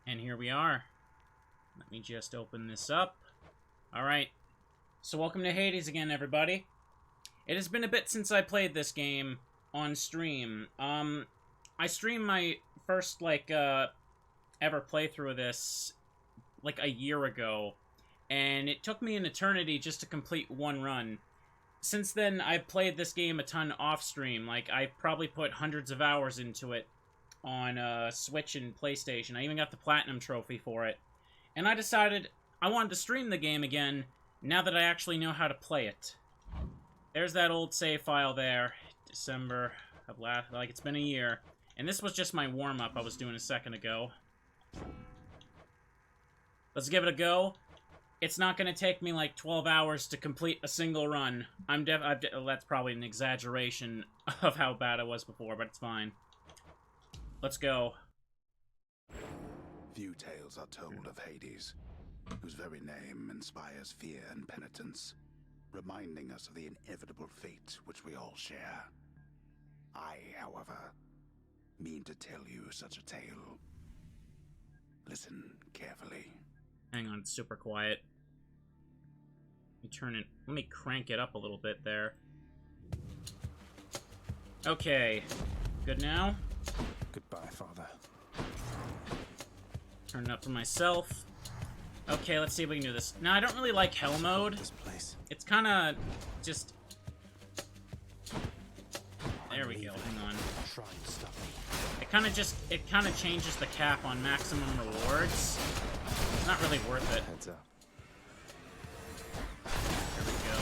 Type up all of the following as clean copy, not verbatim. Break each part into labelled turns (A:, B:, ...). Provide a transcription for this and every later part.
A: And here we are. Let me just open this up. Alright. So welcome to Hades again, everybody. It has been a bit since I played this game on stream. I streamed my first, ever playthrough of this, like, a year ago. And it took me an eternity just to complete one run. Since then, I've played this game a ton off-stream. Like, I've probably put hundreds of hours into it on Switch and PlayStation. I even got the Platinum Trophy for it. And I decided I wanted to stream the game again, now that I actually know how to play it. There's that old save file there. December of last... like, it's been a year. And this was just my warm-up I was doing a second ago. Let's give it a go. It's not going to take me, like, 12 hours to complete a single run. That's probably an exaggeration of how bad I was before, but it's fine. Let's go.
B: Few tales are told of Hades, whose very name inspires fear and penitence, reminding us of the inevitable fate which we all share. I, however, mean to tell you such a tale. Listen carefully.
A: Hang on, it's super quiet. Let me crank it up a little bit there. Okay. Good now?
C: Goodbye, Father.
A: Turn it up for myself. Okay, let's see if we can do this. Now, I don't really like hell mode.
C: This place.
A: It's kind of just... There we go, hang on.
C: Try and stop me.
A: It kind of changes the cap on maximum rewards. It's not really worth it.
C: Heads up.
A: There we go.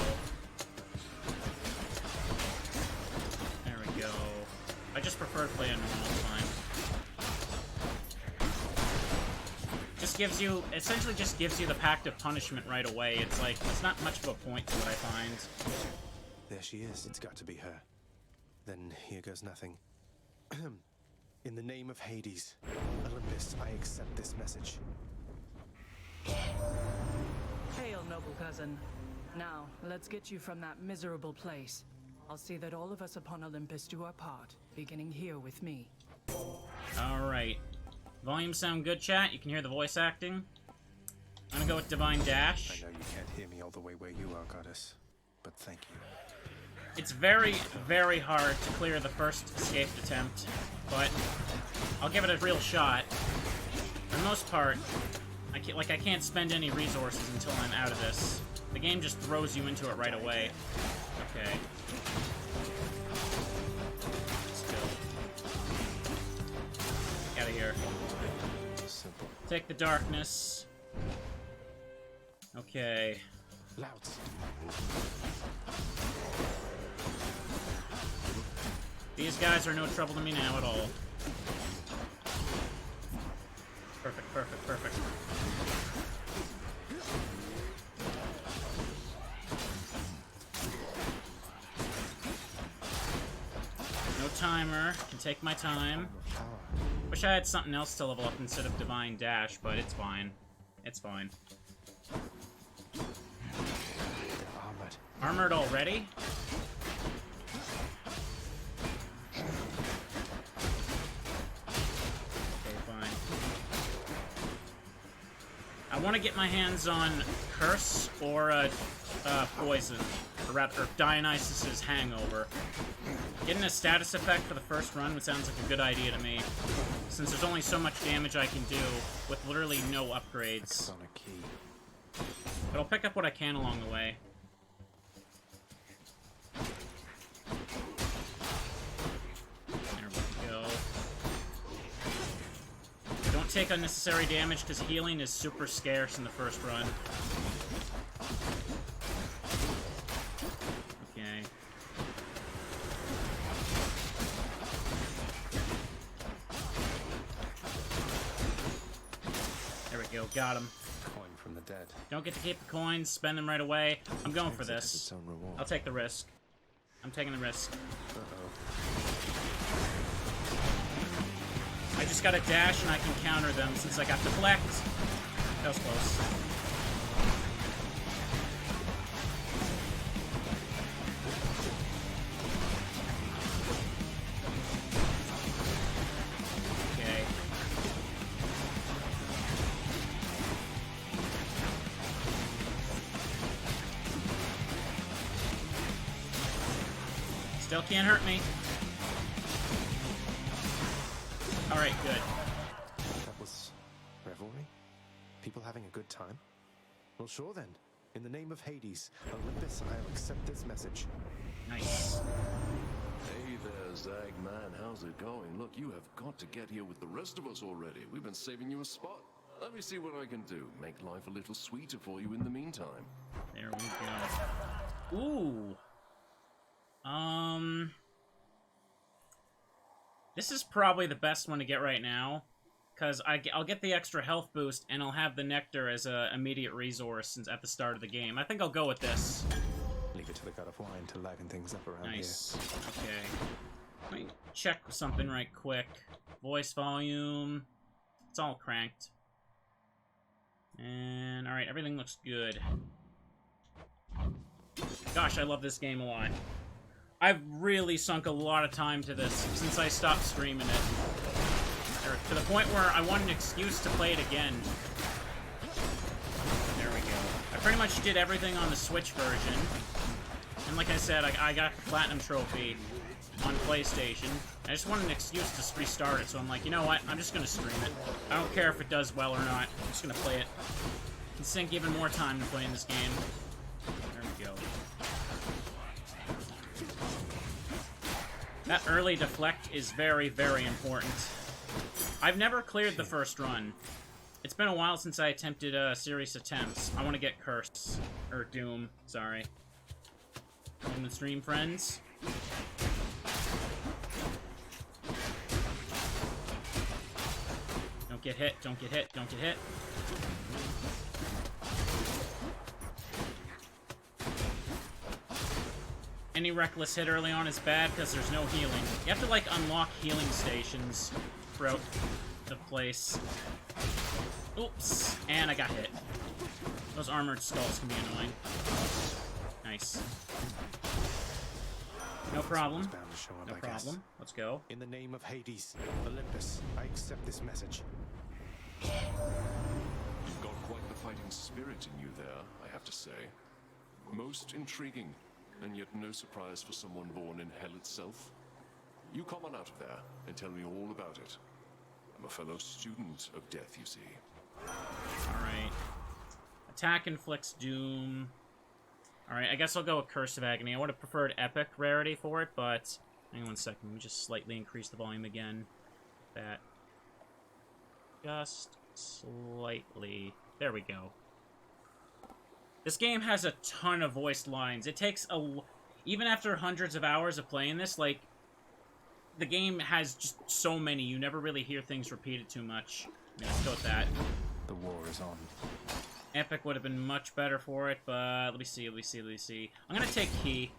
A: There we go. I just prefer to play on normal time. Essentially just gives you the pact of punishment right away. It's like, it's not much of a point to it, I find.
C: There she is. It's got to be her. Then here goes nothing. In the name of Hades, Olympus, I accept this message.
D: Hail, noble cousin. Now, let's get you from that miserable place. I'll see that all of us upon Olympus do our part, beginning here with me.
A: Alright. Volume sound good, chat? You can hear the voice acting? I'm gonna go with Divine Dash.
C: I know you can't hear me all the way where you are, Goddess, but thank you.
A: It's very, very hard to clear the first escaped attempt, but I'll give it a real shot. For the most part, I can't spend any resources until I'm out of this. The game just throws you into it right away. Okay. Let's go. Get out of here.
C: Simple.
A: Take the darkness. Okay.
C: Louds.
A: These guys are no trouble to me now at all. Perfect, perfect, perfect. No timer. Can take my time. Wish I had something else to level up instead of Divine Dash, but it's fine. It's fine.
C: Armored.
A: Armored already? Okay, fine. I want to get my hands on Curse or Poison. Or rather, Dionysus's Hangover. Getting a status effect for the first run sounds like a good idea to me, since there's only so much damage I can do with literally no upgrades.
C: On a key.
A: But I'll pick up what I can along the way. There we go. Don't take unnecessary damage, because healing is super scarce in the first run. Okay. There we go, got him.
C: Coin from the dead.
A: Don't get to keep the coins, spend them right away. I'm going for
C: Takes it as
A: this.
C: its own reward.
A: I'll take the risk. I'm taking the risk.
C: Uh-oh.
A: I just gotta dash and I can counter them since I got deflect. That was close. Okay. Still can't hurt me. Alright, good.
C: That was revelry? People having a good time? Well, sure then. In the name of Hades, Olympus, I'll accept this message.
A: Nice.
E: Hey there, Zag man, how's it going? Look, you have got to get here with the rest of us already. We've been saving you a spot. Let me see what I can do. Make life a little sweeter for you in the meantime.
A: There we go. Ooh. This is probably the best one to get right now, because I'll get the extra health boost, and I'll have the nectar as a immediate resource since at the start of the game. I think I'll go with this.
C: Leave it to the god of wine to liven things up around
A: Nice. Okay. Let me check something right quick. Voice volume. It's all cranked. And, alright, everything looks good. Gosh, I love this game a lot. I've really sunk a lot of time to this since I stopped streaming it. Or to the point where I want an excuse to play it again. There we go. I pretty much did everything on the Switch version. And like I said, I got the Platinum Trophy on PlayStation. I just want an excuse to restart it, so I'm like, you know what? I'm just gonna stream it. I don't care if it does well or not. I'm just gonna play it. And sink even more time to playing this game. There we go. That early deflect is very, very important. I've never cleared the first run. It's been a while since I attempted serious attempts. I want to get Curse. Or Doom, sorry. Welcome to stream, friends. Don't get hit, don't get hit, don't get hit. Any reckless hit early on is bad because there's no healing. You have to, like, unlock healing stations throughout the place. Oops. And I got hit. Those armored skulls can be annoying. Nice. No problem. No problem. Let's go.
C: In the name of Hades, Olympus, I accept this message.
E: You've got quite the fighting spirit in you there, I have to say. Most intriguing, and yet no surprise for someone born in hell itself. You come on out of there and tell me all about it. I'm a fellow student of death, you see.
A: Alright. Attack inflicts doom. Alright, I guess I'll go with Curse of Agony. I would have preferred epic rarity for it, but... Hang on one second, let me just slightly increase the volume again. That. Just slightly. There we go. This game has a ton of voiced lines. It takes even after hundreds of hours of playing this, like, the game has just so many. You never really hear things repeated too much. Let's go with that.
C: The war is on.
A: Epic would have been much better for it, but let me see. I'm gonna take Key.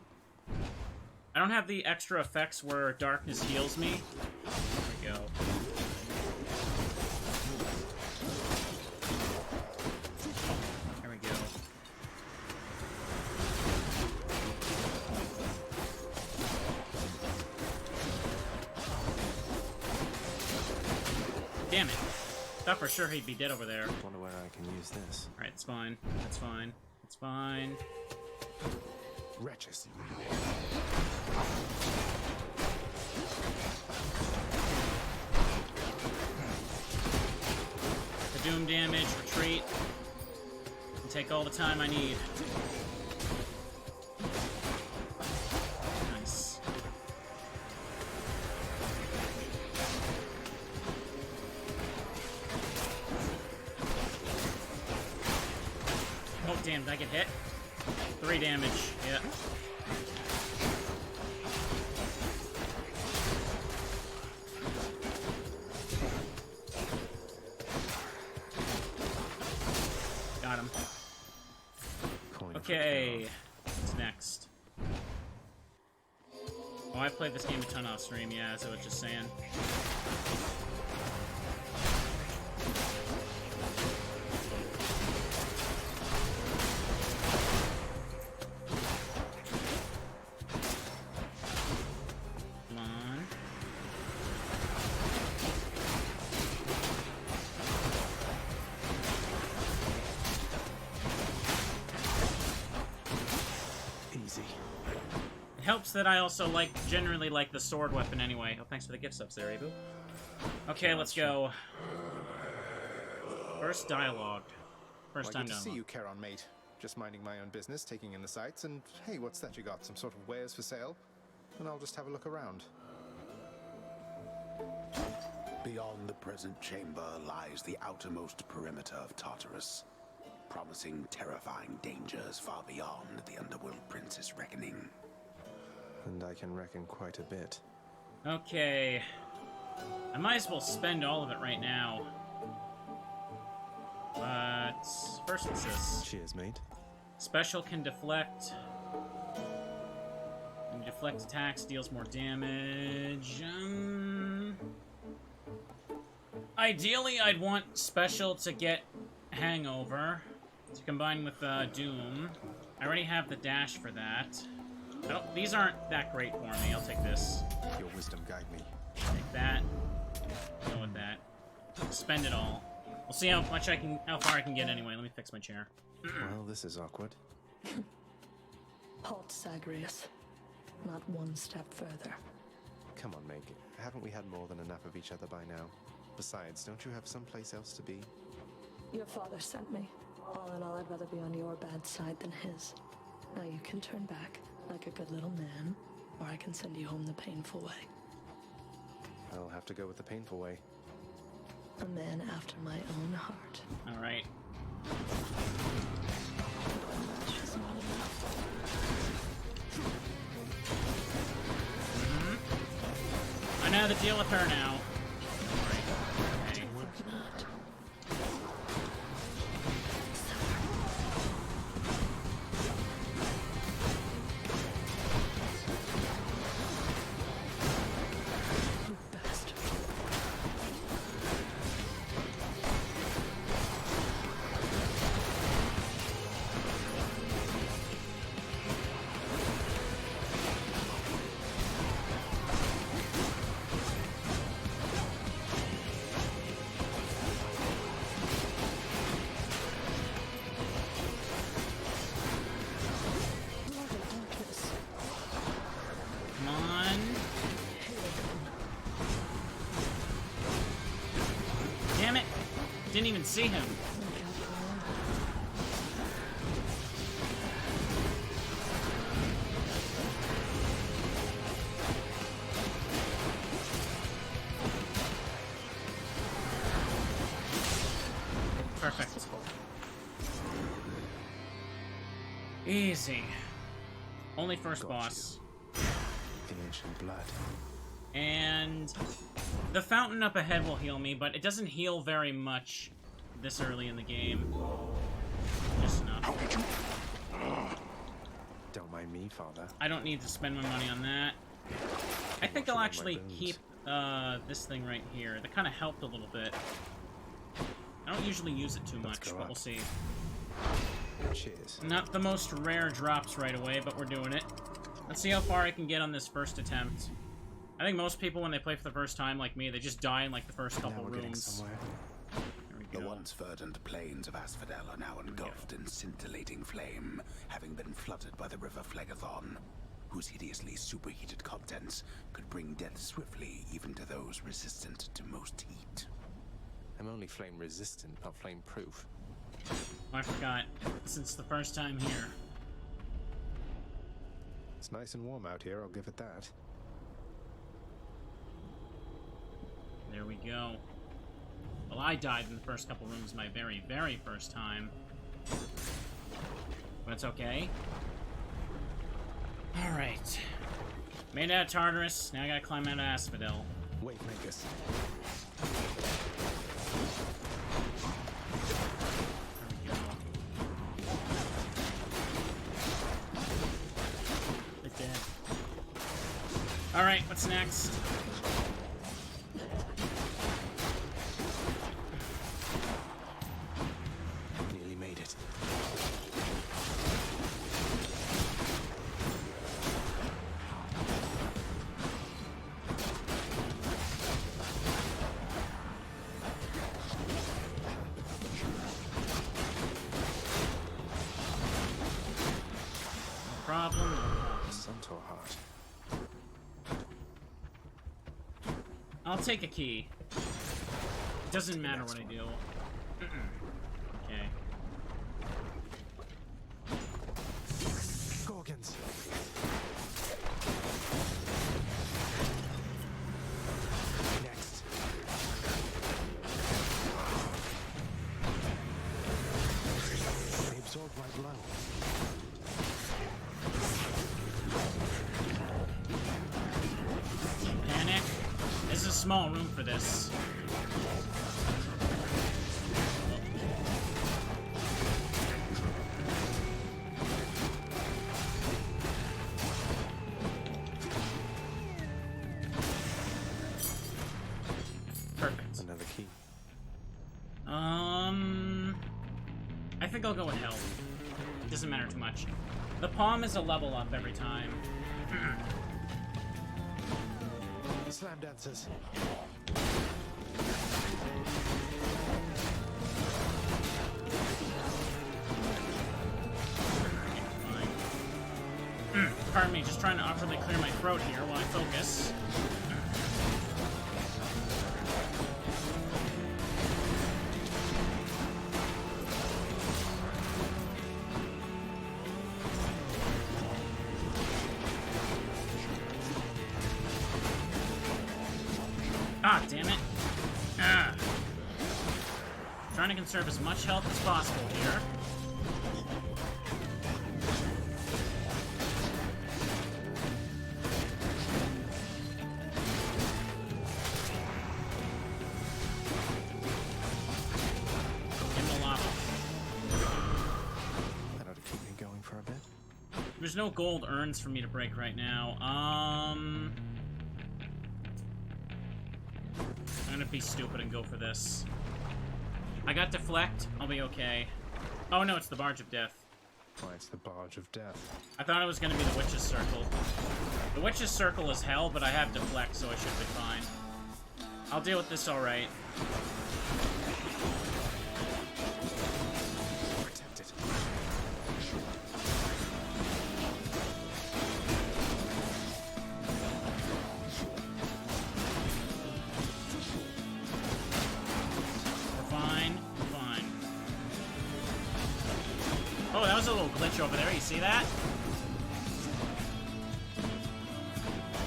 A: I don't have the extra effects where darkness heals me. There we go. There we go. Damn it. Thought for sure he'd be dead over there.
C: Wonder where I can use this.
A: Alright, it's fine. It's fine. It's fine.
C: Wretches.
A: The doom damage, retreat, and take all the time I need. Nice. Oh, damn, did I get hit? 3 damage, yeah. Got him. Okay, what's next? Oh, I played this game a ton off stream, yeah, as I was just saying. Come on.
C: Easy.
A: helps that I also generally like the sword weapon anyway. Oh, thanks for the gift subs there, Abu. Okay, let's go. First dialogue. First time
C: Good to see
A: dialogue.
C: you, Charon, mate. Just minding my own business, taking in the sights, and hey, what's that you got? Some sort of wares for sale? And I'll just have a look around.
B: Beyond the present chamber lies the outermost perimeter of Tartarus, promising terrifying dangers far beyond the underworld prince's reckoning.
C: And I can reckon quite a bit.
A: Okay. I might as well spend all of it right now. But first, what's this?
C: Cheers, mate.
A: Special can deflect. When you deflect attacks, deals more damage. Ideally, I'd want special to get hangover to combine with Doom. I already have the dash for that. These aren't that great for me. I'll take this.
C: Your wisdom guide me.
A: Take that. Go with that. Spend it all. We'll see how far I can get anyway. Let me fix my chair.
C: Well, this is awkward.
F: Halt, Zagreus. Not one step further.
C: Come on, mate. Haven't we had more than enough of each other by now? Besides, don't you have someplace else to be?
F: Your father sent me. All in all, I'd rather be on your bad side than his. Now you can turn back, like a good little man, or I can send you home the painful way.
C: I'll have to go with the painful way.
F: A man after my own heart.
A: Alright.
F: Much is not enough.
A: I know how to deal with her now. Okay.
F: Think not. You bastard. Bloody darkness.
A: Come on. Damn it. Didn't even see him. Perfect. Easy. Only first
C: Got
A: boss.
C: The ancient blood.
A: And the fountain up ahead will heal me, but it doesn't heal very much this early in the game. Just enough.
C: Don't mind me, father.
A: I don't need to spend my money on that. I think I'll actually keep this thing right here. That kind of helped a little bit. I don't usually use it too much,
C: go
A: but
C: up.
A: we'll see.
C: Cheers.
A: Not the most rare drops right away, but we're doing it. Let's see how far I can get on this first attempt. I think most people, when they play for the first time, like me, they just die in like the first
C: Now
A: couple
C: we're getting
A: rooms.
C: somewhere.
A: There we
B: The
A: go.
B: once verdant plains of Asphodel are now engulfed in scintillating flame, having been flooded by the river Phlegethon, whose hideously superheated contents could bring death swiftly even to those resistant to most heat.
C: I'm only flame resistant, not flame proof.
A: Oh, I forgot. Since the first time here.
C: It's nice and warm out here, I'll give it that.
A: There we go. Well, I died in the first couple rooms my very, very first time. But it's okay. Alright. Made it out of Tartarus, now I gotta climb out of Asphodel.
C: Wait, Magus.
A: There we go. They're dead. Alright, what's next?
C: Nearly made it.
A: No problem, no problem.
C: Centaur heart.
A: I'll take a key. Doesn't matter what I do. Okay.
C: Gorgons. Next. They absorbed my blow.
A: Panic. This is a small room for this. Perfect.
C: Another key.
A: I think I'll go with health. It doesn't matter too much. The palm is a level up every time.
C: Slam dancers.
A: Pardon me, just trying to awkwardly clear my throat here while I focus. Ah, damn it. Ah. Trying to conserve as much health as possible here. In the lava.
C: That ought to keep me going for a bit.
A: There's no gold urns for me to break right now. I'm gonna be stupid and go for this. I got deflect. I'll be okay. Oh no, it's the Barge of Death.
C: Why, it's the Barge of Death.
A: I thought it was gonna be the Witch's Circle. The Witch's Circle is hell, but I have deflect, so I should be fine. I'll deal with this alright.
C: Protect it.
A: We're fine. We're fine. Oh, that was a little glitch over there. You see that?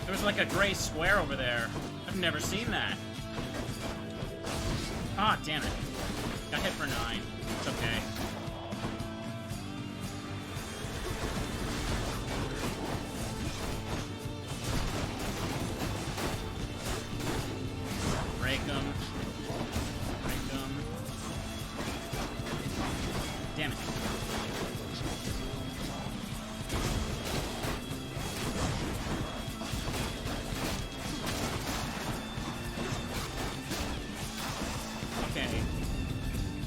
A: There was like a gray square over there. I've never seen that. Ah, damn it. Got hit for 9. It's okay. Break them. Break them. Damn it. Okay.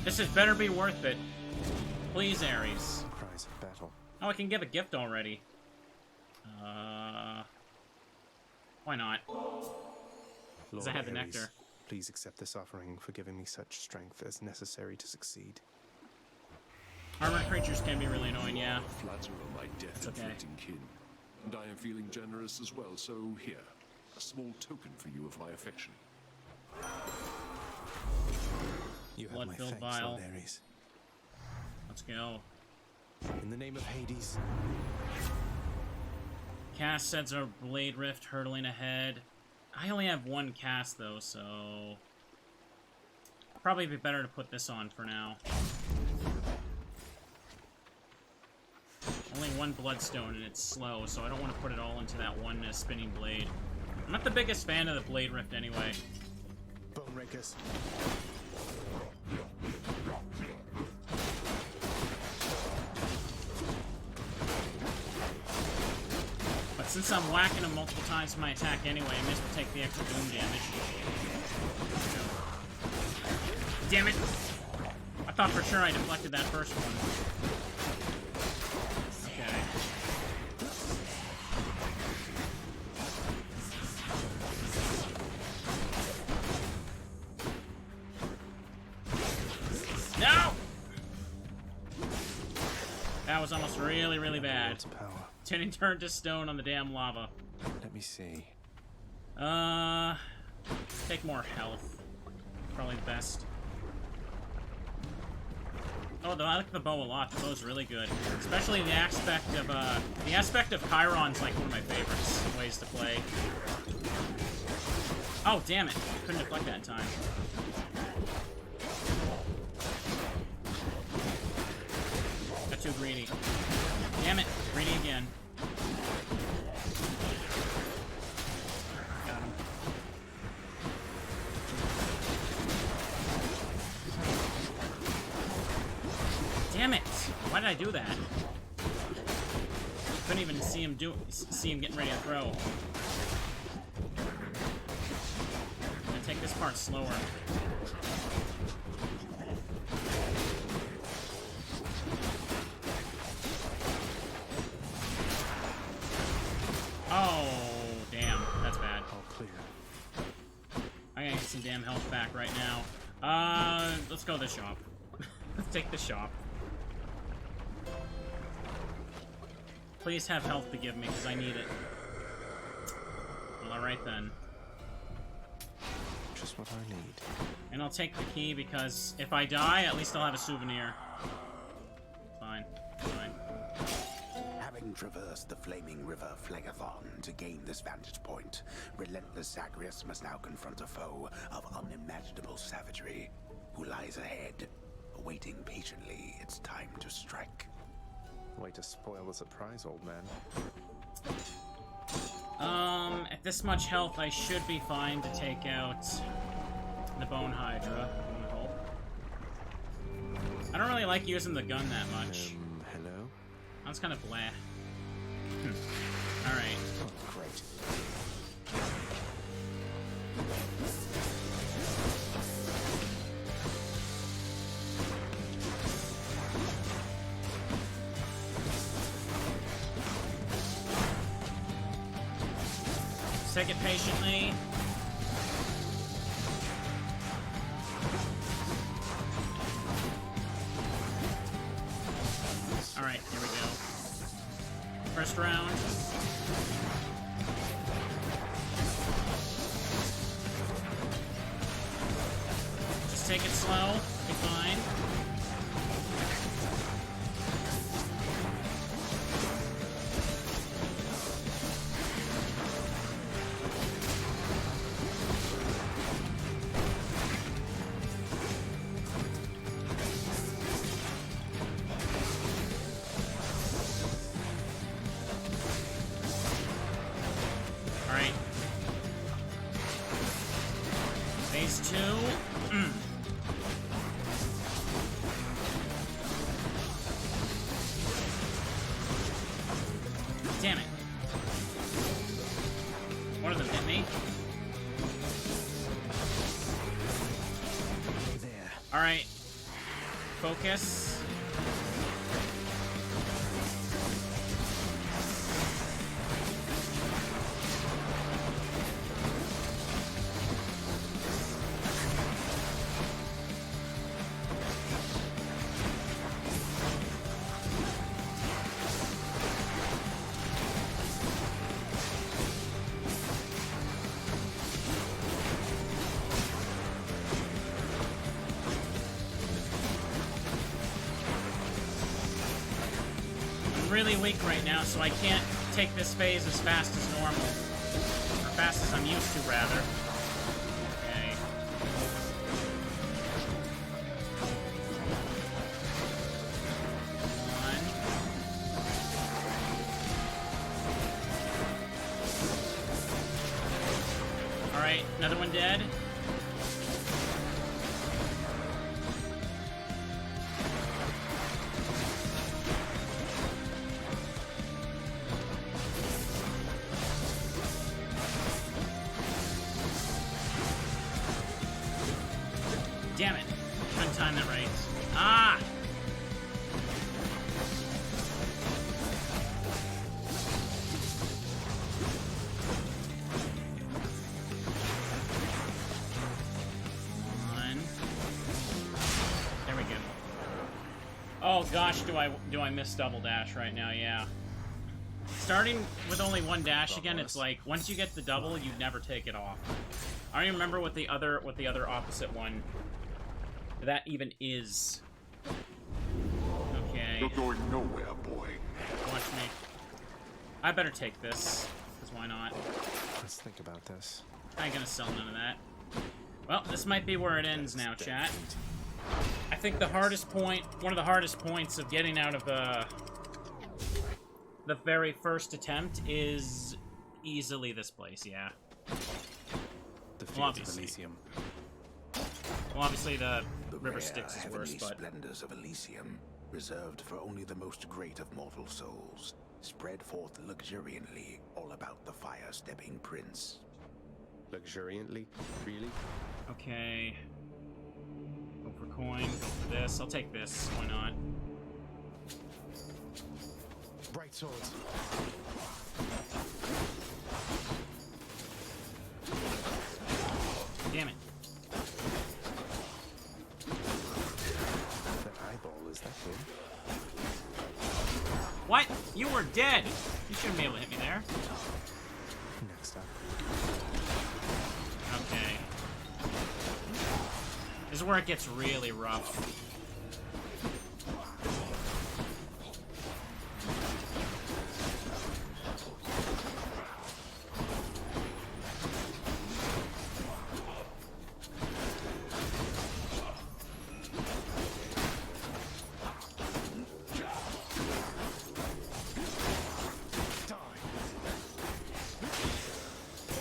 A: This had better be worth it. Please, Ares.
C: Cries of battle.
A: Oh, I can give a gift already. Why not?
C: Lord
A: I have the
C: Ares,
A: nectar.
C: please accept this offering for giving me such strength as necessary to succeed.
A: Armored creatures can be really annoying, yeah.
E: Flatterer, my death-inflicting
A: okay.
E: kin. And I am feeling generous as well, so here, a small token for you of my affection.
C: You have my
A: Blood-filled
C: thanks,
A: vial.
C: Lord Ares.
A: Let's go.
C: In the name of Hades,
A: Cast sets a blade rift hurtling ahead. I only have one cast though, so probably be better to put this on for now. Only one bloodstone and it's slow, so I don't want to put it all into that one spinning blade. I'm not the biggest fan of the blade rift anyway.
C: Bone Rakers.
A: But since I'm whacking him multiple times with my attack anyway, I may as well take the extra doom damage. Damn it! I thought for sure I deflected that first one. Okay. No! That was almost really, really bad.
C: Lord's power.
A: Turning turned to stone on the damn lava.
C: Let me see.
A: Take more health. Probably the best. Oh, I like the bow a lot. The bow's really good. Especially the aspect of Chiron's like one of my favorites ways to play. Oh, damn it. Couldn't deflect that in time. Got too greedy. Damn it. Greedy again. Got him. Damn it! Why did I do that? Couldn't even see him getting ready to throw. I'm gonna take this part slower. Oh, damn. That's bad.
C: All clear.
A: I gotta get some damn health back right now. Let's go to the shop. Let's take the shop. Please have health to give me, because I need it. Well, alright then.
C: Just what I need.
A: And I'll take the key, because if I die, at least I'll have a souvenir. Fine. Fine.
B: Having traversed the flaming river Phlegethon to gain this vantage point, relentless Zagreus must now confront a foe of unimaginable savagery, who lies ahead, awaiting patiently its time to strike.
C: Way to spoil the surprise, old man.
A: At this much health, I should be fine to take out the bone hydra. I hope. I don't really like using the gun that much.
C: Hello?
A: That's kind of blah. Alright.
C: Oh, great.
A: Take it patiently. Alright, here we go. First round. Just take it slow. Be fine. Alright. Phase 2. Damn it. One of them hit me.
C: There.
A: Alright. Focus. Really weak right now, so I can't take this phase as fast as normal. Or fast as I'm used to, rather. Okay. One. Alright, another one dead. Damn it. Couldn't time that right. Ah! One. There we go. Oh gosh, do I miss double dash right now, yeah. Starting with only one dash again, it's like, once you get the double, you never take it off. I don't even remember what the other opposite one that even is. Okay.
B: You're going nowhere, boy.
A: Watch me. I better take this, because why not?
C: Let's think about this.
A: I ain't gonna sell none of that. Well, this might be where it ends now, chat. I think the hardest point, one of the hardest points of getting out of the very first attempt is easily this place, yeah.
C: The
A: Well,
C: fields of
A: obviously.
C: Elysium.
A: Well, obviously the river
B: rare
A: Styx is
B: heavenly
A: worse, but...
B: splendors of Elysium, reserved for only the most great of mortal souls, spread forth luxuriantly all about the fire-stepping prince.
C: Luxuriantly? Really?
A: Okay. Go for coin, go for this. I'll take this, why not?
C: Bright swords.
A: Damn it.
C: That eyeball, is that good?
A: What? You were dead! You shouldn't be able to hit me there.
C: Next up.
A: Okay. This is where it gets really rough.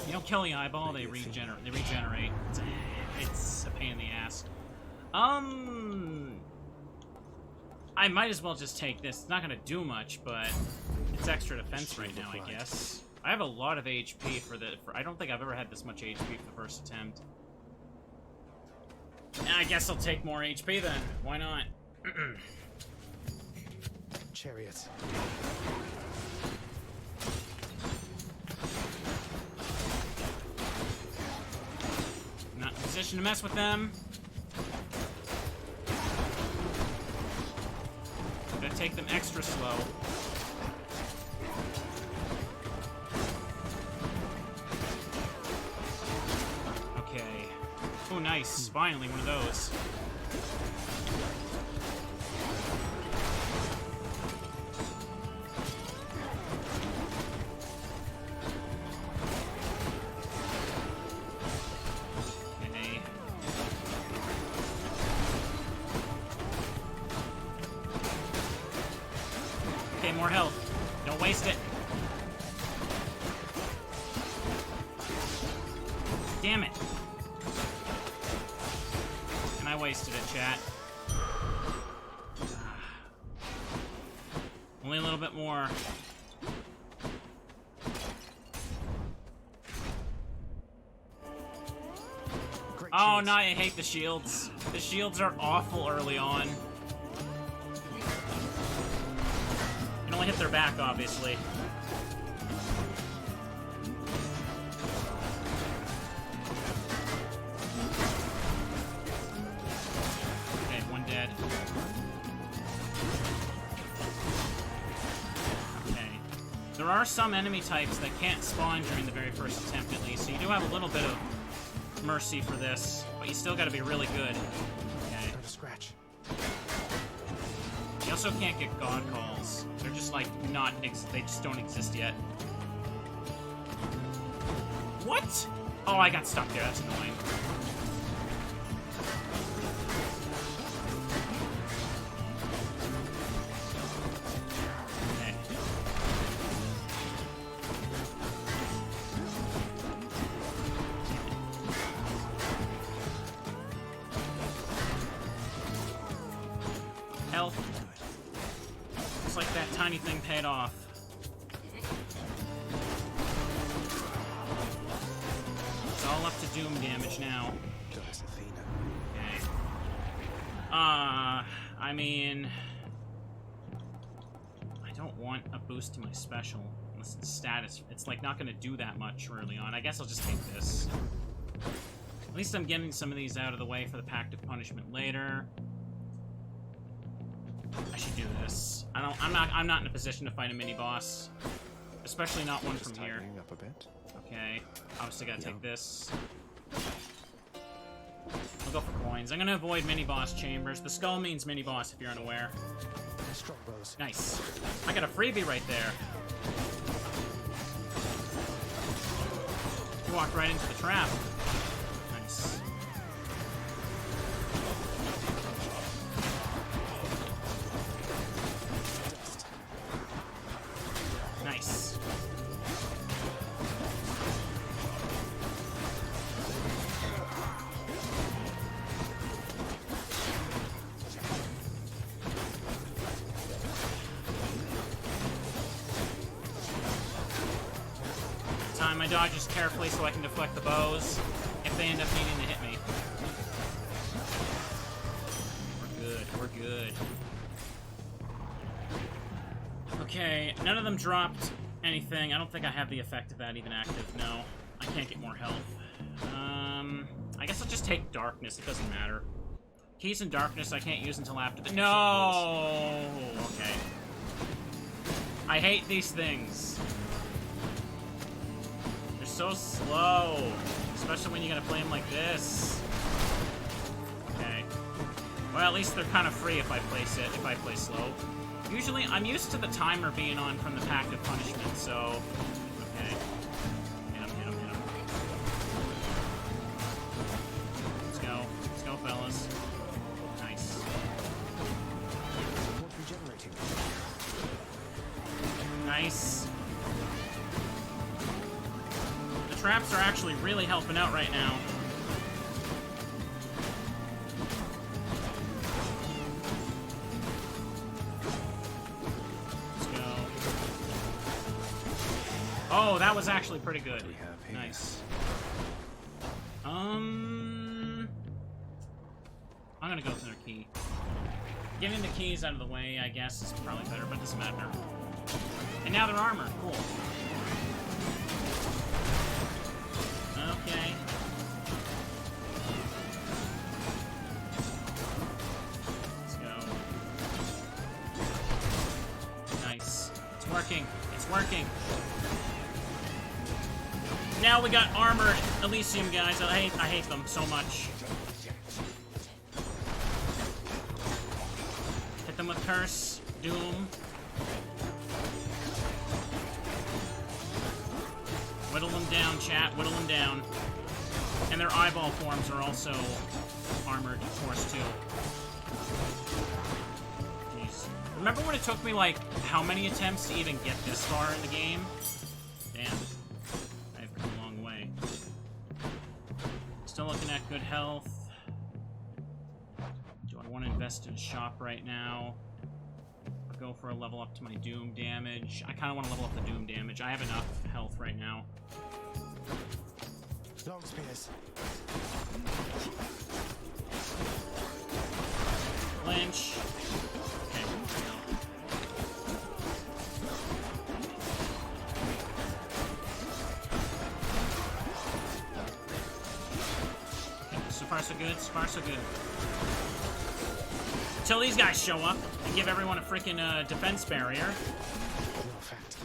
A: You don't kill the eyeball, they regenerate. It's a pain in the ass. I might as well just take this. It's not gonna do much, but it's extra defense right now, I guess. I have a lot of HP I don't think I've ever had this much HP for the first attempt. I guess I'll take more HP then. Why not?
C: Chariots.
A: Not in a position to mess with them. Gotta take them extra slow. Okay. Oh, nice. Finally, one of those. Okay. Okay, more health. Don't waste it. Damn it. And I wasted it, chat. Only a little bit more.
C: Great
A: Oh,
C: shields.
A: no, I hate the shields. The shields are awful early on. You can only hit their back, obviously. Okay, one dead. Okay. There are some enemy types that can't spawn during the very first attempt, at least, so you do have a little bit of mercy for this, but you still gotta be really good. Okay.
C: Not a scratch.
A: You also can't get god calls. They're just like they just don't exist yet. What? Oh, I got stuck there. That's annoying. Okay. Health. Looks like that tiny thing paid off. It's all up to doom damage now.
C: Goddess Athena.
A: Okay. I mean... I don't want a boost to my special. Unless it's status. It's, like, not gonna do that much early on. I guess I'll just take this. At least I'm getting some of these out of the way for the Pact of Punishment later. I should do this. I'm not in a position to fight a mini-boss. Especially not one from
C: Just
A: here.
C: tightening up a bit.
A: Okay. Obviously gotta take this. I'll go for coins. I'm gonna avoid mini-boss chambers. The skull means mini-boss if you're unaware.
C: Strongbows.
A: Nice. I got a freebie right there. You walked right into the trap. Nice. Nice. Time my dodges carefully so I can deflect the bows if they end up needing to hit me. We're good, we're good. Okay, none of them dropped anything. I don't think I have the effect of that even active. No, I can't get more health. I guess I'll just take darkness. It doesn't matter. Keys in darkness I can't use until after the... No! Okay. I hate these things. They're so slow. Especially when you gotta play them like this. Okay. Well, at least they're kind of free if I play slow. Usually, I'm used to the timer being on from the Pact of Punishment, so... Okay. Hit him, hit him, hit him. Let's go. Let's go, fellas. Nice.
C: What regenerating?
A: Nice. The traps are actually really helping out right now. Oh, that was actually pretty good.
C: We have here.
A: Nice. I'm gonna go for their key. Getting the keys out of the way, I guess, is probably better, but it doesn't matter. And now they're armored. Cool. Okay. Let's go. Nice. It's working. It's working. Now we got armored Elysium guys. I hate them so much. Hit them with Curse, Doom. Whittle them down, chat. Whittle them down. And their eyeball forms are also armored, of course, too. Jeez. Remember when it took me, like, how many attempts to even get this far in the game? Damn. Still looking at good health. Do I want to invest in a shop right now? Or go for a level up to my Doom damage? I kind of want to level up the Doom damage. I have enough health right now.
C: Long spears.
A: Lynch. Okay, here we go. So far so good, so far so good. Until these guys show up and give everyone a freaking defense barrier.
C: No effect.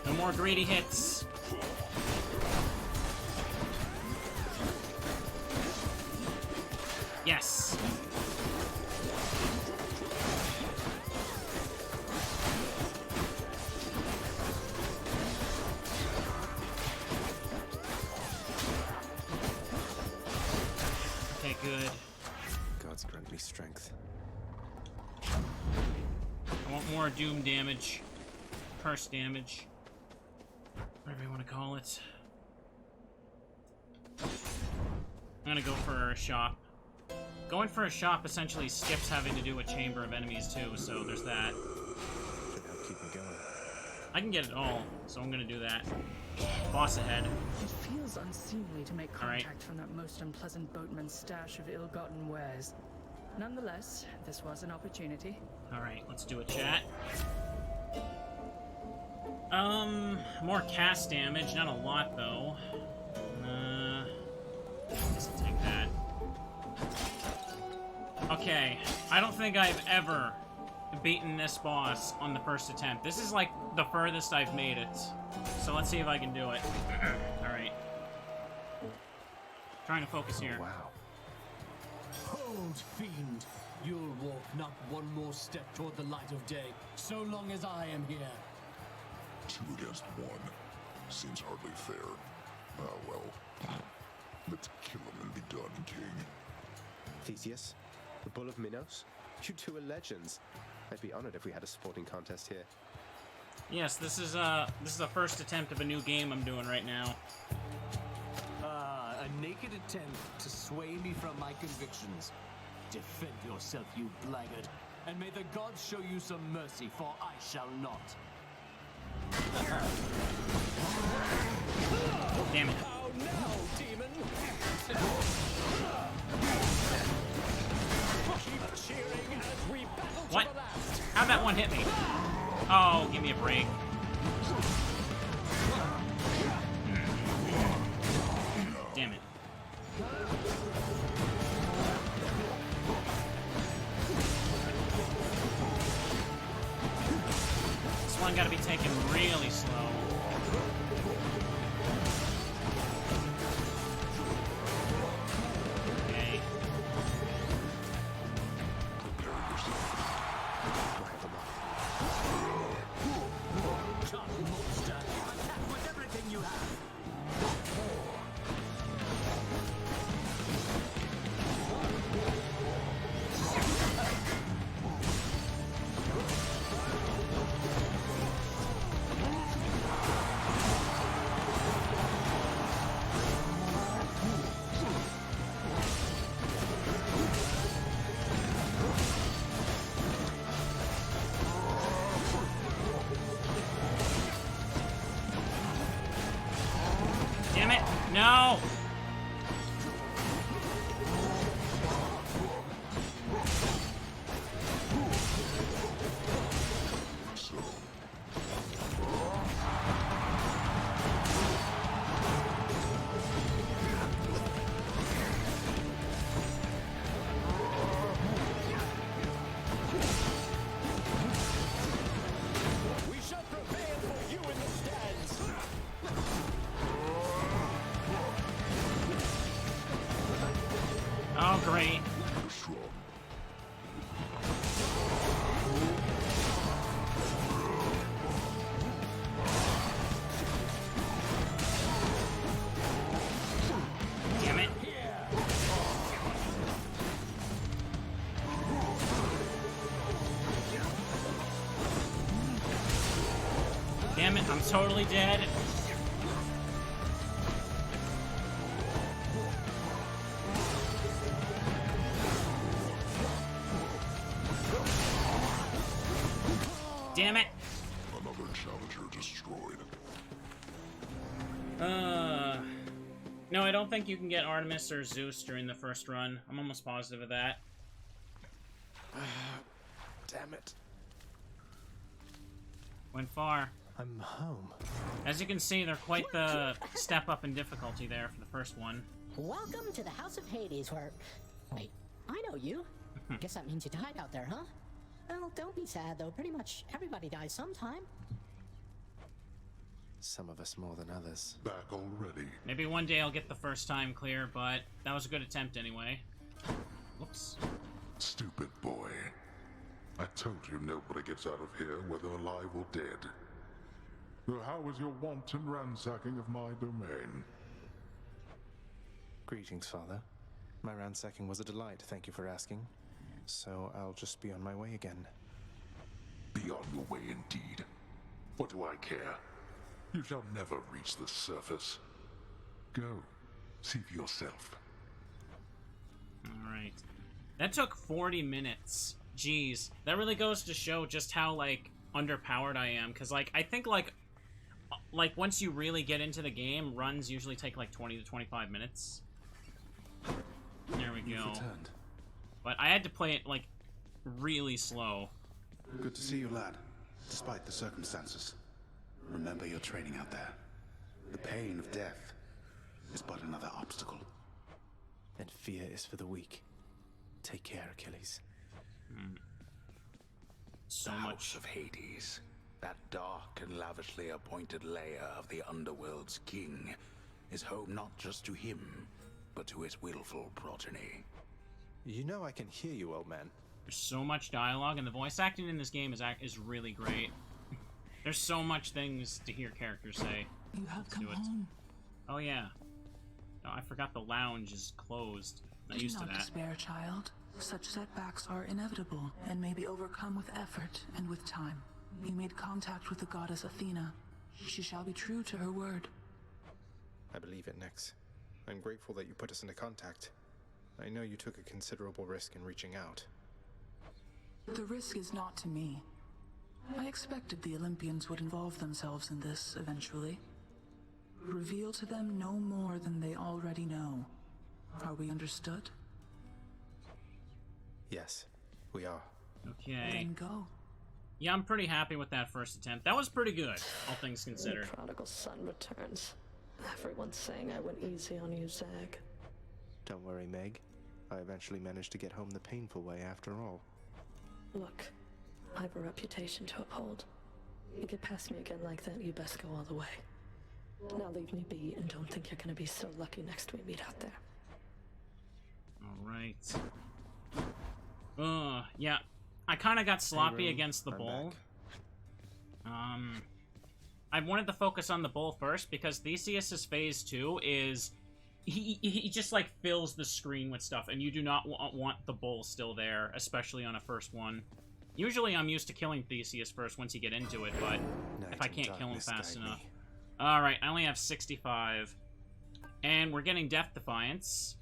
A: No more greedy hits. Yes. Good.
C: Gods grant me strength.
A: I want more Doom damage. Curse damage. Whatever you want to call it. I'm gonna go for a shop. Going for a shop essentially skips having to do a chamber of enemies too, so there's that.
C: Should help keep me going.
A: I can get it all, so I'm gonna do that. Boss ahead.
D: It feels unseemly to make
A: All right.
D: contact from that most unpleasant boatman's stash of ill-gotten wares. Nonetheless, this was an opportunity.
A: Alright, let's do it, chat. More cast damage, not a lot though. I guess I'll take that. Okay, I don't think I've ever beaten this boss on the first attempt. This is like the furthest I've made it. So let's see if I can do it. Alright. Trying to focus here.
C: Wow.
G: Hold, fiend! You'll walk not one more step toward the light of day, so long as I am here.
E: 2 against 1. Seems hardly fair. Ah, well. Let's kill him and be done, King.
C: Theseus, the Bull of Minos, you two are legends. I'd be honored if we had a sporting contest here.
A: Yes, this is the first attempt of a new game I'm doing right now.
G: A naked attempt to sway me from my convictions. Defend yourself, you blackguard, and may the gods show you some mercy, for I shall not.
A: Damn it.
G: How now, demon? Keep cheering as we battle
A: What?
G: to the last.
A: How'd that one hit me? Oh, give me a break. Damn it. This one gotta be taken really slow. Okay.
G: Tough monster. Attack with everything you have.
A: Damn it! No!
G: We shall prevail for you in the stands.
A: Oh, great. Damn it. Damn it, I'm totally dead. Damn it.
E: Another challenger destroyed.
A: No, I don't think you can get Artemis or Zeus during the first run. I'm almost positive of that.
C: Damn it.
A: Went far.
C: I'm home.
A: As you can see, they're quite the step up in difficulty there for the first one.
H: Welcome to the House of Hades, where... Wait, I know you. Guess that means you died out there, huh? Well, don't be sad, though. Pretty much everybody dies sometime.
C: Some of us more than others.
E: Back already.
A: Maybe one day I'll get the first time clear, but that was a good attempt anyway. Whoops.
E: Stupid boy. I told you nobody gets out of here, whether alive or dead. So how was your wanton ransacking of my domain?
C: Greetings, Father. My ransacking was a delight, thank you for asking. So I'll just be on my way again.
E: Be on your way indeed. What do I care? You shall never reach the surface. Go. See for yourself.
A: Alright. That took 40 minutes. Jeez. That really goes to show just how, like, underpowered I am. Because, like, I think, like, once you really get into the game, runs usually take, like, 20 to 25 minutes. There we
B: You've
A: go.
B: returned.
A: But I had to play it, like, really slow.
B: Good to see you, lad. Despite the circumstances. Remember your training out there. The pain of death is but another obstacle.
C: And fear is for the weak. Take care, Achilles.
A: So
B: The
A: much.
B: House of Hades. That dark and lavishly appointed lair of the underworld's king is home not just to him, but to his willful progeny.
C: You know I can hear you, old man.
A: There's so much dialogue, and the voice acting in this game is really great. There's so much things to hear characters say.
I: You have come home.
A: Oh yeah. Oh, I forgot the lounge is closed. Not used to that.
I: Do not despair, child. Such setbacks are inevitable and may be overcome with effort and with time. You made contact with the goddess Athena. She shall be true to her word.
C: I believe it, Nex. I'm grateful that you put us into contact. I know you took a considerable risk in reaching out.
I: The risk is not to me. I expected the Olympians would involve themselves in this eventually. Reveal to them no more than they already know. Are we understood?
C: Yes, we are.
A: Okay.
I: Then go.
A: Yeah, I'm pretty happy with that first attempt. That was pretty good, all things considered.
F: The prodigal son returns. Everyone's saying I went easy on you, Zag.
C: Don't worry, Meg. I eventually managed to get home the painful way after all.
F: Look, I have a reputation to uphold. You get past me again like that, you best go all the way. Now leave me be and don't think you're gonna be so lucky next we meet out there.
A: Alright. Yeah. I kind of got sloppy against the bull. I wanted to focus on the bull first because Theseus's phase 2 is... He just, like, fills the screen with stuff, and you do not want the bull still there, especially on a first one. Usually I'm used to killing Theseus first once you get into it, but if I can't kill him fast enough... Alright, I only have 65. And we're getting Death Defiance.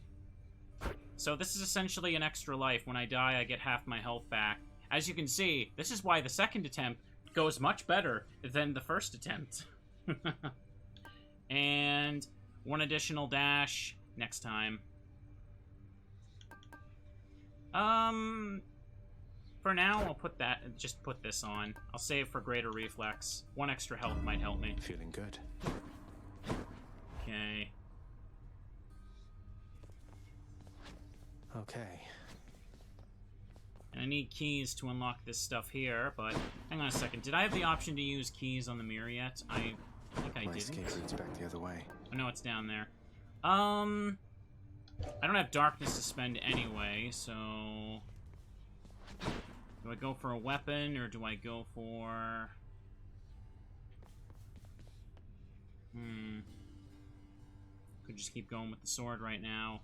A: So this is essentially an extra life. When I die, I get half my health back. As you can see, this is why the second attempt goes much better than the first attempt. And one additional dash next time. For now, I'll put that, just put this on. I'll save for greater reflex. One extra health might help me.
C: Feeling good.
A: Okay.
C: Okay.
A: And I need keys to unlock this stuff here, but hang on a second. Did I have the option to use keys on the mirror yet? I think I didn't.
C: My escape route's back the other way.
A: Oh, no, it's down there. I don't have darkness to spend anyway, so... Do I go for a weapon, or do I go for... Could just keep going with the sword right now.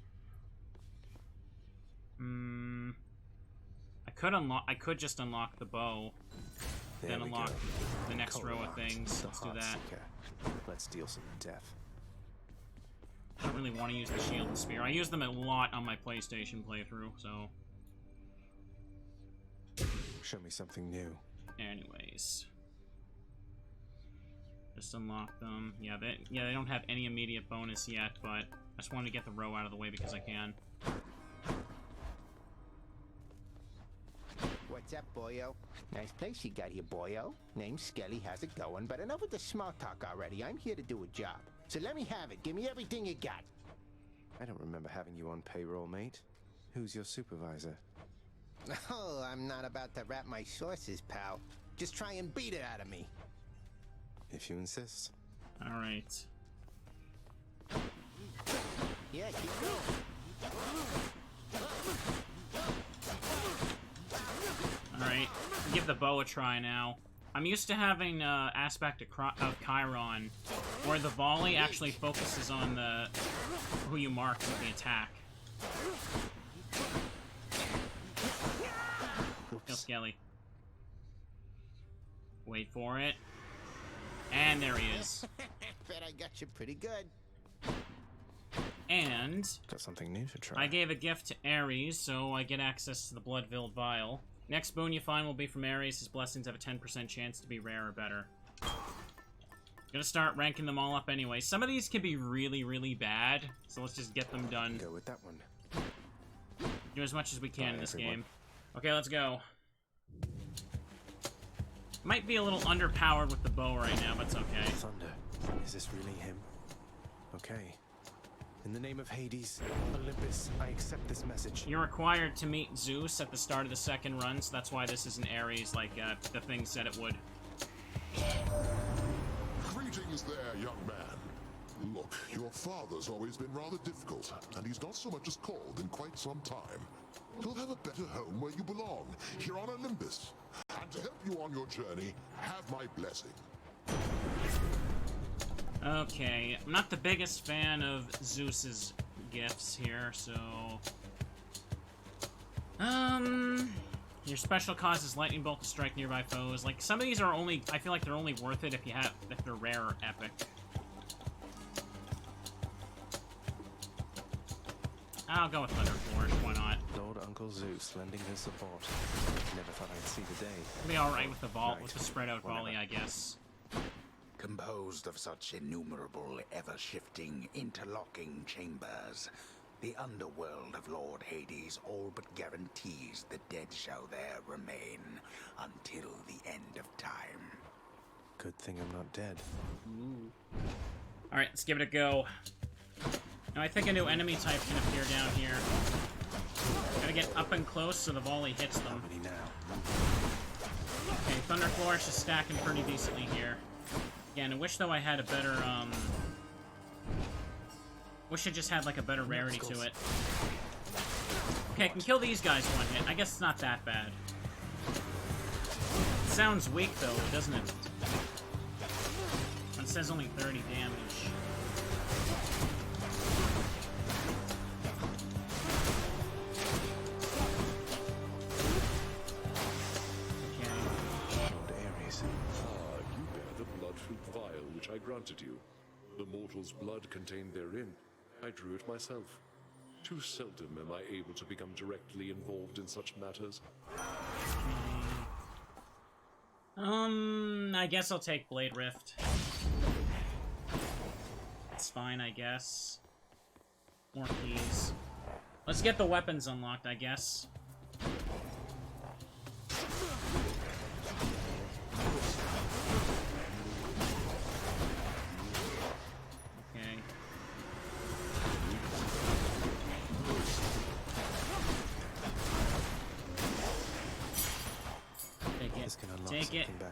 A: I could just unlock the bow, then unlock the next row of things. Let's do that.
C: Let's deal some death.
A: I don't really want to use the shield and spear. I use them a lot on my PlayStation playthrough, so...
C: Show me something new.
A: Anyways. Just unlock them. Yeah, they don't have any immediate bonus yet, but I just wanted to get the row out of the way because I can.
J: What's up, boyo? Nice place you got here, boyo. Name's Skelly, how's it going? But enough with the small talk already. I'm here to do a job. So let me have it. Give me everything you got.
C: I don't remember having you on payroll, mate. Who's your supervisor?
J: Oh, I'm not about to rap my sources, pal. Just try and beat it out of me.
C: If you insist.
A: Alright.
J: Yeah, keep going.
A: Alright, give the bow a try now. I'm used to having aspect of Chiron, where the volley actually focuses on who you mark with the attack. Kill Skelly. Wait for it. And there he is.
J: Bet I got you pretty good.
A: And
C: got something new to try.
A: I gave a gift to Ares, so I get access to the Blood-Filled Vial. Next boon you find will be from Ares. His blessings have a 10% chance to be rare or better. Gonna start ranking them all up anyway. Some of these can be really, really bad, so let's just get them done.
C: Go with that one.
A: Do as much as we can in this game. Okay, let's go. Might be a little underpowered with the bow right now, but it's okay.
C: Thunder. Is this really him? Okay. In the name of Hades, Olympus, I accept this message.
A: You're required to meet Zeus at the start of the second run, so that's why this is an Ares, like the thing said it would.
E: Greetings there, young man. Look, your father's always been rather difficult, and he's not so much as called in quite some time. You'll have a better home where you belong, here on Olympus. And to help you on your journey, have my blessing.
A: Okay, I'm not the biggest fan of Zeus's gifts here, so... Your special causes lightning bolt to strike nearby foes. Like, some of these are only... I feel like they're only worth it if they're rare or epic. I'll go with Thunder Flourish, why not?
C: Lord Uncle Zeus lending his support. Never thought I'd see the day.
A: I'll be alright with the vault, with the spread out volley, I guess.
B: Composed of such innumerable, ever-shifting, interlocking chambers, the underworld of Lord Hades all but guarantees the dead shall there remain until the end of time.
C: Good thing I'm not dead.
A: Alright, let's give it a go. Now, I think a new enemy type can appear down here. Gotta get up and close so the volley hits them. Okay, Thunder Flourish is stacking pretty decently here. Again, I wish, though, I had a better, wish I just had, like, a better rarity to it. Okay, I can kill these guys one hit. I guess it's not that bad. It sounds weak, though, doesn't it? It says only 30 damage.
E: Vial which I granted you. The mortal's blood contained therein. I drew it myself. Too seldom am I able to become directly involved in such matters.
A: I guess I'll take Blade Rift. It's fine, I guess. More keys. Let's get the weapons unlocked, I guess.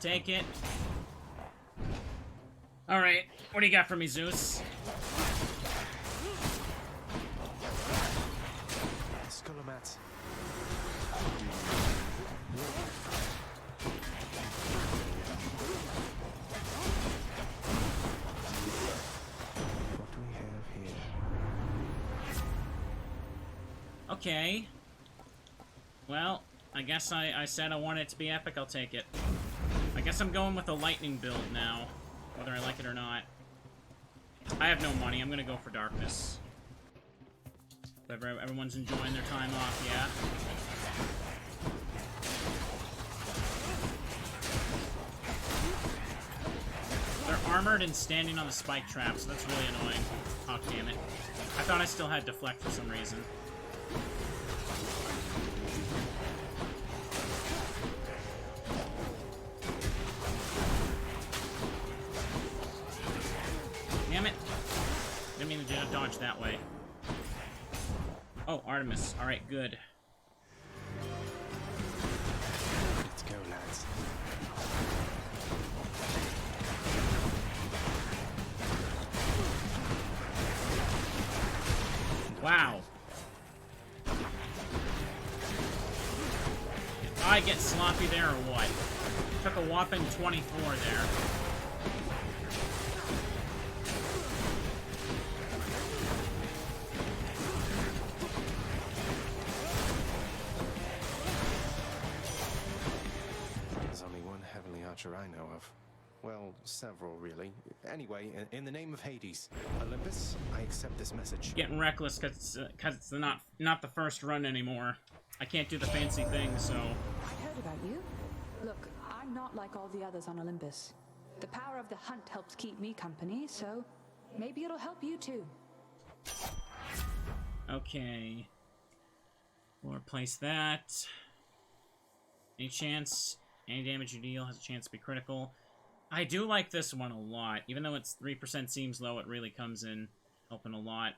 A: Take it. Alright, what do you got for me, Zeus?
C: Skullomats. What do we have here?
A: Okay. Well, I guess I said I wanted it to be epic, I'll take it. I guess I'm going with a lightning build now, whether I like it or not. I have no money, I'm gonna go for darkness. Everyone's enjoying their time off, yeah? They're armored and standing on the spike trap, so that's really annoying. Oh, damn it. I thought I still had deflect for some reason. Damn it! Didn't mean to dodge that way. Oh, Artemis. Alright, good.
C: Let's go, lads.
A: Wow. Did I get sloppy there or what? Took a whopping 24 there.
C: I know of. Well, several, really. Anyway, in the name of Hades, Olympus, I accept this message.
A: Getting reckless because it's not the first run anymore. I can't do the fancy things, so...
K: I heard about you. Look, I'm not like all the others on Olympus. The power of the hunt helps keep me company, so maybe it'll help you too.
A: Okay. We'll replace that. Any chance... Any damage you deal has a chance to be critical. I do like this one a lot. Even though it's 3% seems low, it really comes in helping a lot.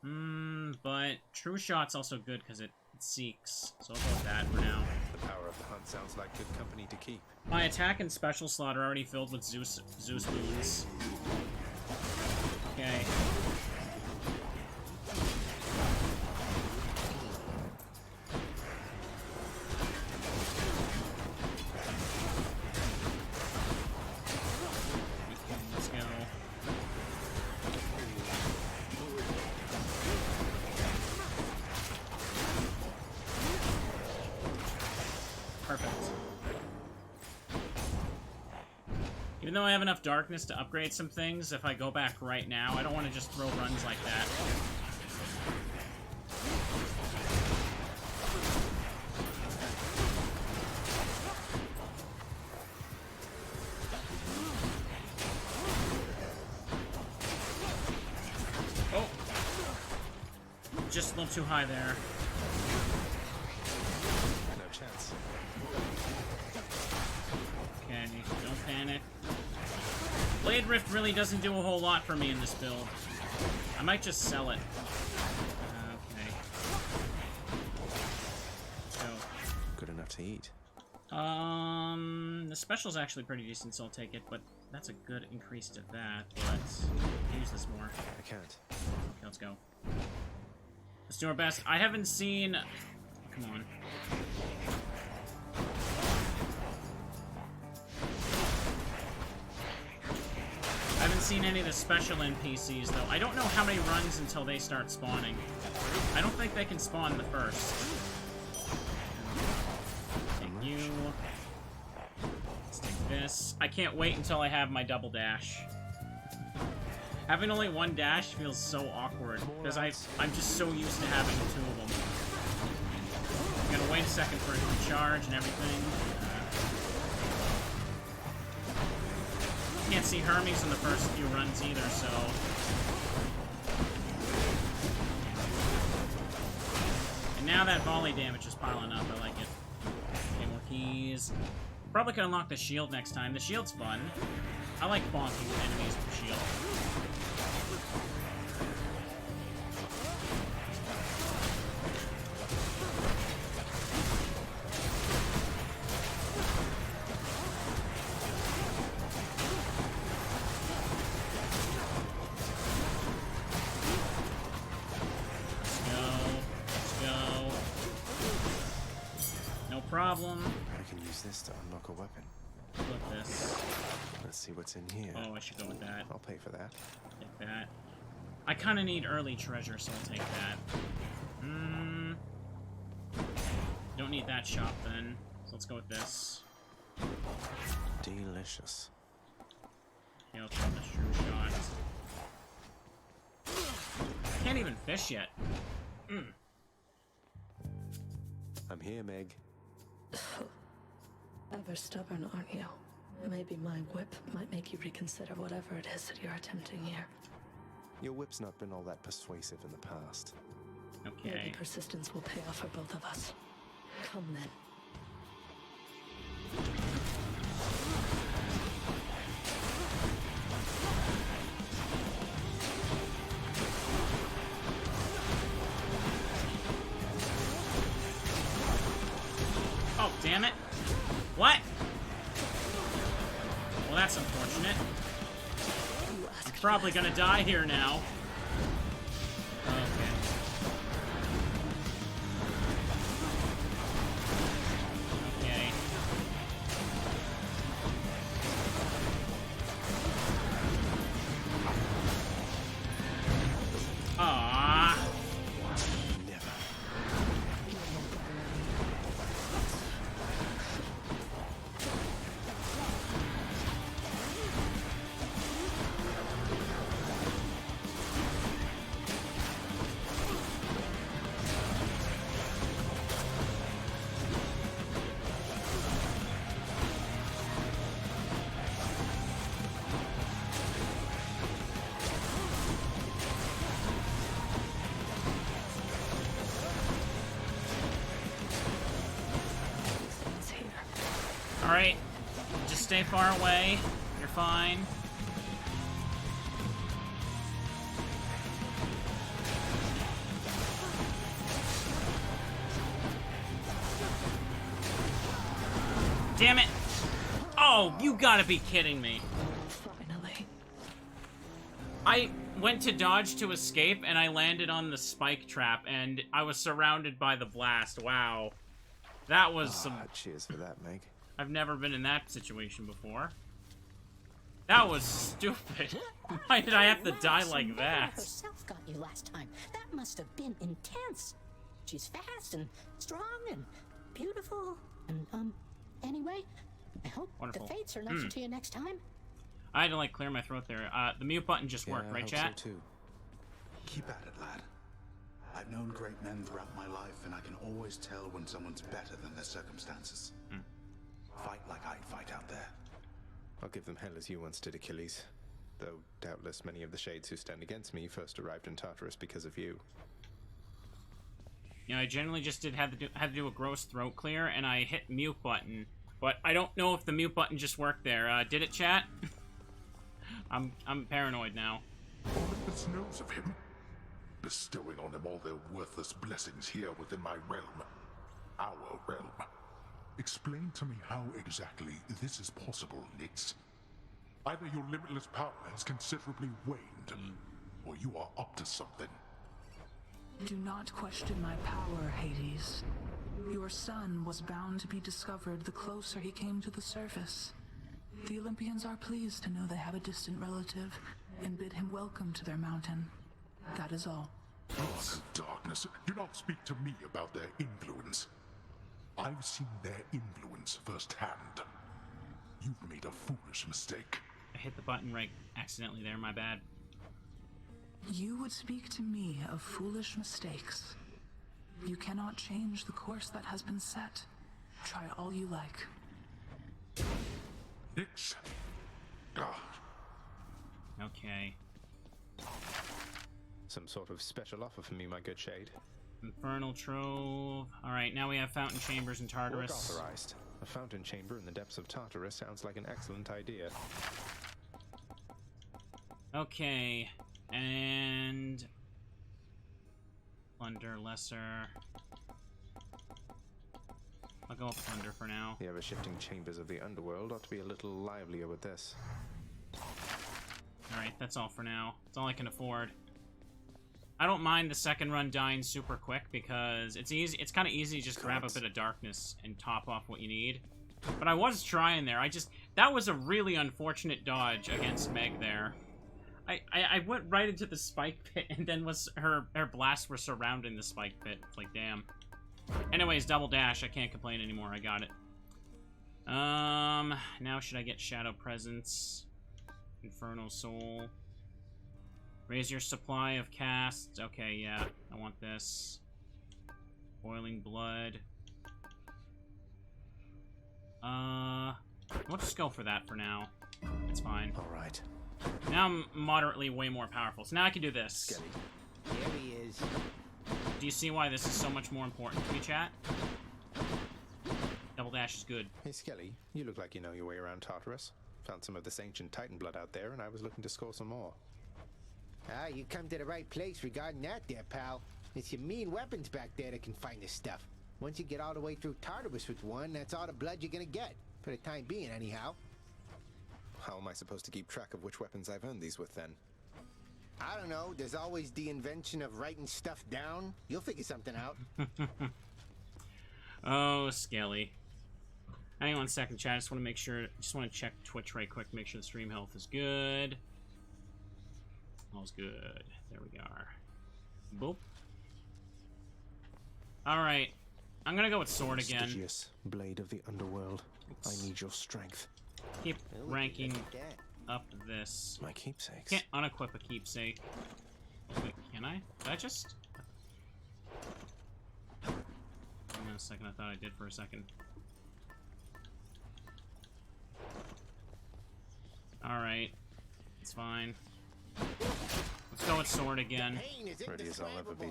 A: But True Shot's also good because it seeks. So I'll go with that for now.
C: The power of the hunt sounds like good company to keep.
A: My attack and special slot are already filled with Zeus boons. Okay. Let's go. Perfect. Even though I have enough darkness to upgrade some things, if I go back right now, I don't want to just throw runs like that. Oh! Just a little too high there.
C: No chance.
A: Okay, don't panic. Blade Rift really doesn't do a whole lot for me in this build. I might just sell it. Okay. So.
C: Good enough to eat.
A: The special's actually pretty decent, so I'll take it, but that's a good increase to that. Let's use this more.
C: I can't.
A: Okay, let's go. Let's do our best. I haven't seen... Come on. I haven't seen any of the special NPCs, though. I don't know how many runs until they start spawning. I don't think they can spawn the first. Take you. Let's take this. I can't wait until I have my double dash. Having only one dash feels so awkward, because I'm just so used to having two of them. I'm gonna wait a second for it to charge and everything. Can't see Hermes in the first few runs either, so... And now that volley damage is piling up, I like it. Okay, more keys. Probably could unlock the shield next time. The shield's fun. I like bonking enemies with the shield. Problem.
C: I can use this to unlock a weapon.
A: Flip this.
C: Let's see what's in here.
A: Oh, I should go with that.
C: I'll pay for that.
A: Take that. I kind of need early treasure, so I'll take that. Don't need that shop then. So let's go with this.
C: Delicious.
A: Okay, I'll try the true shot. Can't even fish yet.
C: I'm here, Meg.
F: Ever stubborn, aren't you? Maybe my whip might make you reconsider whatever it is that you're attempting here.
C: Your whip's not been all that persuasive in the past.
A: Okay.
F: Maybe persistence will pay off for both of us. Come then.
A: Oh, damn it. What? Well, that's unfortunate. I'm probably gonna die here now. Okay. Okay. Ah.
C: Never.
A: Alright. Just stay far away. You're fine. Damn it! Oh, you gotta be kidding me.
F: Finally.
A: I went to dodge to escape, and I landed on the spike trap, and I was surrounded by the blast. Wow. That was some...
C: Cheers for that, Meg.
A: I've never been in that situation before. That was stupid. Why did I have to die like that?
H: Herself got you last time. That must have been intense. She's fast and strong and beautiful. And, anyway, I hope
A: Wonderful.
H: the fates are nicer to you next time.
A: I had to, like, clear my throat there. The mute button just worked, right, chat?
C: So too.
B: Keep at it, lad. I've known great men throughout my life, and I can always tell when someone's better than their circumstances. Fight like I'd fight out there.
C: I'll give them hell as you once did Achilles. Though doubtless many of the shades who stand against me first arrived in Tartarus because of you.
A: You know, I generally just had to do a gross throat clear, and I hit mute button. But I don't know if the mute button just worked there. Did it, chat? I'm paranoid now.
B: Olympus knows of him, bestowing on him all their worthless blessings here within my realm. Our realm. Explain to me how exactly this is possible, Nyx. Either your limitless power has considerably waned, or you are up to something.
I: Do not question my power, Hades. Your son was bound to be discovered the closer he came to the surface. The Olympians are pleased to know they have a distant relative and bid him welcome to their mountain. That is all.
B: Darkness, do not speak to me about their influence. I've seen their influence firsthand. You've made a foolish mistake.
A: I hit the button right accidentally there, my bad.
I: You would speak to me of foolish mistakes. You cannot change the course that has been set. Try all you like.
B: Nyx.
A: Okay.
C: Some sort of special offer for me, my good shade.
A: Infernal Trove. Alright, now we have fountain chambers in Tartarus.
C: Work authorized. A fountain chamber in the depths of Tartarus sounds like an excellent idea.
A: Okay. And... Plunder, Lesser... I'll go with Plunder for now.
C: The ever-shifting chambers of the underworld ought to be a little livelier with this.
A: Alright, that's all for now. That's all I can afford. I don't mind the second run dying super quick because it's easy. It's kind of easy to just grab a bit of darkness and top off what you need. But I was trying there. That was a really unfortunate dodge against Meg there. I went right into the spike pit and then her blasts were surrounding the spike pit. It's like, damn. Anyways, double dash. I can't complain anymore. I got it. Now should I get Shadow Presence? Infernal Soul. Raise your supply of casts. Okay, yeah. I want this. Boiling Blood. We'll just go for that for now. It's fine.
C: Alright.
A: Now I'm moderately way more powerful. So now I can do this.
J: Skelly. There he is.
A: Do you see why this is so much more important to me, chat? Double dash is good.
C: Hey, Skelly, you look like you know your way around Tartarus. Found some of this ancient Titan blood out there, and I was looking to score some more.
J: Ah, you come to the right place regarding that there, pal. It's your mean weapons back there that can find this stuff. Once you get all the way through Tartarus with one, that's all the blood you're gonna get. For the time being, anyhow.
C: How am I supposed to keep track of which weapons I've earned these with, then?
J: I don't know. There's always the invention of writing stuff down. You'll figure something out.
A: Oh, Skelly. Hang on a second, chat. I just want to make sure. Just want to check Twitch right quick. Make sure the stream health is good. All's good. There we are. Boop. Alright. I'm gonna go with sword again.
C: Prestigious blade of the underworld. I need your strength.
A: Keep ranking up this.
C: My keepsakes.
A: Can't unequip a keepsake. Wait, can I? Did I just? Hang on a second. I thought I did for a second. Alright. It's fine. Let's go with sword again.
C: Ready as I'll ever be.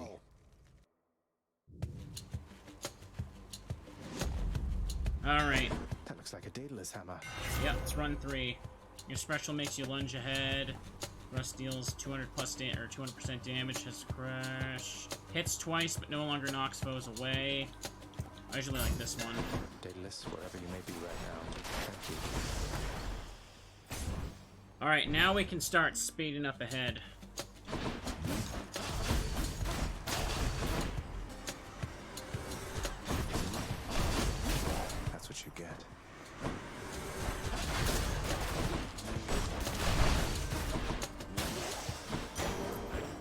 A: Alright.
C: That looks like a Daedalus hammer.
A: Yep, it's run 3. Your special makes you lunge ahead. Rust deals 200% damage, has crash. Hits twice, but no longer knocks foes away. I usually like this one.
C: Daedalus, wherever you may be right now, thank you.
A: Alright, now we can start speeding up ahead.
C: That's what you get.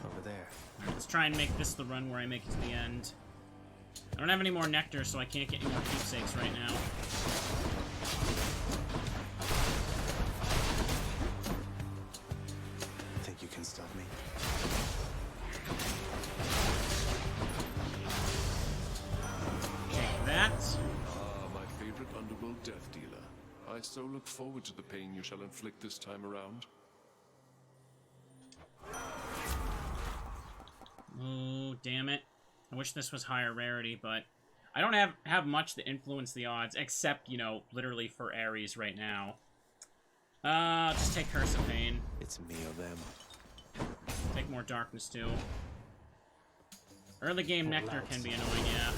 C: Over there.
A: Alright, let's try and make this the run where I make it to the end. I don't have any more nectar, so I can't get any more keepsakes right now.
C: Think you can stop me?
A: Take that.
E: Ah, my favorite underworld death dealer. I so look forward to the pain you shall inflict this time around.
A: Oh, damn it. I wish this was higher rarity, but I don't have much to influence the odds, except, you know, literally for Ares right now. Just take Curse of Pain.
C: It's me or them.
A: Take more Darkness, too. Early game Nectar can be annoying, yeah.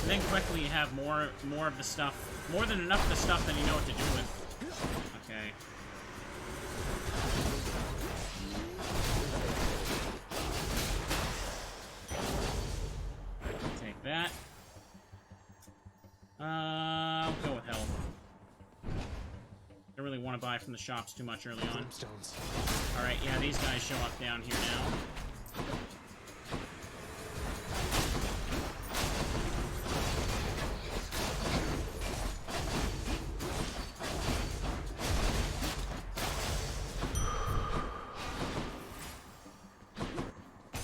A: And then quickly you have more of the stuff, more than enough of the stuff that you know what to do with. Okay. Take that. I'll go with health. Don't really want to buy from the shops too much early on. Alright, yeah, these guys show up down here now.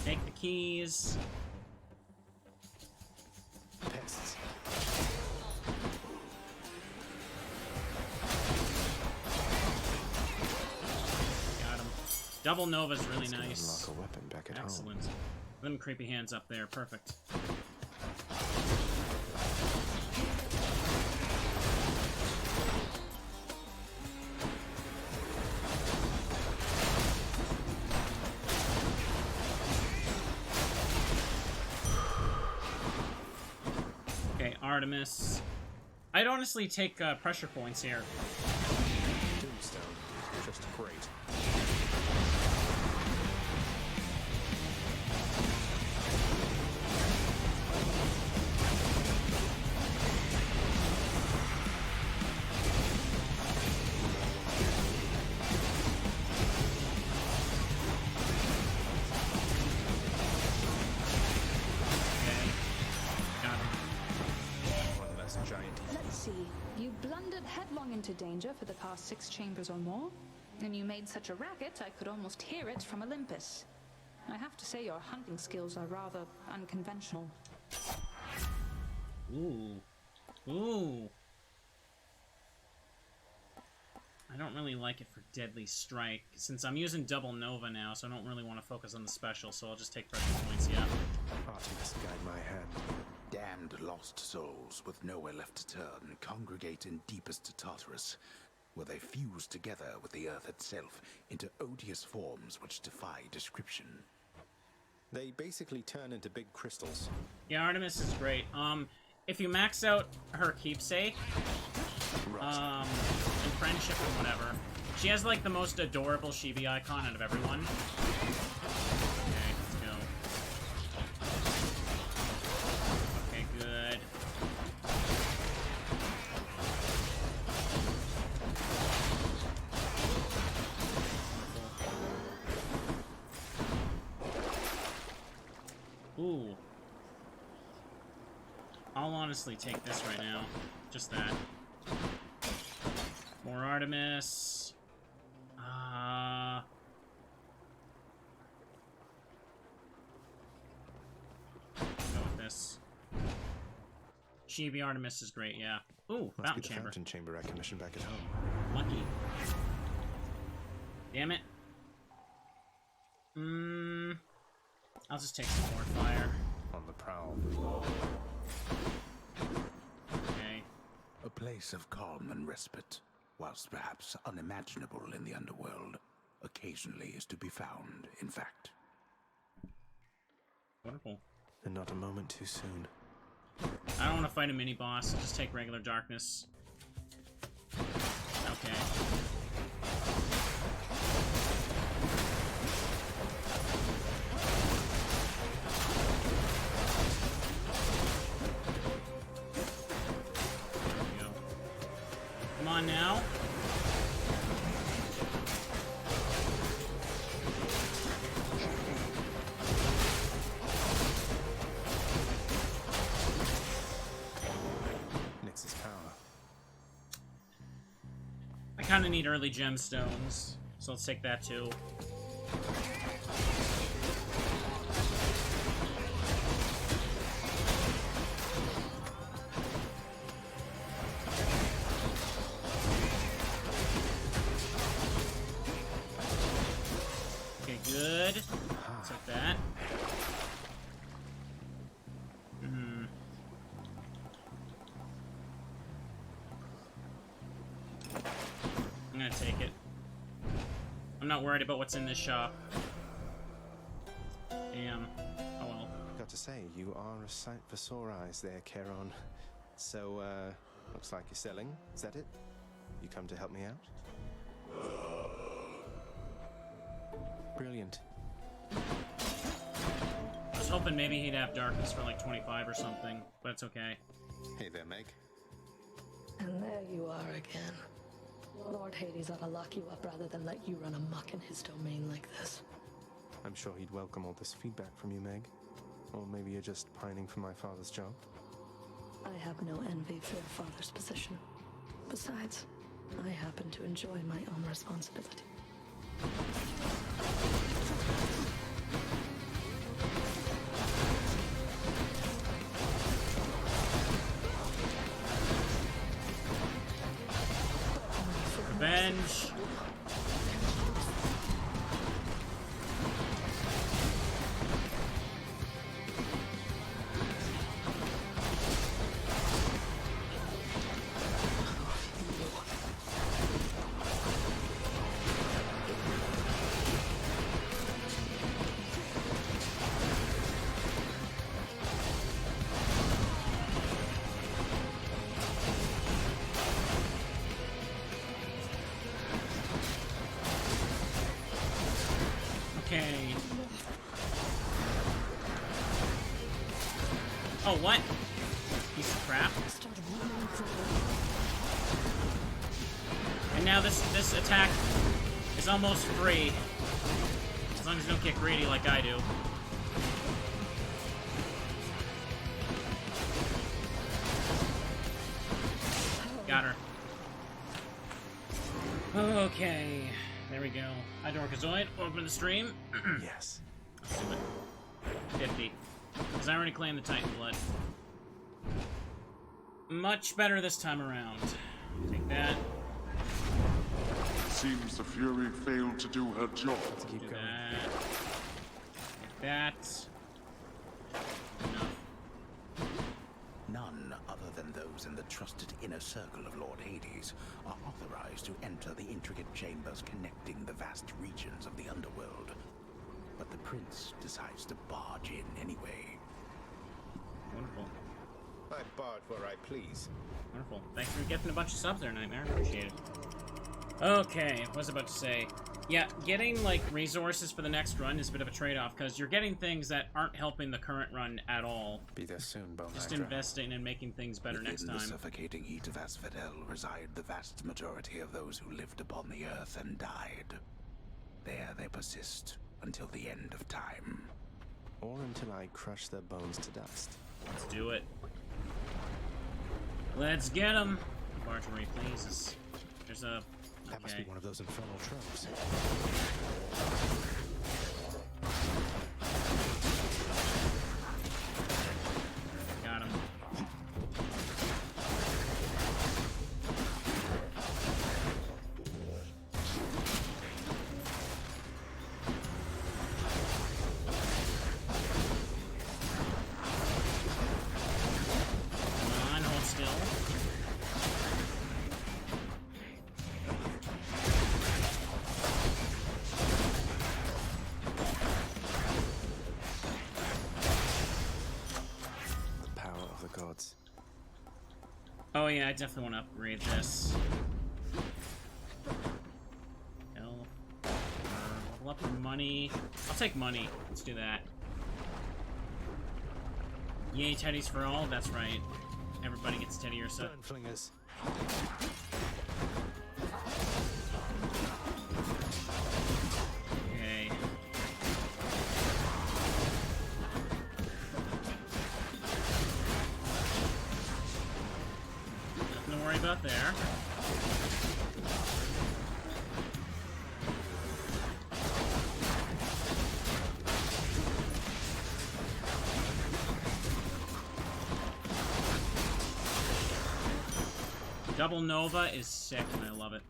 A: Take the keys.
C: Pests.
A: Got him. Double Nova's really nice.
C: Unlock a weapon back at home.
A: Excellent. Them creepy hands up there. Perfect. Okay, Artemis. I'd honestly take pressure points here.
C: Tombstone. Just great.
A: Okay. Got him.
C: One less giant.
K: Let's see. You blundered headlong into danger for the past 6 chambers or more, and you made such a racket I could almost hear it from Olympus. I have to say your hunting skills are rather unconventional.
A: Ooh. Ooh. I don't really like it for Deadly Strike, since I'm using Double Nova now, so I don't really want to focus on the special, so I'll just take pressure points, yeah.
C: Artemis, guide my hand.
B: Damned lost souls with nowhere left to turn congregate in deepest Tartarus, where they fuse together with the earth itself into odious forms which defy description.
C: They basically turn into big crystals.
A: Yeah, Artemis is great. If you max out her keepsake, and friendship and whatever, she has, like, the most adorable chibi icon out of everyone. Okay, let's go. Okay, good. Ooh. I'll honestly take this right now. Just that. More Artemis. Go with this. Chibi Artemis is great, yeah. Ooh,
C: Must
A: fountain
C: be the
A: chamber.
C: fountain chamber I commissioned back at home.
A: Lucky. Damn it. I'll just take some more fire.
C: On the prowl.
A: Okay.
B: A place of calm and respite, whilst perhaps unimaginable in the underworld, occasionally is to be found, in fact.
A: Wonderful.
C: And not a moment too soon.
A: I don't want to fight a mini-boss, I'll just take regular darkness. Okay. There we go. Come on now. I kind of need early gemstones, so let's take that too. Okay, good. Let's take that. I'm gonna take it. I'm not worried about what's in this shop. Damn. Oh well.
C: Got to say, you are a sight for sore eyes there, Charon. So, looks like you're selling. Is that it? You come to help me out? Brilliant.
A: I was hoping maybe he'd have darkness for like 25 or something, but it's okay.
C: Hey there, Meg.
F: And there you are again. Lord Hades ought to lock you up rather than let you run amok in his domain like this.
C: I'm sure he'd welcome all this feedback from you, Meg. Or maybe you're just pining for my father's job.
F: I have no envy for your father's position. Besides, I happen to enjoy my own responsibility.
A: Revenge. Okay. Oh, what? Piece of crap. And now this attack is almost free. As long as you don't get greedy like I do. Got her. Okay. There we go. Hydrokazoid, open the stream.
C: Yes.
A: Let's do it. 50. Because I already claimed the Titan blood. Much better this time around. Take that.
E: Seems the Fury failed to do her job.
C: Let's keep
A: Do
C: going.
A: that. Take that. Enough.
B: None other than those in the trusted inner circle of Lord Hades are authorized to enter the intricate chambers connecting the vast regions of the underworld. But the prince decides to barge in anyway.
A: Wonderful.
J: I barge where I please.
A: Wonderful. Thanks for getting a bunch of subs there, Nightmare. Appreciate it. Okay, what was I about to say? Yeah, getting, like, resources for the next run is a bit of a trade-off, because you're getting things that aren't helping the current run at all.
C: Be there soon, Bone
A: Just
C: Hydra.
A: investing and making things better next
B: Within the
A: time.
B: suffocating heat of Asphodel reside the vast majority of those who lived upon the earth and died. There they persist until the end of time.
C: Or until I crush their bones to dust.
A: Let's do it. Let's get them. Barge where he pleases. There's a...
C: That must be one of those infernal tropes.
A: Got him. Come on, hold still.
C: gods.
A: Oh yeah, I definitely want to upgrade this. Level up with money. I'll take money. Let's do that. Yay, teddies for all. That's right. Everybody gets teddy or so.
C: Burn flingers.
A: Okay. Nothing to worry about there. Double Nova is sick, and I love it.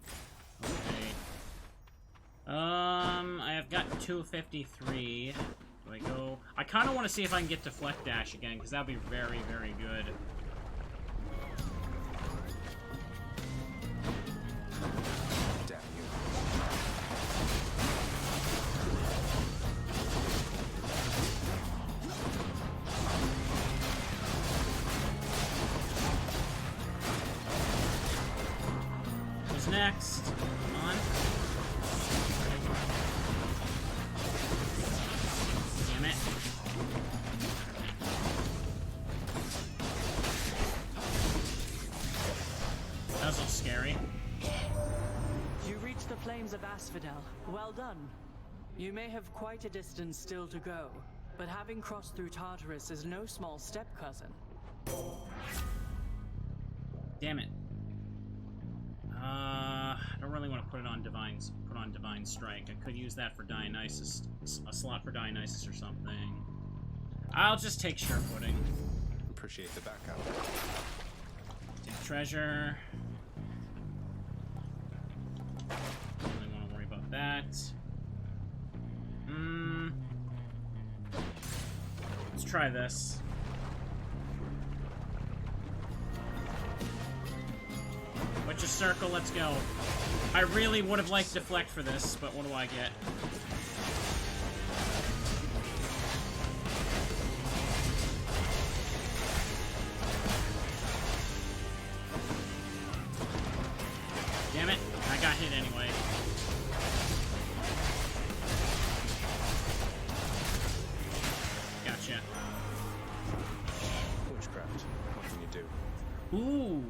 A: Okay. I have got 253. Do I go? I kind of want to see if I can get Deflect Dash again, because that'd be very, very good.
C: Damn you.
A: Who's next? Come on. Damn it. That was a little scary.
D: You reached the flames of Asphodel. Well done. You may have quite a distance still to go, but having crossed through Tartarus is no small step, cousin.
A: Damn it. I don't really want to put on Divine Strike. I could use that for Dionysus, a slot for Dionysus or something. I'll just take Sure Footing.
C: Appreciate the backup.
A: Take Treasure. Don't really want to worry about that. Let's try this. Witch's Circle, let's go. I really would have liked Deflect for this, but what do I get? Damn it, I got hit anyway. Gotcha.
C: Witchcraft. What can you do?
A: Ooh.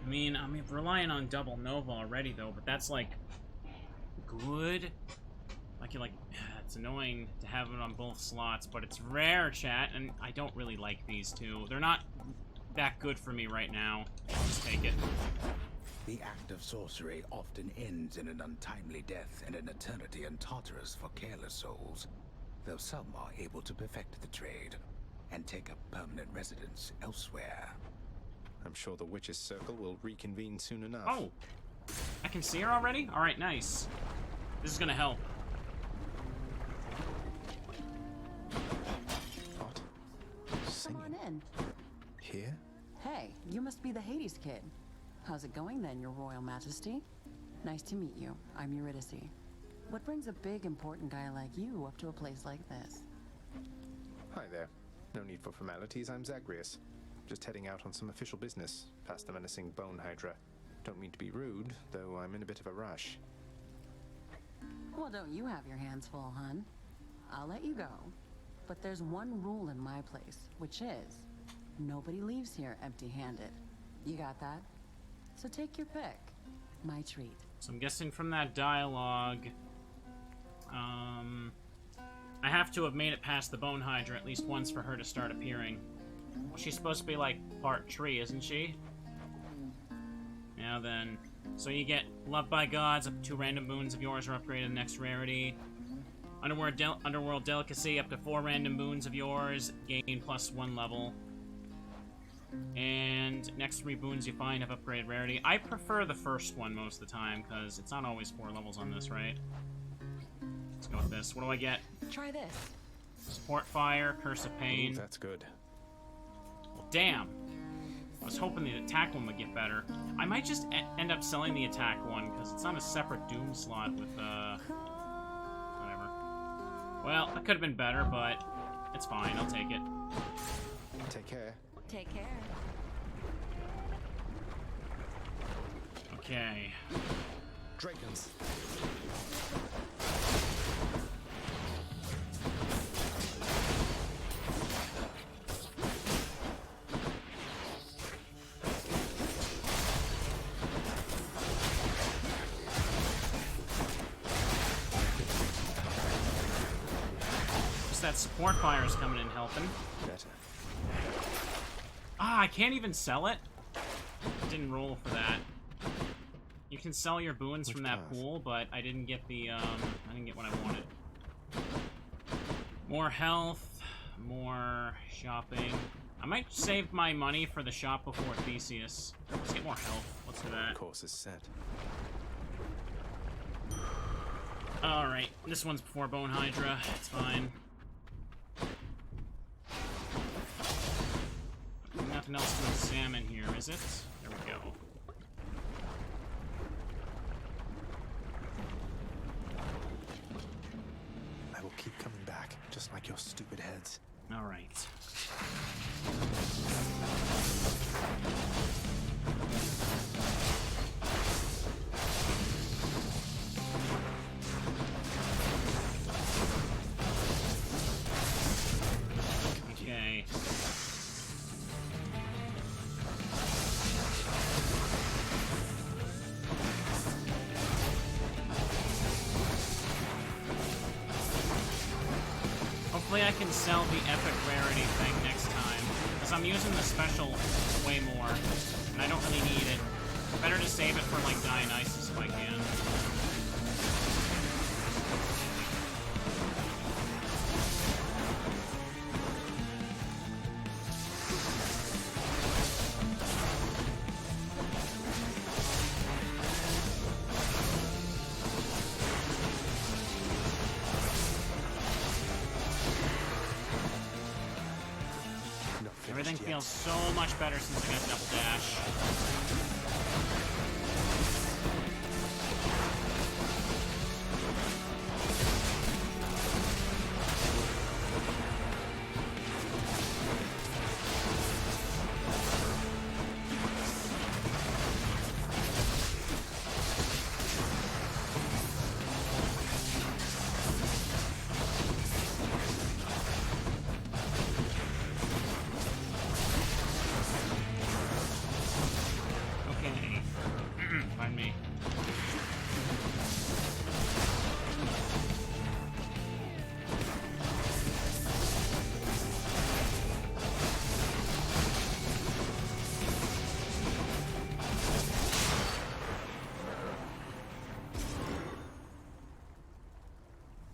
A: I mean, I'm relying on Double Nova already, though, but that's, like, good. It's annoying to have it on both slots, but it's rare, chat, and I don't really like these two. They're not that good for me right now. I'll just take it.
B: The act of sorcery often ends in an untimely death and an eternity in Tartarus for careless souls, though some are able to perfect the trade and take up permanent residence elsewhere.
C: I'm sure the Witch's Circle will reconvene soon enough.
A: Oh! I can see her already? Alright, nice. This is gonna help.
C: What? Singing?
L: Come on in.
C: Here?
L: Hey, you must be the Hades kid. How's it going then, your royal majesty? Nice to meet you. I'm Eurydice. What brings a big, important guy like you up to a place like this?
C: Hi there. No need for formalities, I'm Zagreus. Just heading out on some official business, past the menacing bone hydra. Don't mean to be rude, though I'm in a bit of a rush.
L: Well, don't you have your hands full, hun? I'll let you go. But there's one rule in my place, which is, nobody leaves here empty-handed. You got that? So take your pick. My treat.
A: So I'm guessing from that dialogue, I have to have made it past the bone hydra at least once for her to start appearing. Well, she's supposed to be, like, part tree, isn't she? Now then. So you get Loved by Gods, up to 2 random boons of yours are upgraded to the next rarity. Underworld Delicacy, up to 4 random boons of yours, gain +1 level. And next 3 boons you find have upgraded rarity. I prefer the first one most of the time, because it's not always 4 levels on this, right? Let's go with this. What do I get?
L: Try this.
A: Support Fire, Curse of Pain.
C: Ooh, that's good.
A: Well, damn. I was hoping the attack one would get better. I might just end up selling the attack one, because it's on a separate Doom slot with, whatever. Well, that could have been better, but it's fine. I'll take it.
C: Take care.
L: Take care.
A: Okay.
C: Dragons.
A: Just that support fire's coming in helping.
C: Better.
A: Ah, I can't even sell it? Didn't roll for that. You can sell your boons from that pool, but I didn't get the, I didn't get what I wanted. More health, more shopping. I might save my money for the shop before Theseus. Let's get more health. Let's do that.
C: Course is set.
A: Alright, this one's before Bone Hydra. It's fine. Nothing else to examine here, is it? There we go.
C: I will keep coming back, just like your stupid heads.
A: Alright. Okay. Hopefully I can sell the epic rarity thing next time, because I'm using the special way more, and I don't really need it. Better to save it for, like, Dionysus if I can. Everything feels so much better since I got double dash.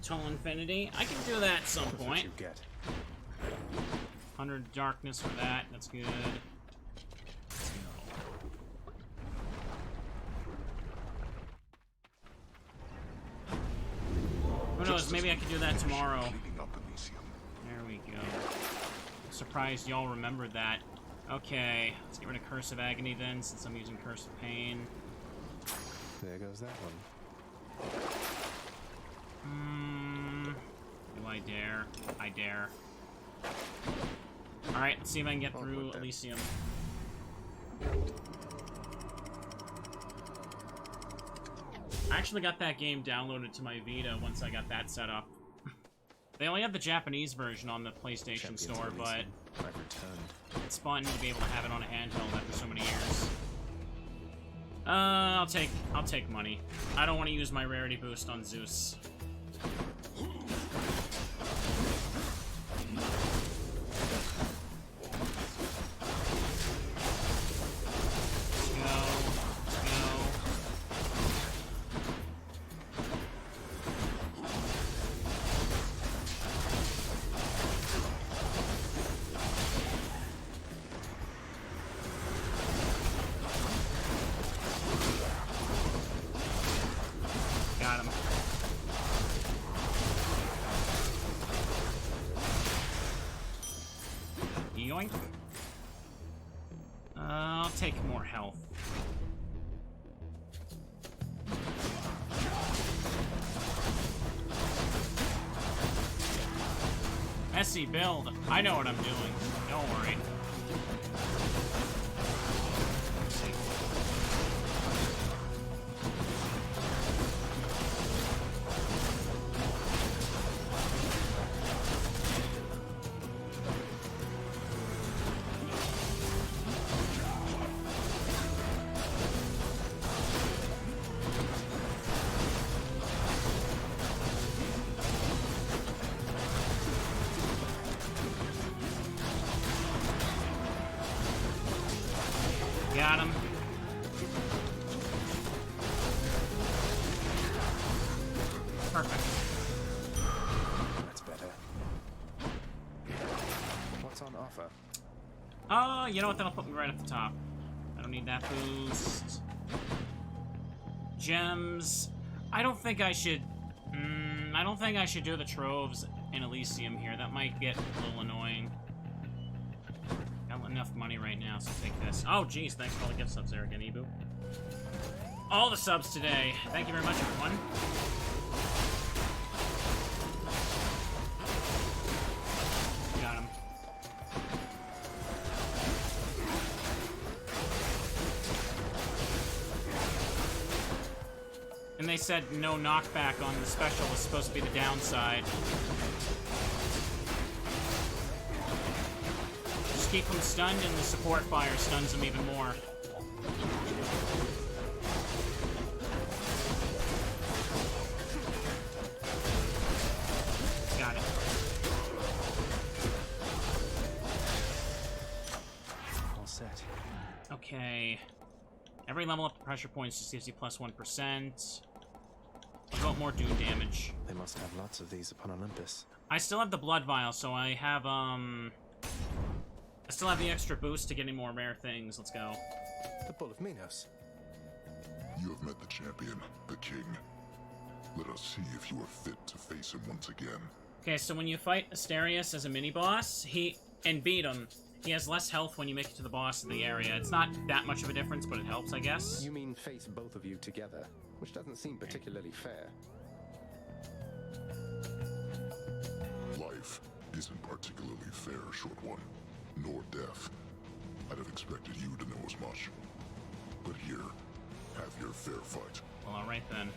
A: Total Infinity. I can do that at some point.
C: You get.
A: 100 darkness for that. That's good. Let's go. Who knows? Maybe I could do that tomorrow. There we go. Surprised y'all remembered that. Okay, let's get rid of Curse of Agony then, since I'm using Curse of Pain.
C: There goes that one.
A: Do I dare? I dare. Alright, let's see if I can get through Elysium. I actually got that game downloaded to my Vita once I got that set up. They only have the Japanese version on the PlayStation Store, but it's fun to be able to have it on a handheld after so many years. I'll take money. I don't want to use my rarity boost on Zeus. Yoink. I'll take more health. Messy build. I know what I'm doing. Don't worry. Got him. Perfect.
C: That's better. What's on offer?
A: You know what? That'll put me right at the top. I don't need that boost. Gems. I don't think I should... I don't think I should do the troves in Elysium here. That might get a little annoying. Got enough money right now, so take this. Oh, geez, thanks for all the gift subs there again, Ebu. All the subs today. Thank you very much, everyone. Got him. And they said no knockback on the special was supposed to be the downside. Just keep them stunned, and the support fire stuns them even more. Got it.
C: All set.
A: Okay. Every level up to pressure points just gives you plus 1%. What about more Doom damage?
C: They must have lots of these upon Olympus.
A: I still have the blood vial, so I have, I still have the extra boost to getting more rare things. Let's go.
C: The Bull of Minos.
M: You have met the champion, the king. Let us see if you are fit to face him once again.
A: Okay, so when you fight Asterius as a mini-boss, and beat him, he has less health when you make it to the boss of the area. It's not that much of a difference, but it helps, I guess.
C: You mean face both of you together, which doesn't seem particularly fair.
M: Life isn't particularly fair, short one, nor death. I'd have expected you to know as much. But here, have your fair fight.
A: Well, alright then.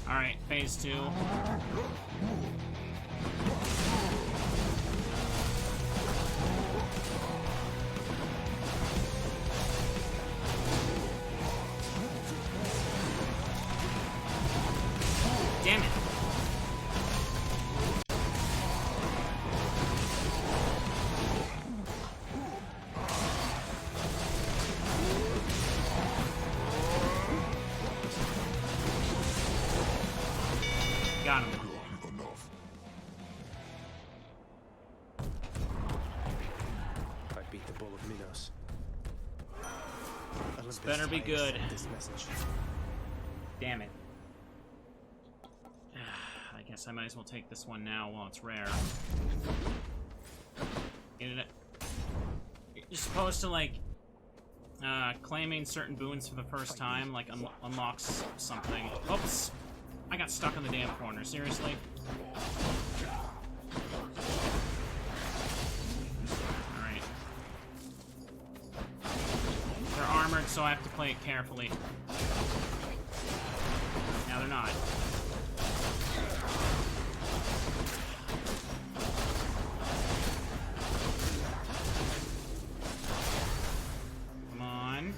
A: Alright, phase 2. Damn it. Got him.
M: Enough.
C: I beat the Bull of Minos.
A: This better be good.
C: This message.
A: Damn it. I guess I might as well take this one now while it's rare. You're supposed to, like, claiming certain boons for the first time, like, unlocks something. Oops! I got stuck in the damn corner, seriously? Alright. They're armored, so I have to play it carefully. Now they're not. Come on.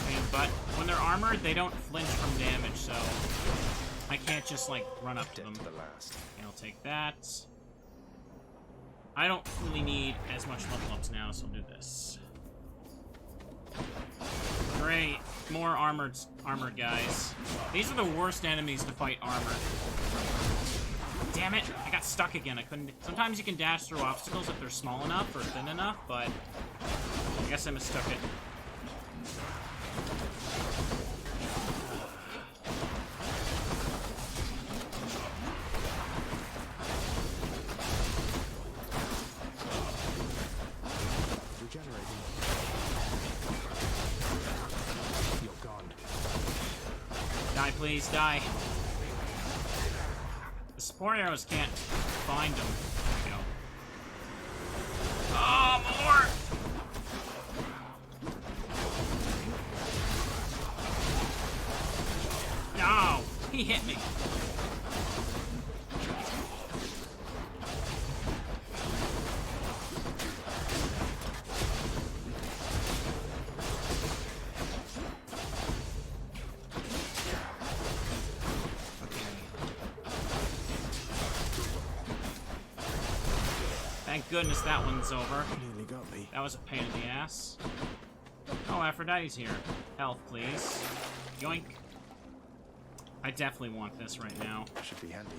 A: me, but when they're armored, they don't flinch from damage, so I can't just, like, run up to them.
C: The last.
A: Okay, I'll take that. I don't really need as much level ups now, so I'll do this. Great. More armored guys. These are the worst enemies to fight armored. Damn it! I got stuck again. I couldn't... Sometimes you can dash through obstacles if they're small enough or thin enough, but I guess I mistook it.
C: Regenerating. You're gone.
A: Die, please, die. The support arrows can't find them. There we go. Oh, more! No! He hit me. Thank goodness that one's over.
C: Nearly got me.
A: That was a pain in the ass. Oh, Aphrodite's here. Health, please. Yoink. I definitely want this right now.
C: Should be handy.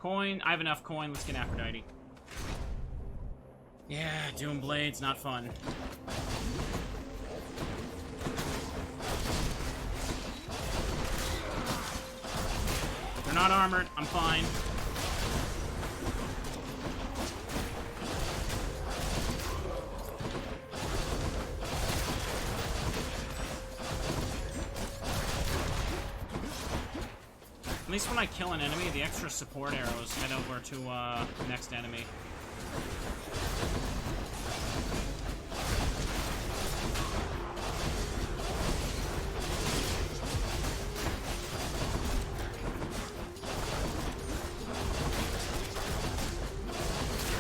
A: Coin. I have enough coin. Let's get Aphrodite. Yeah, Doom Blades, not fun. They're not armored. I'm fine. At least when I kill an enemy, the extra support arrows head over to the next enemy.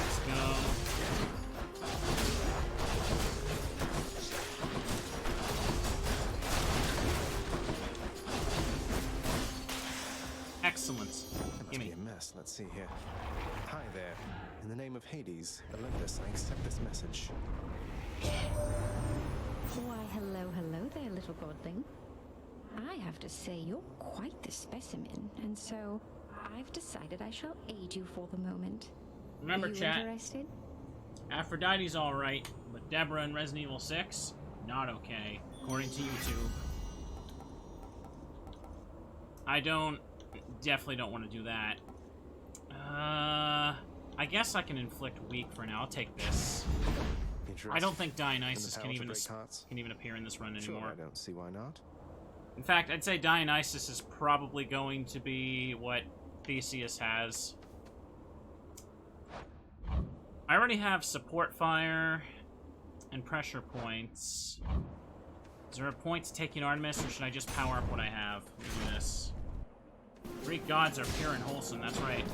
A: Let's go. Excellent.
C: That must be a mess. Let's see here. Hi there. In the name of Hades, Olympus, I accept this message.
N: Why, hello, hello there, little godling. I have to say you're quite the specimen, and so I've decided I shall aid you for the moment.
A: Remember,
N: Are you
A: chat.
N: interested?
A: Aphrodite's alright, but Deborah in Resident Evil 6, not okay, according to YouTube. Definitely don't want to do that. I guess I can inflict weak for now. I'll take this. I don't think Dionysus can even appear in this run anymore.
C: Sure, I don't see why not.
A: In fact, I'd say Dionysus is probably going to be what Theseus has. I already have support fire and pressure points. Is there a point to taking Artemis, or should I just power up what I have? Let me do this. Greek gods are pure and wholesome, that's right.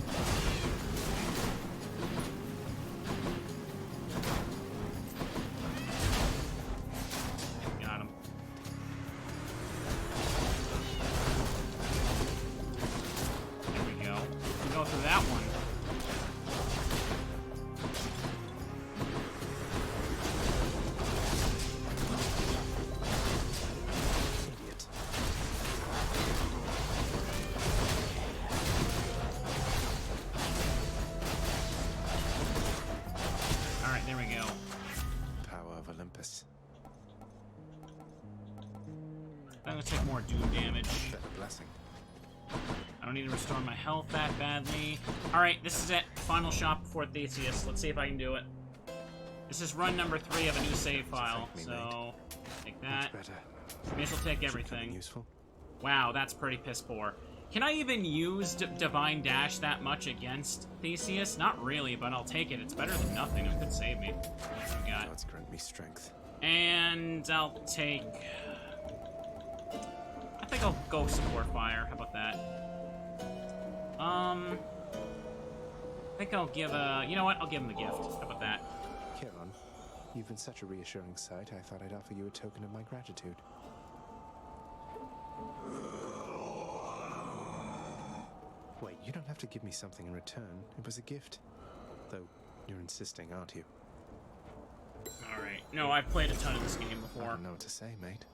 A: Got him. There we go. We'll go through that one. I'm gonna take more doom damage.
C: Blessing.
A: I don't need to restore my health that badly. Alright, this is it. Final shot before Theseus. Let's see if I can do it. This is run number 3 of a new save file, so take that. May as well take everything. Wow, that's pretty piss poor. Can I even use Divine Dash that much against Theseus? Not really, but I'll take it. It's better than nothing. It could save me. What we got?
C: Let's grant me strength.
A: And I'll take... I think I'll go support fire. How about that? I think I'll give a... You know what? I'll give him the gift. How about that?
C: Chiron, You've been such a reassuring sight, I thought I'd offer you a token of my gratitude. Wait, you don't have to give me something in return. It was a gift. Though, you're insisting, aren't you?
A: Alright. No, I've played a ton of this game
C: I
A: before.
C: don't know what to say, mate.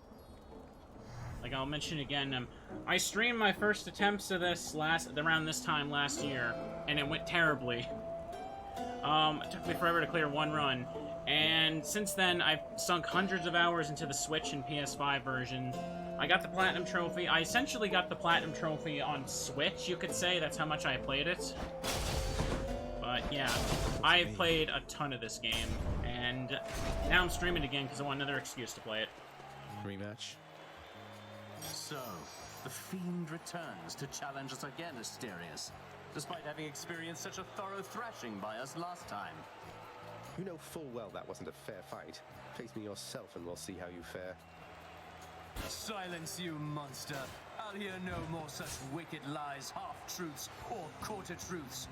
A: Like, I'll mention again, I streamed my first attempts of this around this time last year, and it went terribly. It took me forever to clear one run, and since then, I've sunk hundreds of hours into the Switch and PS5 version. I got the Platinum Trophy. I essentially got the Platinum Trophy on Switch, you could say. That's how much I played it. But, yeah, I've played a ton of this game, and now I'm streaming again because I want another excuse to play it.
C: Rematch?
G: So, the Fiend returns to challenge us again, Asterius, despite having experienced such a thorough thrashing by us last time.
C: You know full well that wasn't a fair fight. Face me yourself and we'll see how you fare.
G: Silence, you monster! I'll hear no more such wicked lies, half-truths, or quarter-truths.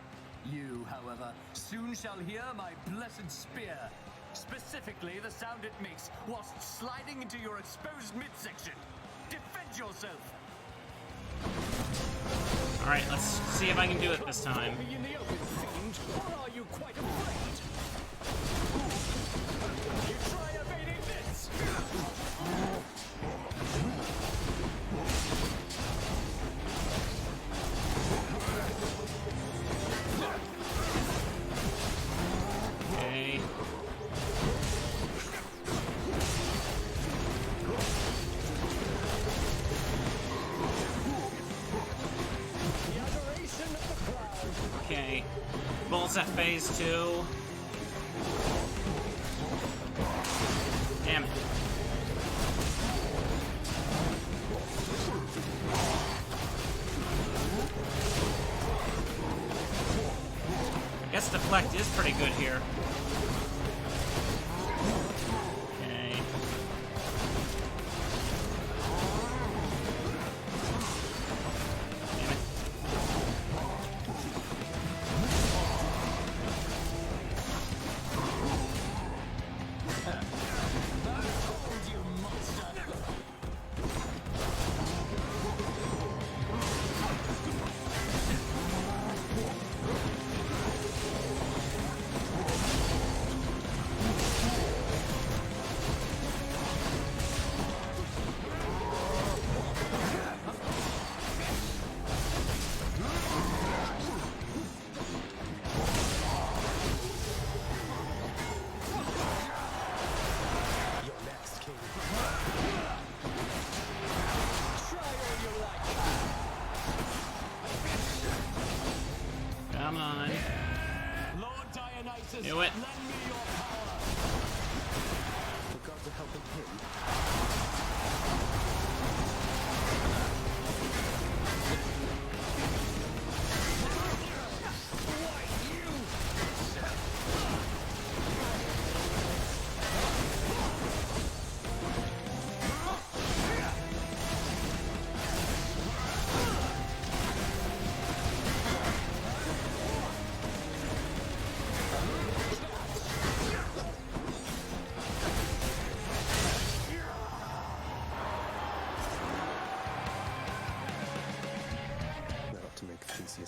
G: You, however, soon shall hear my blessed spear. Specifically, the sound it makes whilst sliding into your exposed midsection. Defend yourself!
A: Alright, let's see if I can do it this time.
G: In the open, Fiend, or are you quite afraid? You try evading this!
A: Okay. Okay. Bulls at phase 2. Damn it. I guess deflect is pretty good here. Okay. Damn it. Come on.
G: Lord Dionysus,
A: Do it.
G: lend me your power.
C: The gods are helping him.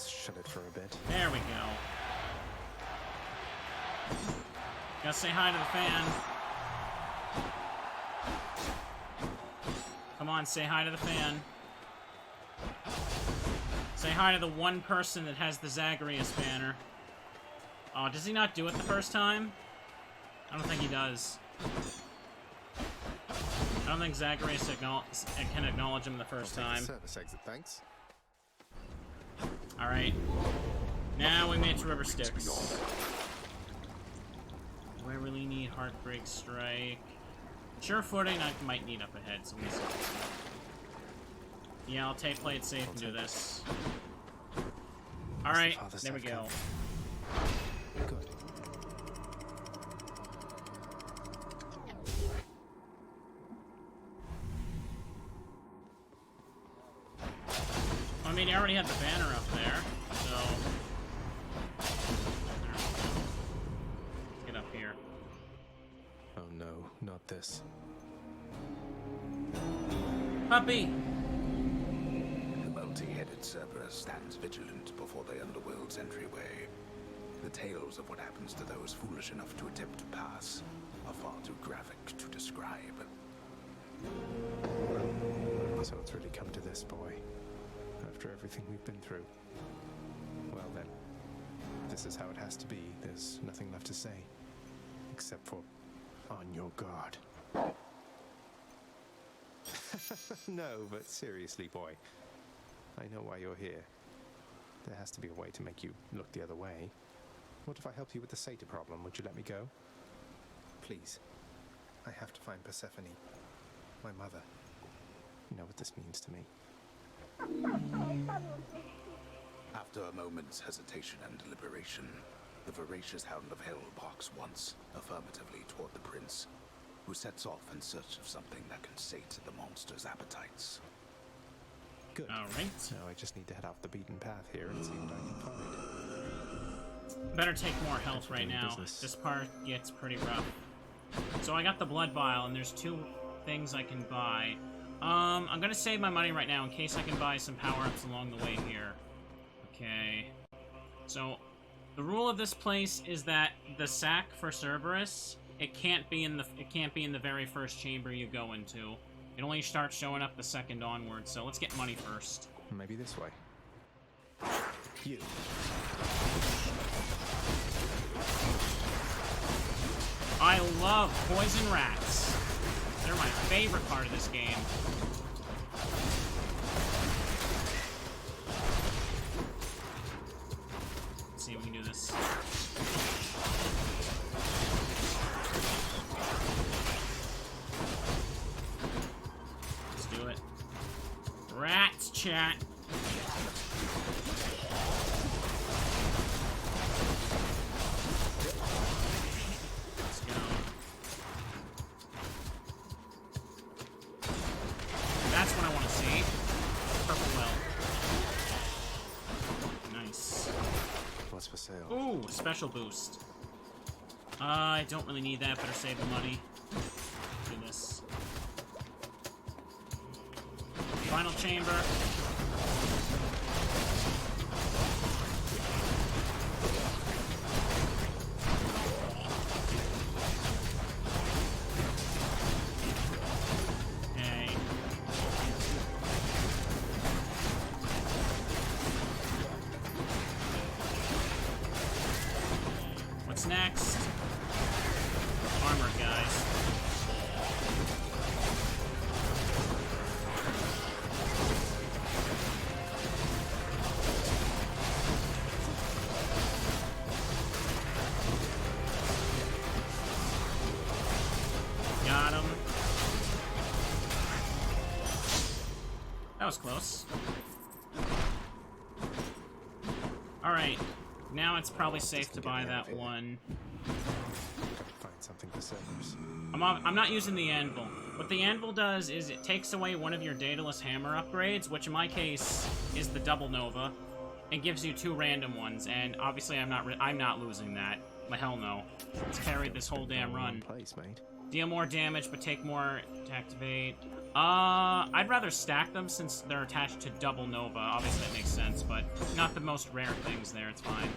C: Shut it for a bit.
A: There we go. Gotta say hi to the fan. Come on, say hi to the fan. Say hi to the one person that has the Zagreus banner. Oh, does he not do it the first time? I don't think he does. I don't think Zagreus can acknowledge him the first time.
C: Service exit, thanks.
A: Alright. Now we made it to River Styx. Do I really need Heartbreak Strike? Sure footing I might need up ahead, so we'll see. Yeah, I'll play it safe and do this. Alright, there we go.
C: Good.
A: I mean, I already had the banner up there, so... Let's get up here.
C: this.
A: Puppy!
B: The multi-headed Cerberus stands vigilant before the underworld's entryway. The tales of what happens to those foolish enough to attempt to pass are far too graphic to describe.
C: So it's really come to this, boy. After everything we've been through. Well then, this is how it has to be. There's nothing left to say. Except for, on your guard. No, but seriously, boy. I know why you're here. There has to be a way to make you look the other way. What if I help you with the satyr problem? Would you let me go? Please. I have to find Persephone. My mother. You know what this means to me.
B: After a moment's hesitation and deliberation, the voracious hound of hell barks once, affirmatively toward the prince, who sets off in search of something that can sate the monster's appetites.
C: Good.
A: Alright.
C: Now I just need to head off the beaten path here and see what I can find.
A: Better take more health right now. This part gets pretty rough. So I got the blood vial, and there's 2 things I can buy. I'm gonna save my money right now in case I can buy some power-ups along the way here. Okay. So, the rule of this place is that the sack for Cerberus, it can't be in the very first chamber you go into. It only starts showing up the second onward, so let's get money first.
C: Maybe this way. You.
A: I love poison rats. They're my favorite part of this game. Let's see if we can do this. Let's do it. Rats, chat. Let's go. That's what I want to see. Purple well. Nice.
C: What's for sale?
A: Ooh, special boost. I don't really need that. Better save the money. Do this. Final chamber. Okay. What's next? Armor, guys. Got him. That was close. Alright. Now it's probably safe to buy that one.
C: Find something for Cerberus.
A: I'm not using the anvil. What the anvil does is it takes away one of your Daedalus hammer upgrades, which in my case is the double nova, and gives you 2 random ones. And obviously I'm not losing that. Hell no. Let's carry this whole damn run.
C: Place, mate.
A: Deal more damage, but take more to activate. I'd rather stack them since they're attached to double nova. Obviously that makes sense, but not the most rare things there. It's fine.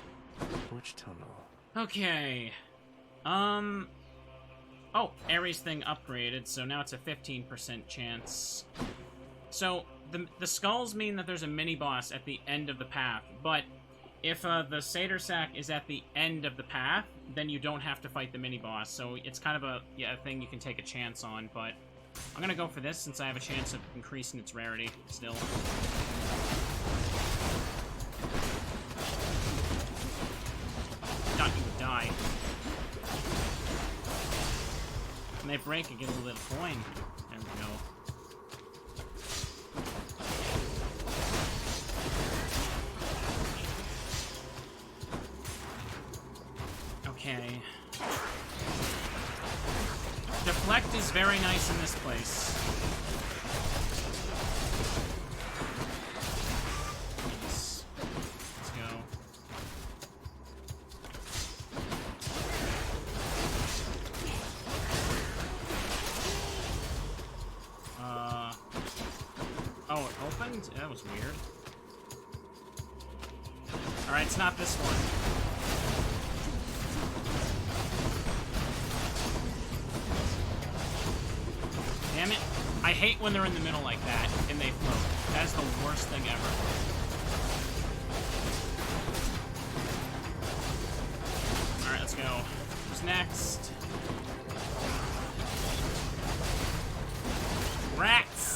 C: Which tunnel?
A: Okay. Oh, Ares thing upgraded, so now it's a 15% chance. So, the skulls mean that there's a mini-boss at the end of the path, but if the satyr sack is at the end of the path, then you don't have to fight the mini-boss, so it's kind of a thing you can take a chance on, but I'm gonna go for this since I have a chance of increasing its rarity still. Thought you would die. When they break, I get a little bit of coin. There we go. Okay. Deflect is very nice in this place. Nice. Let's go. opened? That was weird. Alright, it's not this one. Damn it. I hate when they're in the middle like that and they float. That is the worst thing ever. Alright, let's go. Who's next? Rats!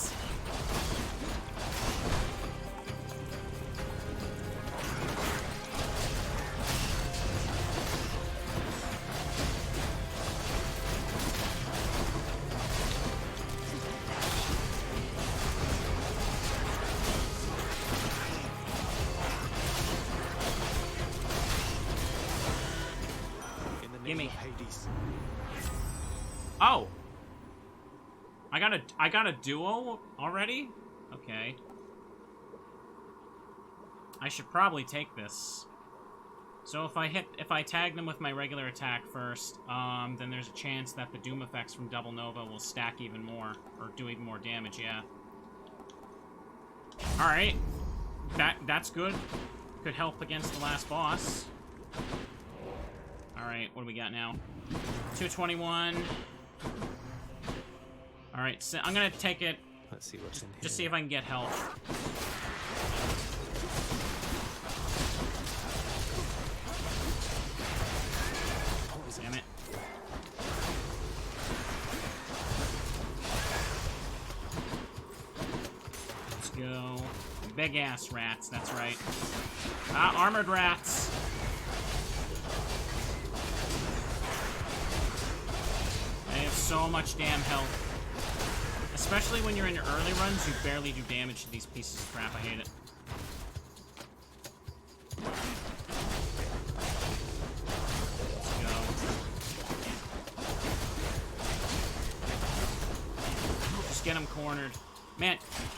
A: Gimme. Oh! I got a duo already? Okay. I should probably take this. So if I tag them with my regular attack first, then there's a chance that the doom effects from Double Nova will stack even more, or do even more damage, yeah. Alright. That's good. Could help against the last boss. Alright, what do we got now? 221. Alright, so I'm gonna take it.
C: Let's see what's in here.
A: Just see if I can get health. Damn it. Let's go. Big ass rats, that's right. Ah, armored rats. They have so much damn health. Especially when you're in your early runs, you barely do damage to these pieces of crap. I hate it. Let's go. Just get them cornered. Man,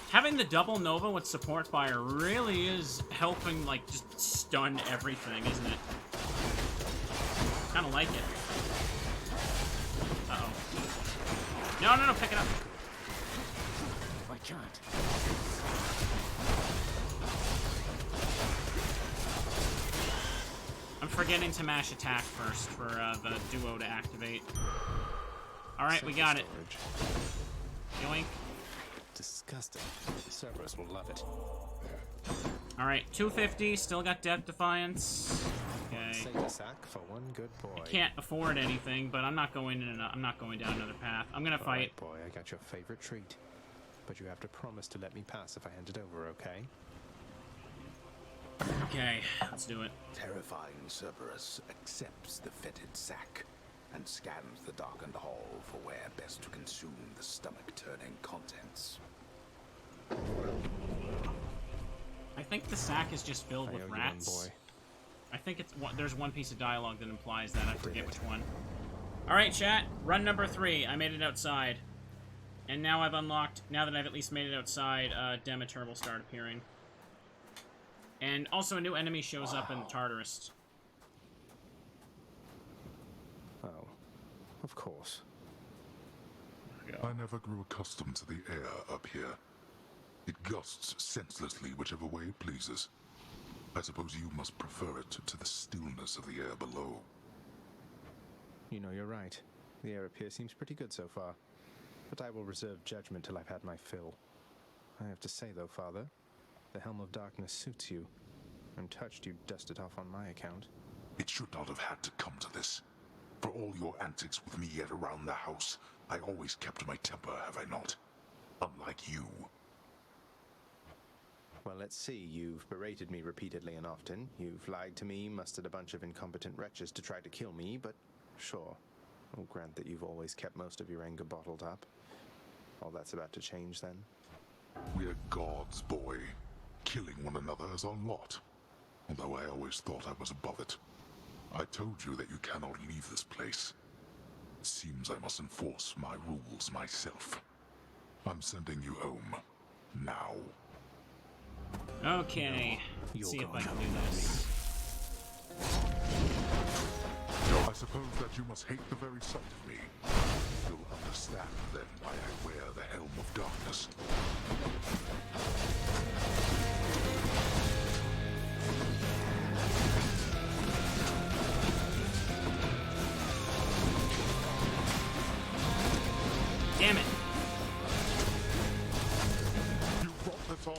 A: having the double Nova with support fire really is helping, like, just stun everything, isn't it? Kinda like it. Uh-oh. No, pick it up.
J: I can't.
A: I'm forgetting to mash attack first for the duo to activate. Alright, we got it. Yoink.
C: Disgusting. Cerberus will love it.
A: Alright, 250, still got Death Defiance. Okay.
C: Save the sack for one good boy.
A: I can't afford anything, but I'm not going down another path. I'm gonna fight.
C: Right, boy, I got your favorite treat. But you have to promise to let me pass if I hand it over, okay?
A: Okay, let's do it.
B: Terrifying Cerberus accepts the fetid sack and scans the darkened hall for where best to consume the stomach-turning contents.
A: I think the sack is just filled with rats.
C: Boy.
A: I think there's one piece of dialogue that implies that. I forget which one. Alright, chat. Run number 3. I made it outside. And now I've unlocked, now that I've at least made it outside, Demeter will start appearing. And also a new enemy shows up in the Tartarus.
C: Oh, of course.
M: I never grew accustomed to the air up here. It gusts senselessly whichever way it pleases. I suppose you must prefer it to the stillness of the air below.
C: You know, you're right. The air up here seems pretty good so far. But I will reserve judgment till I've had my fill. I have to say, though, Father, the Helm of Darkness suits you. I'm touched you dust it off on my account.
M: It should not have had to come to this. For all your antics with me yet around the house, I always kept my temper, have I not? Unlike you.
C: Well, let's see. You've berated me repeatedly and often. You've lied to me, mustered a bunch of incompetent wretches to try to kill me, but sure. I'll grant that you've always kept most of your anger bottled up. All that's about to change, then?
M: We're gods, boy. Killing one another is our lot. Although I always thought I was above it. I told you that you cannot leave this place. It seems I must enforce my rules myself. I'm sending you home. Now.
A: Okay. Let's see if I can do this.
M: I suppose that you must hate the very sight of me. You'll understand then why I wear the Helm of Darkness.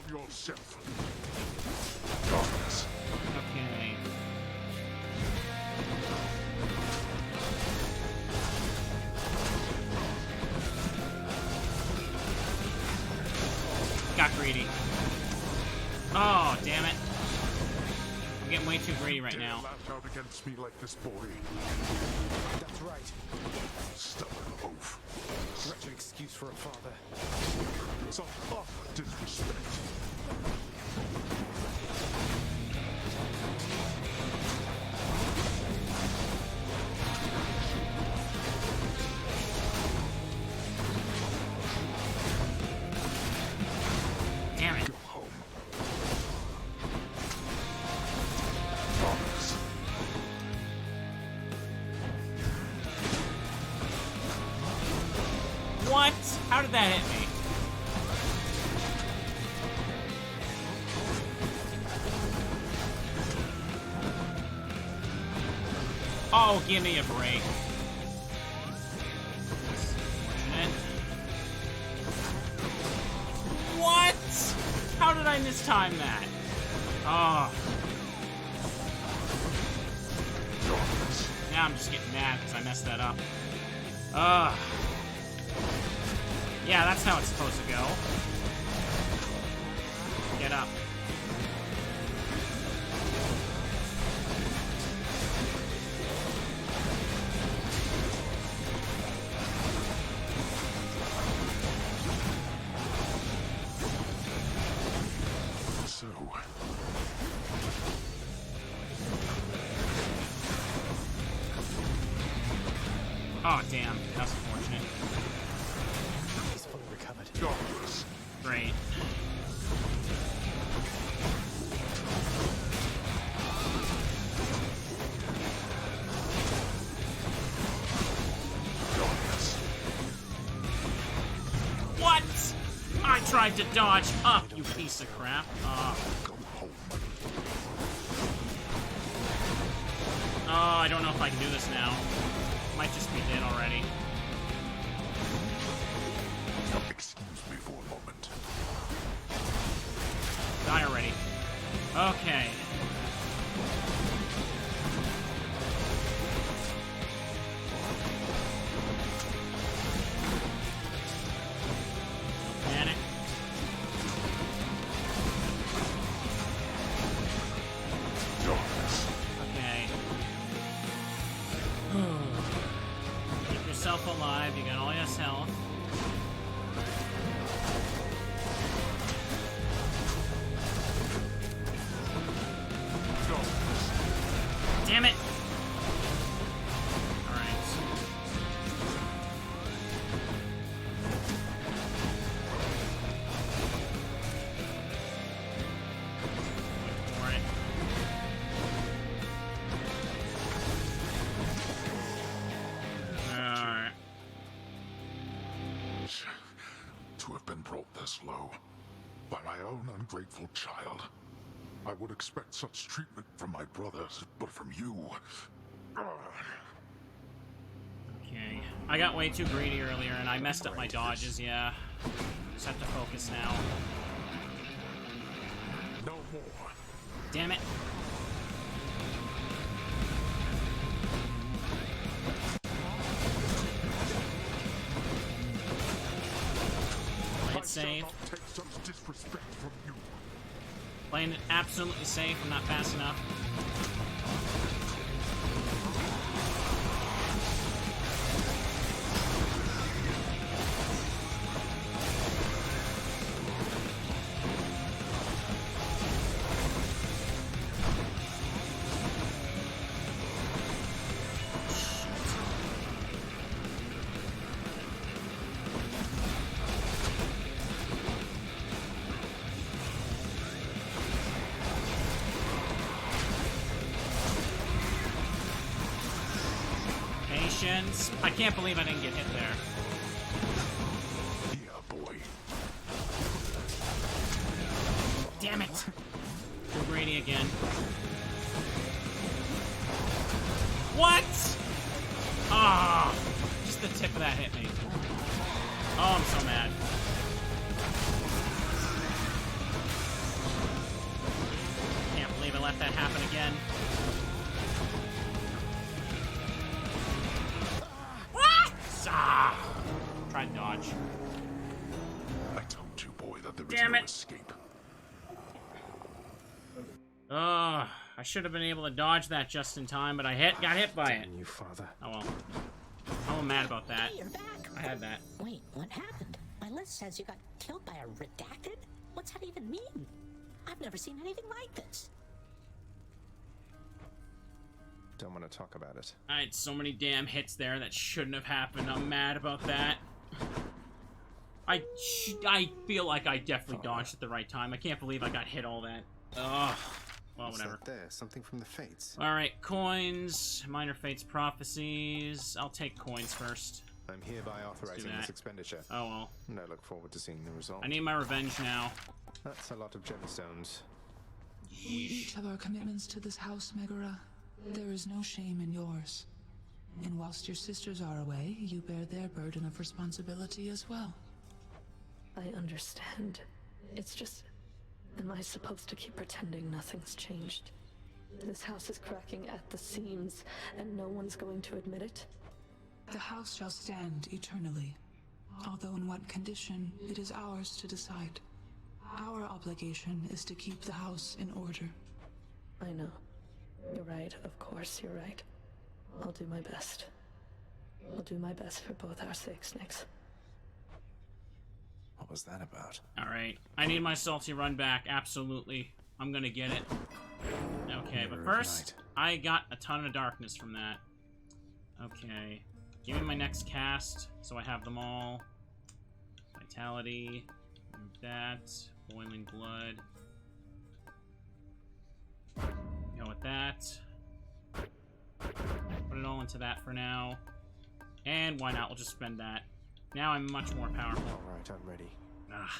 M: yourself. Darkness.
A: Okay. Got greedy. Oh, damn it. I'm getting way too greedy right now.
M: Lash out against me like this, boy.
C: That's right.
M: Stubborn oaf.
C: Wretched excuse for a father.
M: Some utter disrespect.
A: Damn it.
M: Go home. Darkness.
A: What? How did that hit me? Oh, give me a break. Unfortunate. What? How did I mistime that? Oh. Now I'm just getting mad because I messed that up. Ugh. Yeah, that's how it's supposed to go. Get up.
M: So,
A: Oh, damn. That's unfortunate.
C: He's fully recovered.
M: darkness.
A: Great. What? I tried to dodge up, you piece of crap.
M: Go home.
A: Oh, I don't know if I can do this now. Might just be dead already.
M: Excuse me for a moment.
A: Die already. Okay. Panic.
M: Darkness.
A: Okay. Keep yourself alive. You got all your health. Damn it! Alright. Alright. Alright.
M: To have been brought this low by my own ungrateful child. I would expect such treatment from my brothers, but from you...
A: Okay. I got way too greedy earlier and I messed up my dodges, yeah. Just have to focus now.
M: No more.
A: Damn it. Play it safe.
M: Take such disrespect from you.
A: Playing it absolutely safe. I'm not fast enough. Patience. I can't believe I didn't get hit there.
M: Yeah, boy.
A: Damn it! Too greedy again. What? Ah! Just the tip of that hit me. Oh, I'm so mad. happen again. What? Try and dodge.
M: I told you, boy, that there is
A: Damn
M: no
A: it.
M: escape.
A: I should have been able to dodge that just in time, but I got hit by it.
C: Damn you, father.
A: Oh well. I'm mad about that.
H: Hey, you're back.
A: I had that.
H: Wait, what happened? My list says you got killed by a redacted? What's that even mean? I've never seen anything like this.
C: Don't want to talk about it.
A: I had so many damn hits there that shouldn't have happened. I'm mad about that. I feel like I definitely dodged at the right time. I can't believe I got hit all that. Ugh. Well,
C: What's
A: whatever.
C: that there? Something from the Fates.
A: Alright, coins. Minor Fates prophecies. I'll take coins first.
C: I'm hereby authorizing this expenditure.
A: Oh well.
C: And I look forward to seeing the result.
A: I need my revenge now.
C: That's a lot of gemstones.
I: We each have our commitments to this house, Megara. There is no shame in yours. And whilst your sisters are away, you bear their burden of responsibility as well.
F: I understand. It's just... Am I supposed to keep pretending nothing's changed? This house is cracking at the seams, and no one's going to admit it?
I: The house shall stand eternally. Although in what condition, it is ours to decide. Our obligation is to keep the house in order.
F: I know. You're right, of course you're right. I'll do my best. I'll do my best for both our sakes, Nix.
C: What was that about?
A: Alright. I need my salty run back. Absolutely. I'm gonna get it. Okay, but first, I got a ton of darkness from that. Okay. Give me my next cast, so I have them all. Vitality. That. Boiling blood. Go with that. Put it all into that for now. And why not? We'll just spend that. Now I'm much more powerful.
C: Alright, I'm ready.
A: Ugh.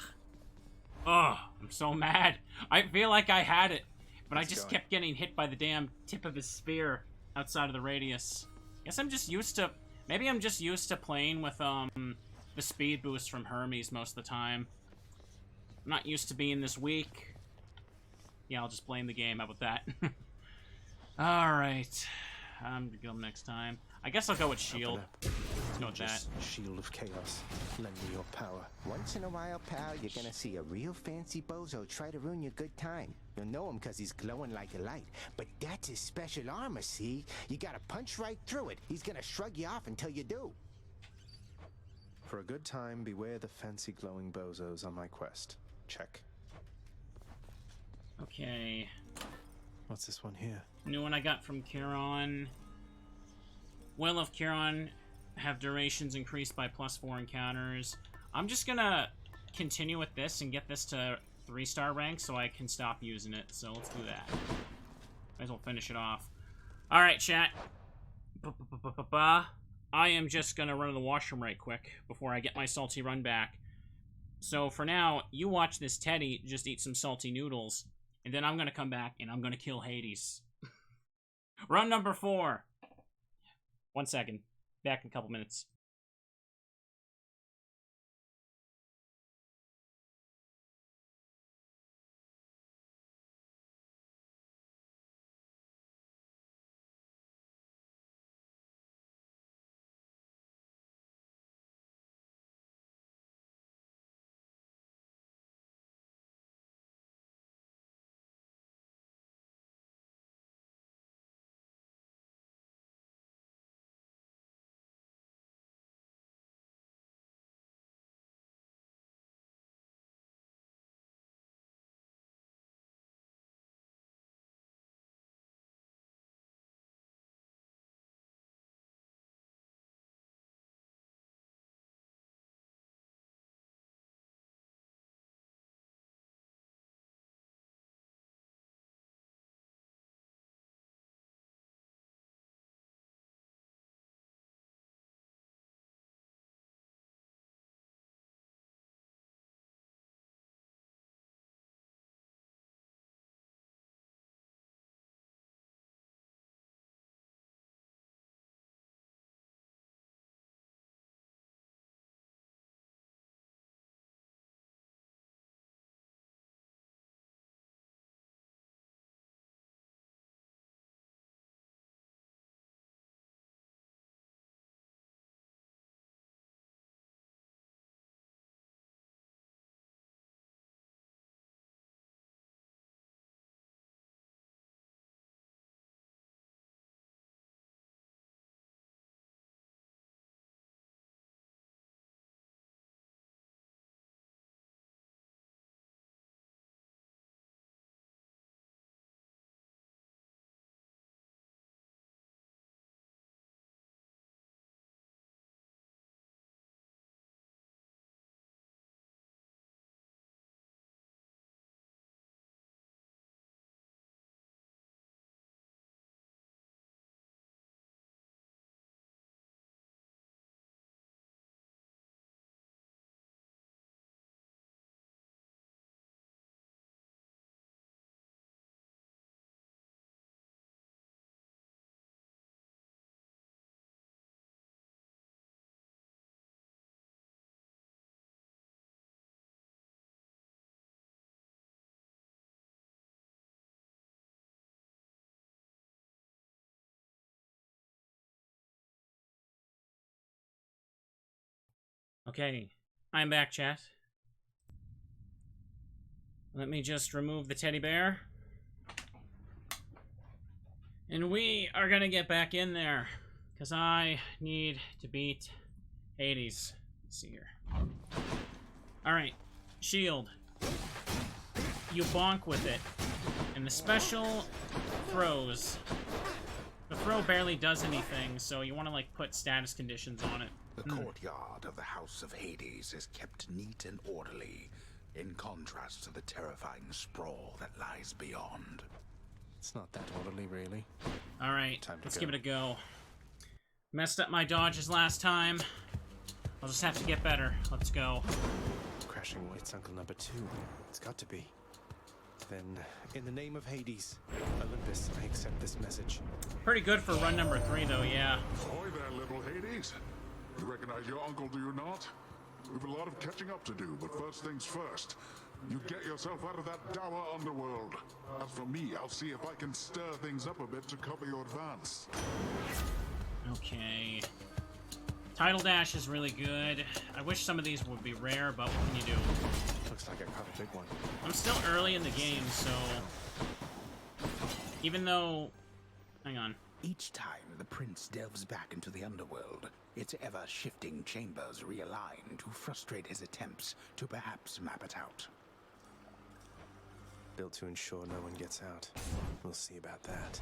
A: Oh, I'm so mad. I feel like I had it, but I just kept getting hit by the damn tip of his spear outside of the radius. Guess I'm just used to... Maybe I'm just used to playing with, the speed boost from Hermes most of the time. I'm not used to being this weak. Yeah, I'll just blame the game. How about that? Alright. I'm gonna go next time. I guess I'll go with shield. Let's go with that.
C: Shield of Chaos. Lend me your power.
J: Once in a while, pal, you're gonna see a real fancy bozo try to ruin your good time. You'll know him because he's glowing like a light. But that's his special armor, see? You gotta punch right through it. He's gonna shrug you off until you do.
C: For a good time, beware the fancy glowing bozos on my quest. Check.
A: Okay.
C: What's this one here?
A: New one I got from Chiron. Will of Chiron have durations increased by +4 encounters. I'm just gonna continue with this and get this to 3-star rank so I can stop using it. So let's do that. Might as well finish it off. Alright, chat. I am just gonna run to the washroom right quick before I get my salty run back. So for now, you watch this Teddy just eat some salty noodles, and then I'm gonna come back and I'm gonna kill Hades. Run number 4. 1 second. Back in a couple minutes. Okay, I'm back, chat. Let me just remove the teddy bear. And we are gonna get back in there, because I need to beat Hades. Let's see here. Alright, shield. You bonk with it. And the special throws. The throw barely does anything, so you want to, like, put status conditions on it.
B: The courtyard of the House of Hades is kept neat and orderly, in contrast to the terrifying sprawl that lies beyond.
C: It's not that orderly, really.
A: Alright, let's give it a go. Messed up my dodges last time. I'll just have to get better. Let's go.
C: Crashing White's uncle number 2. It's got to be. Then, in the name of Hades, Olympus, I accept this message.
A: Pretty good for run number 3, though, yeah.
M: Ahoy there, little Hades. You recognize your uncle, do you not? We've a lot of catching up to do, but first things first. You get yourself out of that dour underworld. As for me, I'll see if I can stir things up a bit to cover your advance.
A: Okay. Tidal Dash is really good. I wish some of these would be rare, but what can you do?
C: Looks like I caught a big one.
A: I'm still early in the game, so... Even though... Hang on.
B: Each time the prince delves back into the underworld, its ever-shifting chambers realign to frustrate his attempts to perhaps map it out.
C: Built to ensure no one gets out. We'll see about that.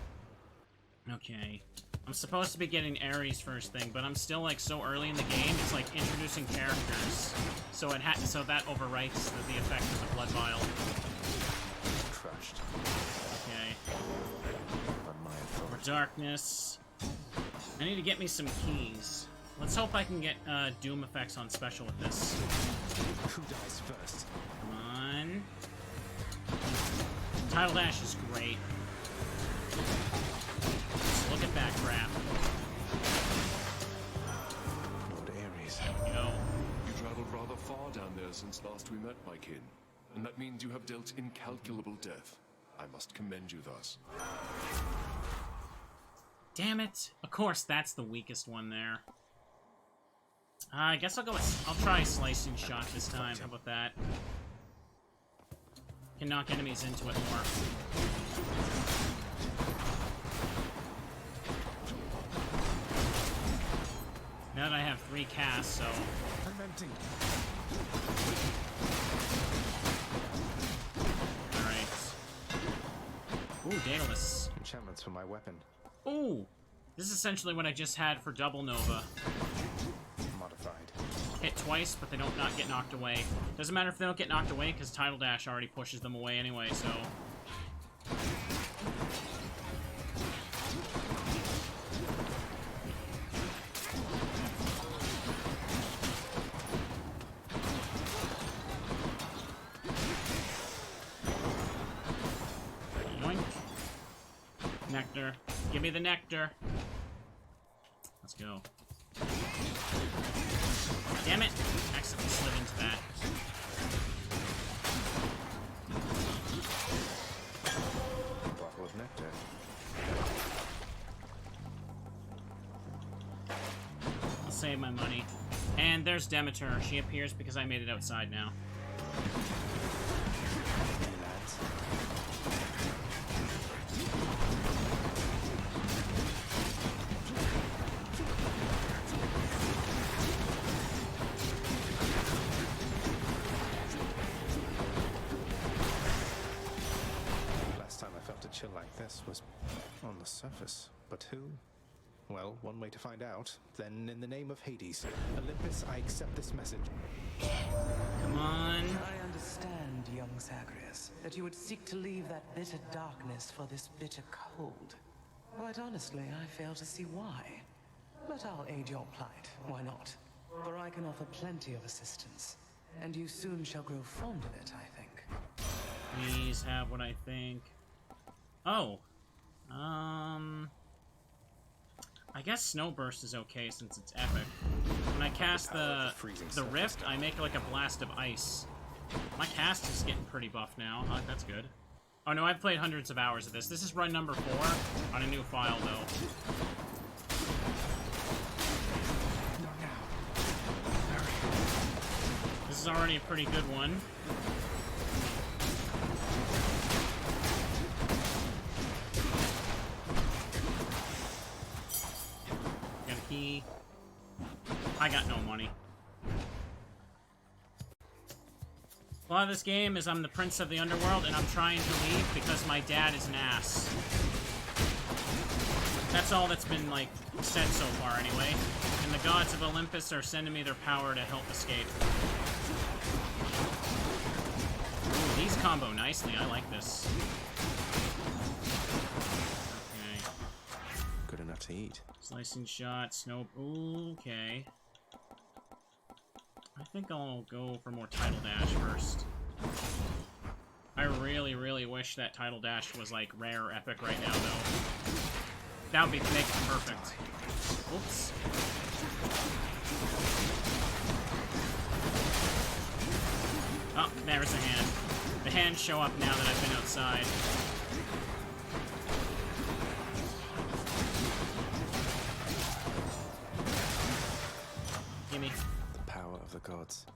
A: Okay. I'm supposed to be getting Ares first thing, but I'm still, like, so early in the game, it's like introducing characters. So it so that overwrites the effect of the blood vial.
C: Crushed.
A: Okay. More darkness. I need to get me some keys. Let's hope I can get Doom effects on special with this.
C: Who dies first?
A: Come on. Tidal Dash is great. Just look at that crap.
C: Lord Ares.
A: Go.
E: You traveled rather far down there since last we met, my kin. And that means you have dealt incalculable death. I must commend you thus.
A: Damn it. Of course, that's the weakest one there. I guess I'll go with... I'll try Slicing Shot this time. How about that? Can knock enemies into it more. Now that I have 3 casts, so...
C: I'm empty.
A: Alright. Ooh, Daedalus.
C: Enchantments for my weapon.
A: Ooh! This is essentially what I just had for Double Nova.
C: Modified.
A: Hit twice, but they don't not get knocked away. Doesn't matter if they don't get knocked away, because Tidal Dash already pushes them away anyway, so... Yoink. Nectar. Give me the nectar. Let's go. Damn it! Accidentally slid into that.
C: Bottle of nectar.
A: I'll save my money. And there's Demeter. She appears because I made it outside now.
C: Chill like this was on the surface. But who? Well, one way to find out. Then, in the name of Hades, Olympus, I accept this message.
A: Come on.
O: I understand, young Zagreus, that you would seek to leave that bitter darkness for this bitter cold. Quite honestly, I fail to see why. But I'll aid your plight. Why not? For I can offer plenty of assistance. And you soon shall grow fond of it, I think.
A: Please have what I think. Oh. I guess Snowburst is okay since it's epic. When I cast the Rift, I make like a blast of ice. My cast is getting pretty buff now. That's good. Oh no, I've played hundreds of hours of this. This is run number 4 on a new file though.
C: Not now. Hurry.
A: is already a pretty good one. Got a key. I got no money. A lot of this game is I'm the prince of the underworld and I'm trying to leave because my dad is an ass. That's all that's been, like, said so far anyway. And the gods of Olympus are sending me their power to help escape. Ooh, these combo nicely. I like this. Okay.
C: Good enough to eat.
A: Slicing shot, snow... Ooh, okay. I think I'll go for more Tidal Dash first. I really, really wish that Tidal Dash was, like, rare or epic right now, though. That would make it perfect. Oops. Oh, there's a hand. The hands show up now that I've been outside. Gimme.
C: The power of the gods.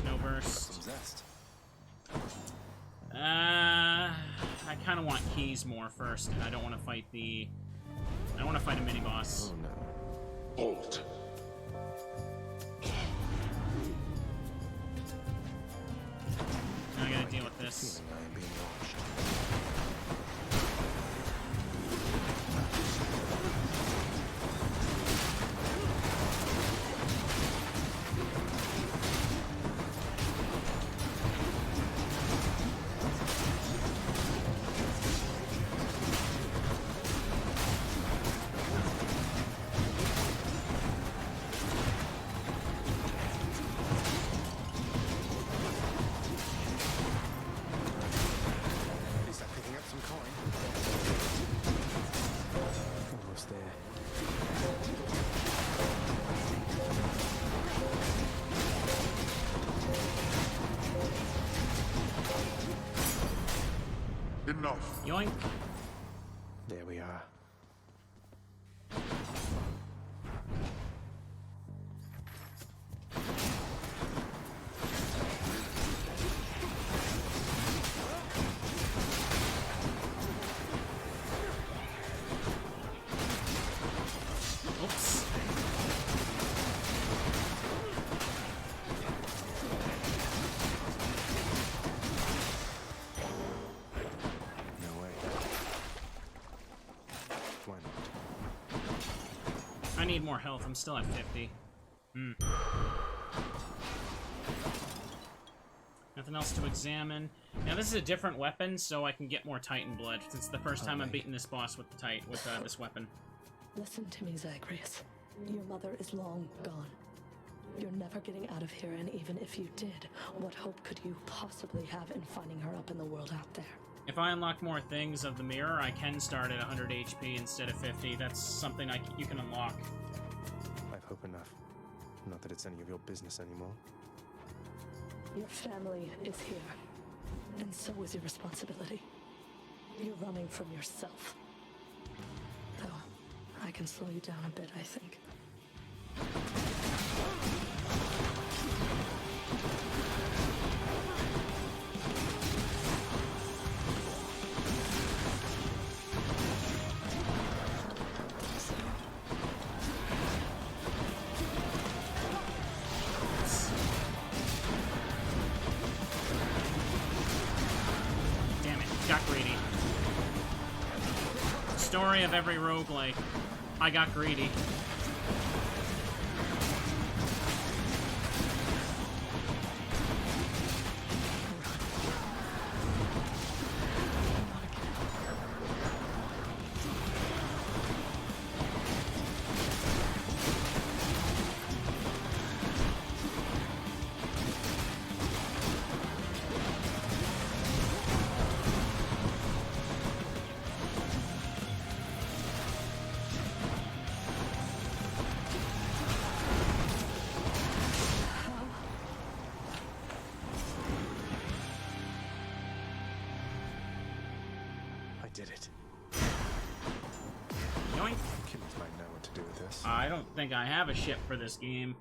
A: Snow burst.
C: Some zest.
A: I kind of want keys more first, and I don't want to fight the... I don't want to fight a mini-boss.
C: Oh, no.
M: Halt!
A: Now I gotta deal with this.
C: I am being watched.
M: Enough.
A: Yoink.
C: There we are.
A: Oops.
C: No way. Why not?
A: I need more health. I'm still at 50. Nothing else to examine. Now this is a different weapon, so I can get more Titan blood. Since it's the first time I'm beating this boss with this weapon.
F: Listen to me, Zagreus. Your mother is long gone. You're never getting out of here, and even if you did, what hope could you possibly have in finding her up in the world out there?
A: If I unlock more things of the mirror, I can start at 100 HP instead of 50. That's something you can unlock.
C: I've hope enough. Not that it's any of your business anymore.
F: Your family is here, and so is your responsibility. You're running from yourself. Though, I can slow you down a bit, I think.
A: Damn it, got greedy. Story of every roguelike. I got greedy.
C: I did it.
A: Yoink.
C: Killers might know what to do with this.
A: I don't think I have a ship for this game.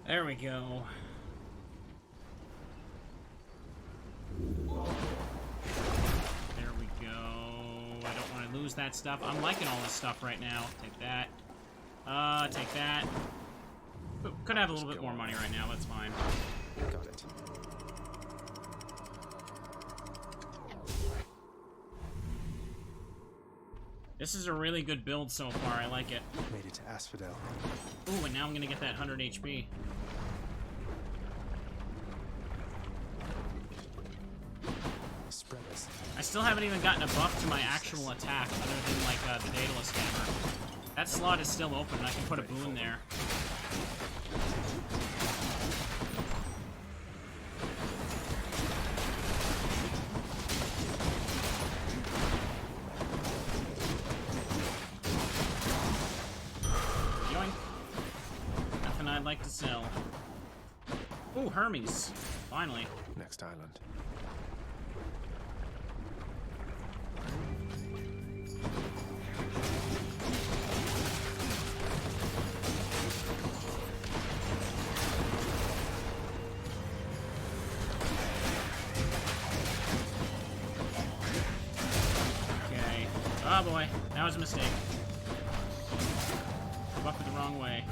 A: There we go. There we go. I don't want to lose that stuff. I'm liking all this stuff right now. Take that. Take that. Could have a little bit more money right now. That's fine.
C: Got it.
A: This is a really good build so far. I like it.
C: Made it to Asphodel.
A: Ooh, and now I'm gonna get that 100 HP.
C: Spreaders.
A: I still haven't even gotten a buff to my actual attack other than, like, the Daedalus Hammer. That slot is still open, and I can put a boon there. Nothing I'd like to sell. Ooh, Hermes. Finally.
C: Next island.
A: Okay. Oh boy, that was a mistake. Buffed it the wrong way.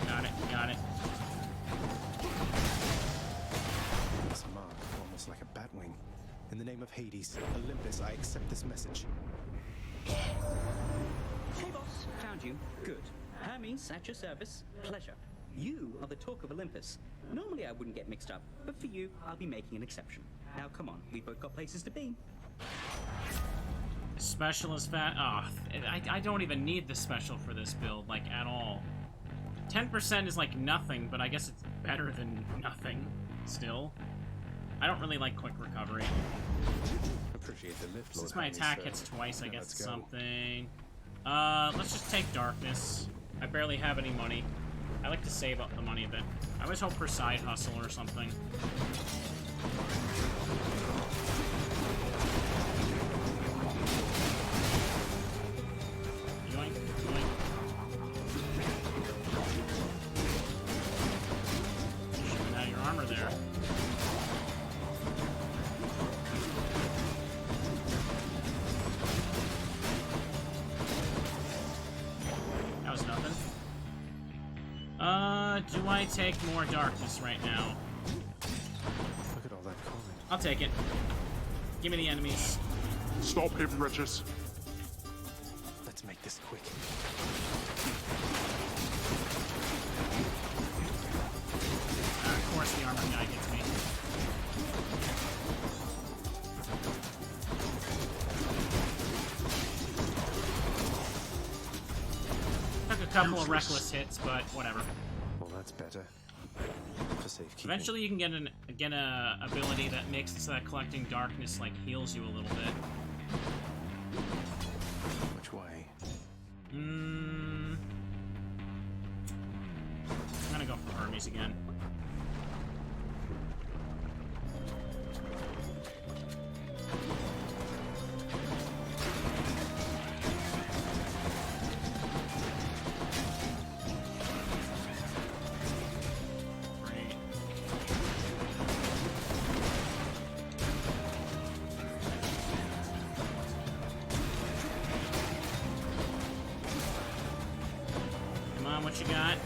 A: Got it, got it.
C: This mark, almost like a bat wing. In the name of Hades, Olympus, I accept this message.
P: Hey boss, found you. Good. Hermes, at your service. Pleasure. You are the talk of Olympus. Normally I wouldn't get mixed up, but for you, I'll be making an exception. Now come on, we've both got places to be.
A: Specialist fat. Oh, I don't even need the special for this build, like, at all. 10% is like nothing, but I guess it's better than nothing still. I don't really like quick recovery.
C: Appreciate the lift,
A: Since
C: Lord
A: my
C: Hermes,
A: attack
C: sir.
A: hits twice, I
C: Now
A: guess
C: let's
A: it's
C: go.
A: something. Let's just take darkness. I barely have any money. I like to save up the money a bit. I always hope for side hustle or something. Yoink, yoink. Shooting out your armor there. That was nothing. Do I take more darkness right now?
C: Look at all that coin.
A: I'll take it. Give me the enemies.
M: Stop him, wretches.
C: Let's make this quick.
A: Of course the armor guy gets me. Took a couple of reckless hits, but whatever.
C: Well, that's better. For safekeeping.
A: Eventually you can get a ability that makes it so that collecting darkness like heals you a little bit.
C: Which way?
A: I'm gonna go for Hermes again. Great. Come on, what you got?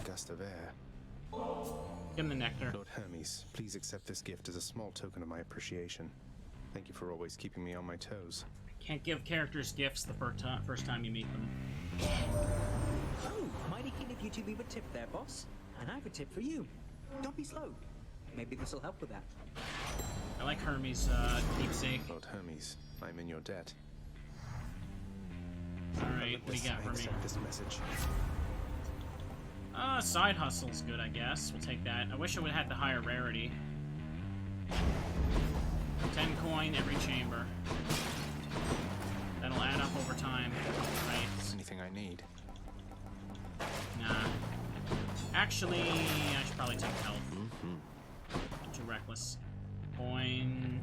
C: Gust of air.
A: Give him the nectar.
C: Lord Hermes, please accept this gift as a small token of my appreciation. Thank you for always keeping me on my toes.
A: Can't give characters gifts the first time you meet them.
P: Oh, mighty keen of you to leave a tip there, boss. And I've a tip for you. Don't be slow. Maybe this will help with that.
A: I like Hermes' keepsake.
C: Lord Hermes, I'm in your debt.
A: Alright, what do you got for me?
C: Accept this message.
A: Side hustle's good, I guess. We'll take that. I wish it would have had the higher rarity. 10 coin every chamber. That'll add up over time. Right.
C: Anything I need.
A: Nah. Actually, I should probably take health. I'm too reckless. Coin.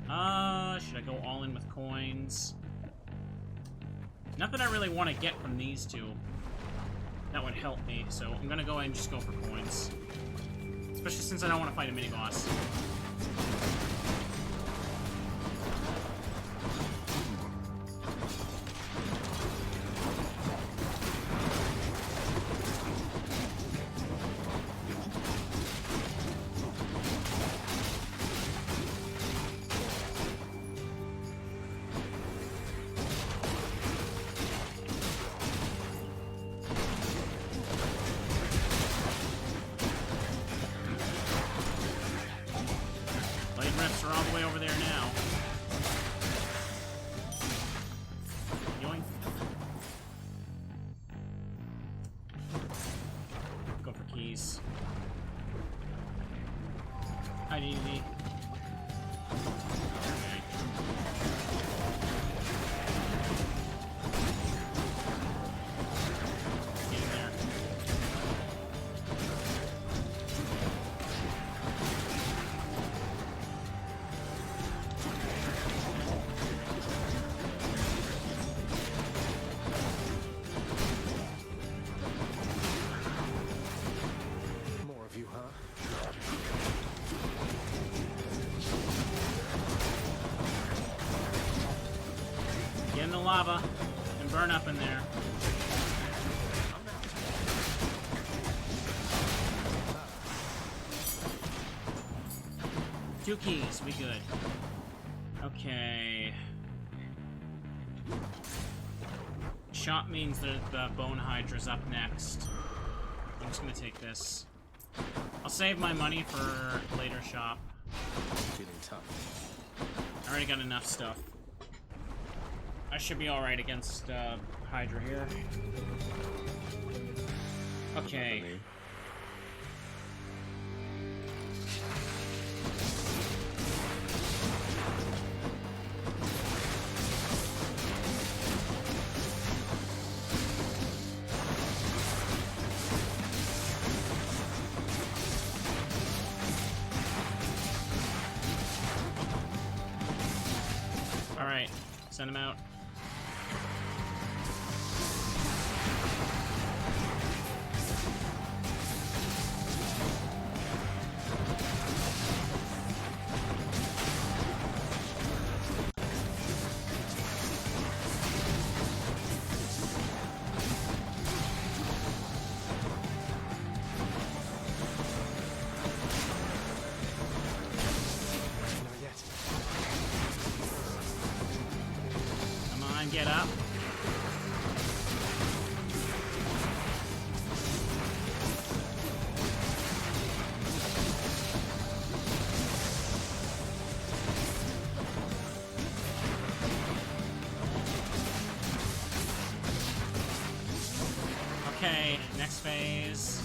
A: Should I go all in with coins? Not that I really want to get from these two. That would help me, so I'm gonna go ahead and just go for coins. Especially since I don't want to fight a mini-boss. Are all the way over there now. Yoink. Go for keys. I need the. Okay. Get in there. Get in the lava and burn up in there. Two keys, we good. Okay. Shop means that the bone hydra's up next. I'm just gonna take this. I'll save my money for later shop.
C: Feeling tough.
A: I already got enough stuff. I should be alright against Hydra here. Okay. Alright, send him out. Get up. Okay, next phase.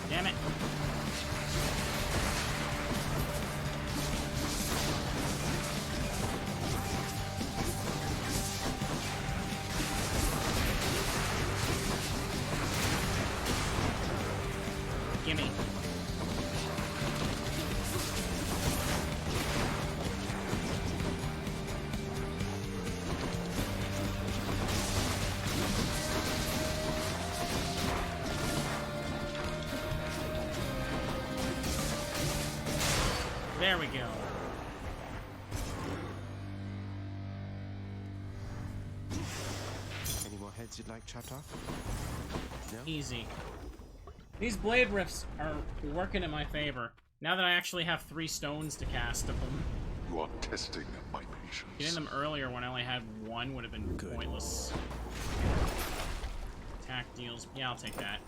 A: Damn it. Gimme. There we go.
C: Any more heads you'd like chopped off? No?
A: Easy. These blade rifts are working in my favor. Now that I actually have 3 stones to cast of them.
M: You are testing my
A: Getting them earlier when I only had one would have been pointless. Attack deals. Yeah, I'll take that.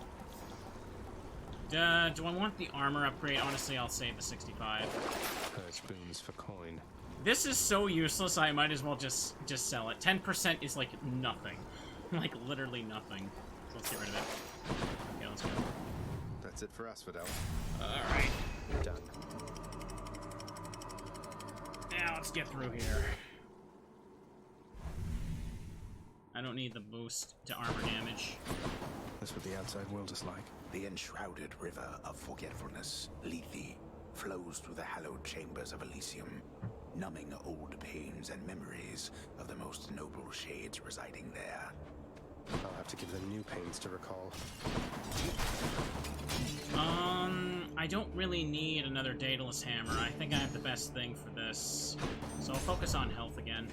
A: Do I want the armor upgrade? Honestly, I'll save the 65.
C: Purge boons for coin.
A: This is so useless, I might as well just sell it. 10% is like nothing. Like literally nothing. So let's get rid of it. Okay, let's go.
C: That's it for Asphodel.
A: Alright.
C: Done.
A: Now let's get through here. I don't need the boost to armor damage.
C: That's what the outside world is like.
B: The enshrouded river of forgetfulness, Lethe, flows through the hallowed chambers of Elysium, numbing old pains and memories of the most noble shades residing there.
C: I'll have to give them new pains to recall.
A: I don't really need another Daedalus hammer. I think I have the best thing for this. So I'll focus on health again.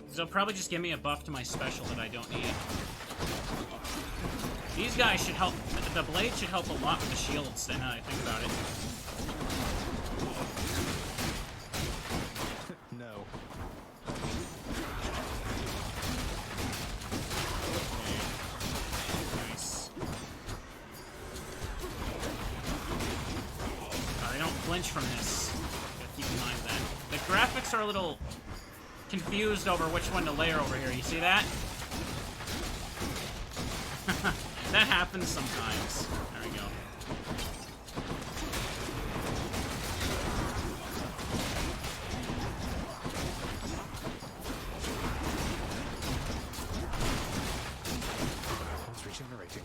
A: So it'll probably just give me a buff to my special that I don't need. These guys should help. The blade should help a lot with the shields, now I think about it.
C: No.
A: Okay. Nice. They don't flinch from this. Gotta keep in mind that. The graphics are a little confused over which one to layer over here. You see that? That happens sometimes. There we go.
C: It's regenerating.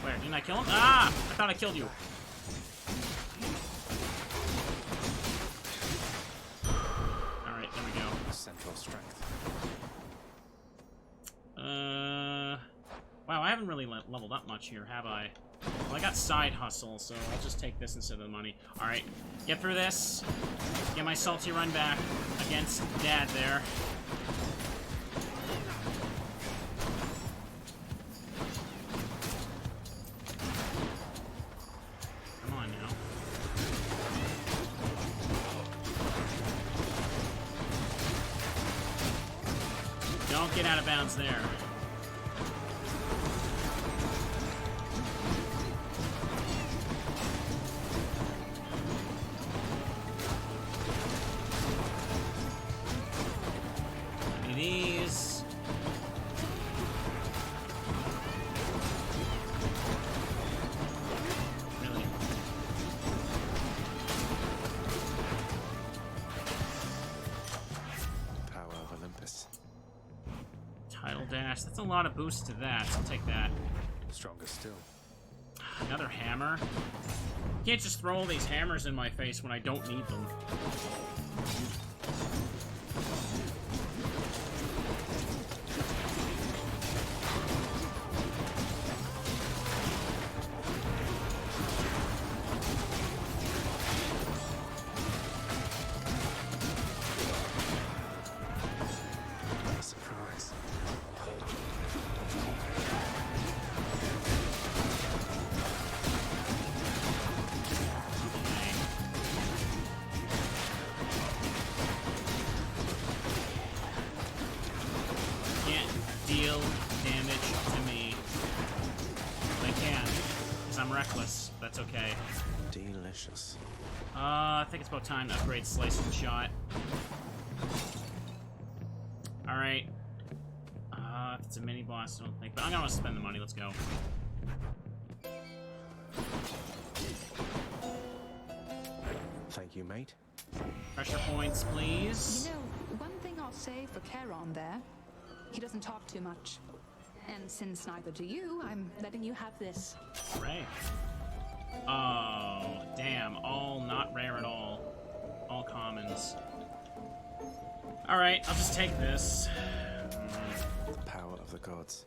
A: Where? Didn't I kill him? Ah! I thought I killed you. Alright, there we go.
C: Central strength.
A: Wow, I haven't really leveled up much here, have I? Well, I got side hustle, so I'll just take this instead of the money. Alright, get through this. Get my salty run back against Dad there. Come on now. Don't get out of bounds there. These. Really?
C: Power of Olympus.
A: Tidal dash. That's a lot of boost to that. I'll take that.
C: Stronger still.
A: Another hammer. You can't just throw all these hammers in my face when I don't need them.
C: Surprise.
A: Can't deal damage to me. They can, because I'm reckless. That's okay.
C: Delicious.
A: I think it's about time to upgrade Slice and Shot. Alright. If it's a mini boss, I don't think. But I'm gonna spend the money. Let's go.
C: Thank you, mate.
A: Pressure points, please.
K: You know, one thing I'll say for Charon there, he doesn't talk too much. And since neither do you, I'm letting you have this.
A: Right. Oh, damn. All not rare at all. All commons. Alright, I'll just take this.
C: The power of the gods.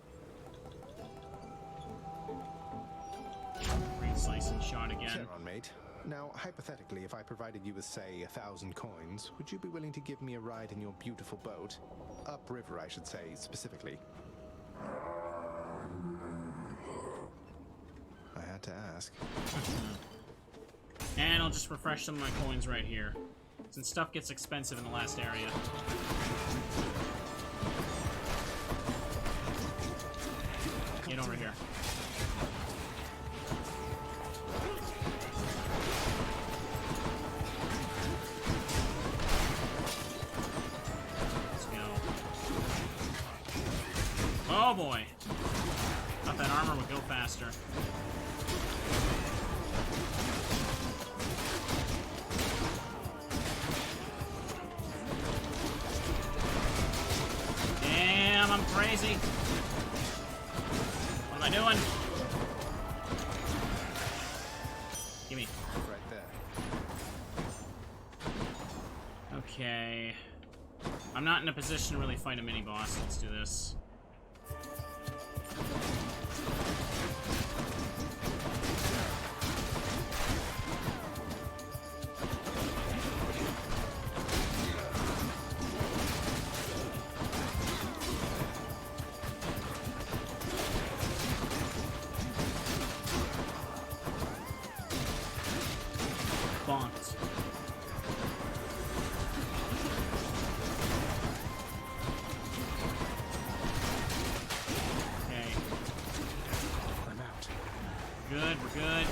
A: Great Slice and Shot again.
C: Charon, mate. Now, hypothetically, if I provided you with, say, 1,000 coins, would you be willing to give me a ride in your beautiful boat? Upriver, I should say, specifically. I had to ask.
A: And I'll just refresh some of my coins right here. Since stuff gets expensive in the last area. Get over here. Let's go. Oh boy. Thought that armor would go faster. Damn, I'm crazy. What am I doing? Gimme.
C: Right there.
A: Okay. I'm not in a position to really fight a mini-boss. Let's do this. Bonked. Okay.
C: I'm out.
A: Good, we're good.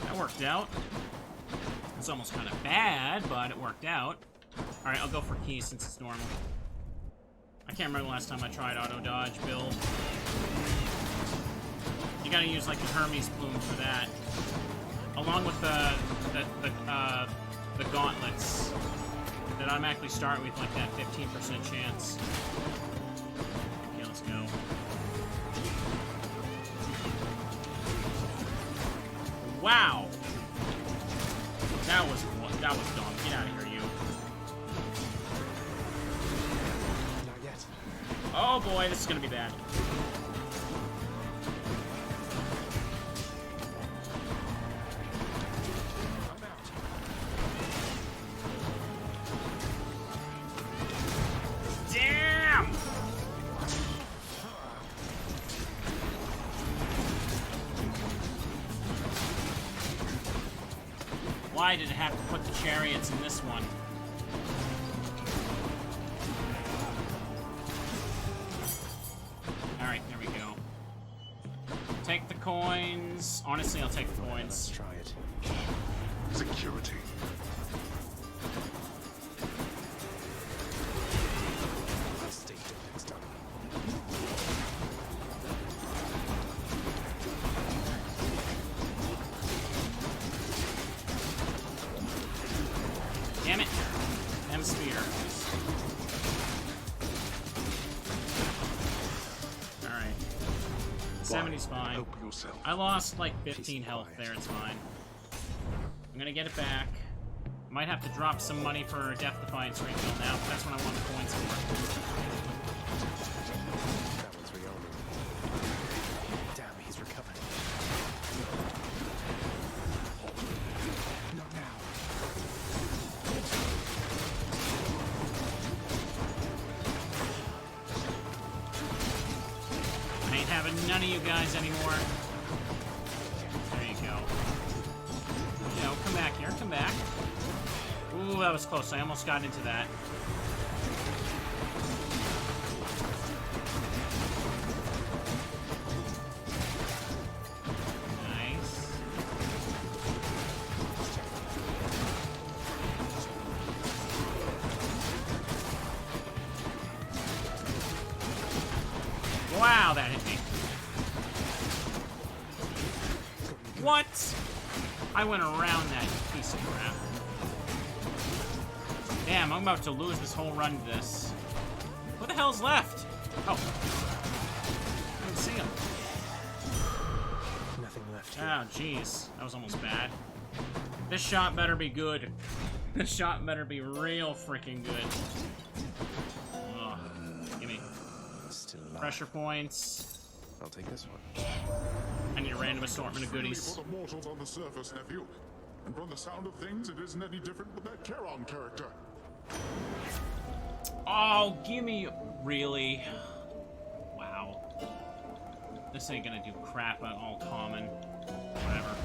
A: That worked out. It's almost kind of bad, but it worked out. Alright, I'll go for keys since it's normal. I can't remember the last time I tried auto dodge build. You gotta use like the Hermes plume for that. Along with the gauntlets that automatically start with like that 15% chance. Okay, let's go. Wow! That was dumb. Get out of here, you.
C: Not yet.
A: Oh boy, this is gonna be bad.
C: I'm out.
A: Damn! Why did it have to put the chariots in this one? Alright, there we go. Take the coins. Honestly, I'll take the coins.
C: Let's try it.
M: Security.
C: I'll stay till next time.
A: Damn it. M-Spear. Alright. 70's fine.
M: Help yourself.
A: I lost like 15 health there, it's fine. I'm gonna get it back. Might have to drop some money for Death Defiance refill now, but that's what I want the coins for.
C: That one's rearming. Damn, he's recovering. Not now.
A: I ain't having none of you guys anymore. There you go. You know, come back here, come back. Ooh, that was close. I almost got into that. Nice. Wow, that hit me. What? I went around that piece of crap. Damn, I'm about to lose this whole run to this. What the hell's left? Oh. I didn't see him.
C: Nothing left here.
A: Oh, jeez. That was almost bad. This shot better be good. This shot better be real freaking good. Ugh. Gimme.
C: Still
A: Pressure points.
C: I'll take this one.
A: I need a random assortment of goodies.
M: For the mortals on the surface, nephew. And from the sound of things, it isn't any different with that Charon character.
A: Oh, gimme... Really? Wow. This ain't gonna do crap at all common. Whatever.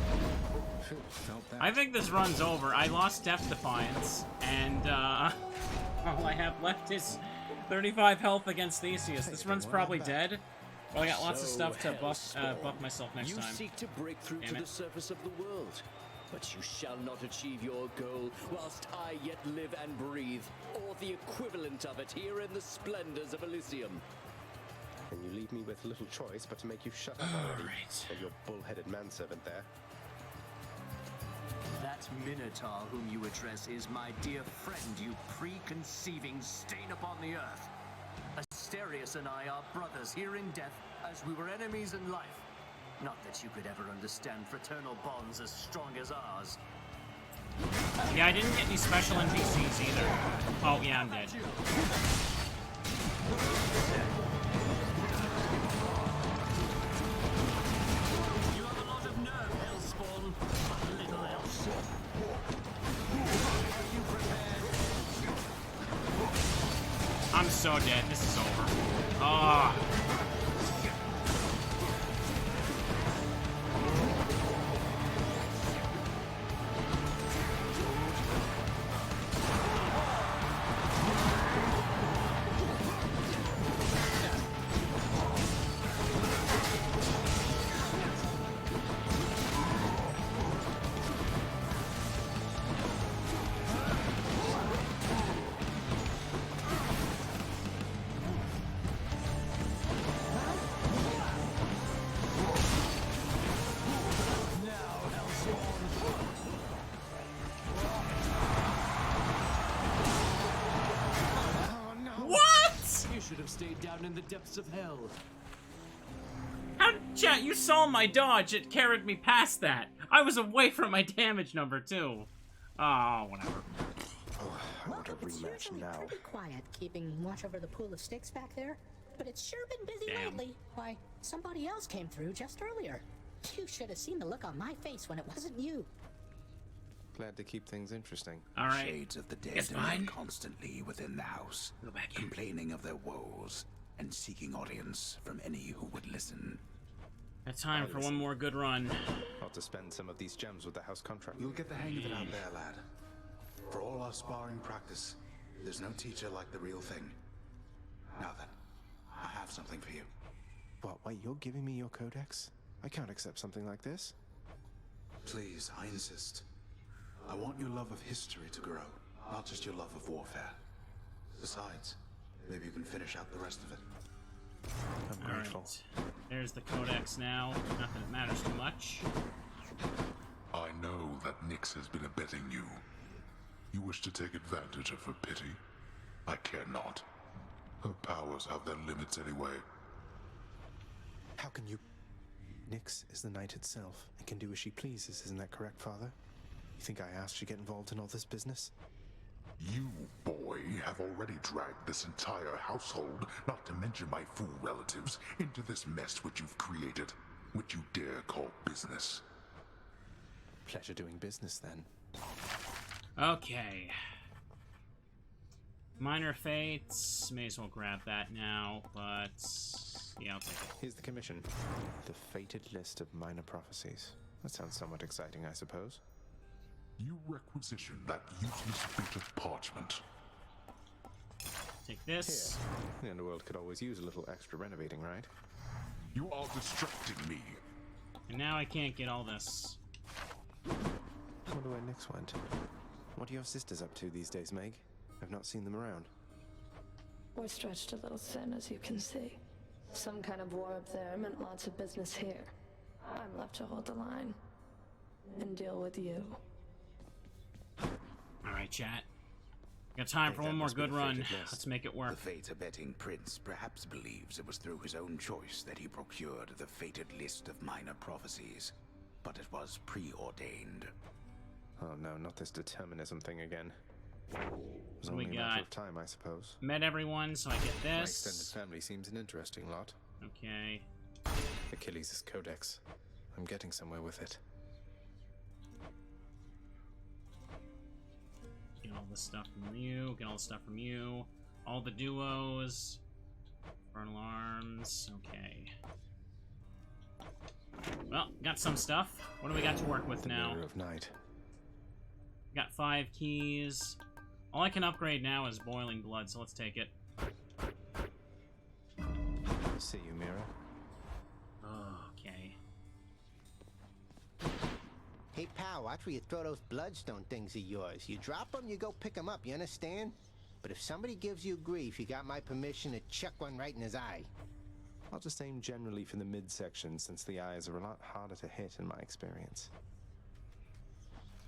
A: I think this run's over. I lost Death Defiance, and all I have left is 35 health against Theseus. This run's probably dead. Well, I got lots of stuff to buff myself next time.
Q: You seek to break through to the surface of the world, but you shall not achieve your goal whilst I yet live and breathe, or the equivalent of it here in the splendors of Elysium.
C: And you leave me with little choice but to make you shut up already. And your bull-headed manservant there.
G: That Minotaur whom you address is my dear friend, you preconceiving stain upon the earth. Asterius and I are brothers here in death as we were enemies in life. Not that you could ever understand fraternal bonds as strong as ours.
A: Yeah, I didn't get any special NPCs either. Oh, yeah, I'm dead.
G: You have a lot of nerve, Hellspawn, but little else. Are you prepared?
A: I'm so dead. This is over. Ah.
G: Stayed down in the depths of hell.
A: How, chat, you saw my dodge. It carried me past that. I was away from my damage number, too. Oh, whatever.
C: Oh, I want a rematch now.
H: Pretty quiet, keeping watch over the pool of Styx back there. But it's sure been busy lately. Why, somebody else came through just earlier. You should have seen the look on my face when it wasn't you.
C: Glad to keep things interesting.
A: All right.
B: Shades of the dead are constantly within the house, complaining of their woes and seeking audience from any who would listen.
A: It's time for one more good run.
C: Ought to spend some of these gems with the house contract.
B: You'll get the hang of it out there, lad. For all our sparring practice, there's no teacher like the real thing. Now then, I have something for you.
C: What, wait, you're giving me your codex? I can't accept something like this.
B: Please, I insist. I want your love of history to grow, not just your love of warfare. Besides, maybe you can finish out the rest of it.
C: I'm grateful.
A: Right. There's the codex now. Not that it matters too much.
M: I know that Nyx has been abetting you. You wish to take advantage of her pity? I care not. Her powers have their limits anyway.
C: How can you... Nyx is the night itself and can do as she pleases, isn't that correct, Father? You think I asked you to get involved in all this business?
M: You, boy, have already dragged this entire household, not to mention my fool relatives, into this mess which you've created, which you dare call business.
C: Pleasure doing business, then.
A: Okay. Minor fates. May as well grab that now, but... yeah, I'll take it.
C: Here's the commission. The fated list of minor prophecies. That sounds somewhat exciting, I suppose.
M: You requisition that useless bit of parchment.
A: Take this.
C: Here. The underworld could always use a little extra renovating, right?
M: You are distracting me.
A: And now I can't get all this.
C: I wonder where Nyx went. What are your sisters up to these days, Meg? I've not seen them around.
F: We're stretched a little thin, as you can see. Some kind of war up there meant lots of business here. I'm left to hold the line and deal with you.
A: Alright, chat. Got time for one more good run. Let's make it work.
B: The fate-abetting prince perhaps believes it was through his own choice that he procured the fated list of minor prophecies, but it was preordained.
C: Oh no, not this determinism thing again. It was
A: We
C: only a
A: got
C: matter of time, I suppose.
A: met everyone, so I get
C: My
A: this.
C: extended family seems an interesting lot.
A: Okay.
C: Achilles' Codex. I'm getting somewhere with it.
A: Get all this stuff from you. Get all the stuff from you. All the duos. Infernal arms. Okay. Well, got some stuff. What do we got to work with now?
C: Mirror of Night.
A: Got 5 keys. All I can upgrade now is boiling blood, so let's take it.
C: See you, Mirror.
A: Okay.
J: Hey, pal, watch where you throw those bloodstone things of yours. You drop them, you go pick them up, you understand? But if somebody gives you grief, you got my permission to chuck one right in his eye.
C: I'll just aim generally for the midsection, since the eyes are a lot harder to hit in my experience.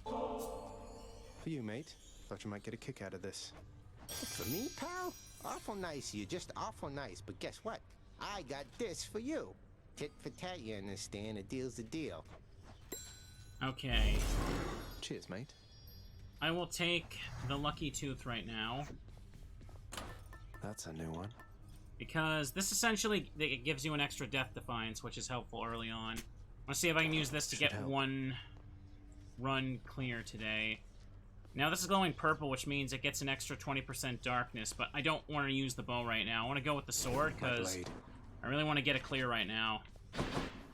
C: For you, mate. Thought you might get a kick out of this.
J: For me, pal? Awful nice of you, just awful nice. But guess what? I got this for you. Tit for tat, you understand? A deal's a deal.
A: Okay.
C: Cheers, mate.
A: I will take the Lucky Tooth right now.
C: That's a new one.
A: Because this essentially it gives you an extra death defiance, which is helpful early on. I want to see if I can use this to get one run clear today. Now this is glowing purple, which means it gets an extra 20% darkness, but I don't want to use the bow right now. I want to go with the sword, because I really want to get it clear right now.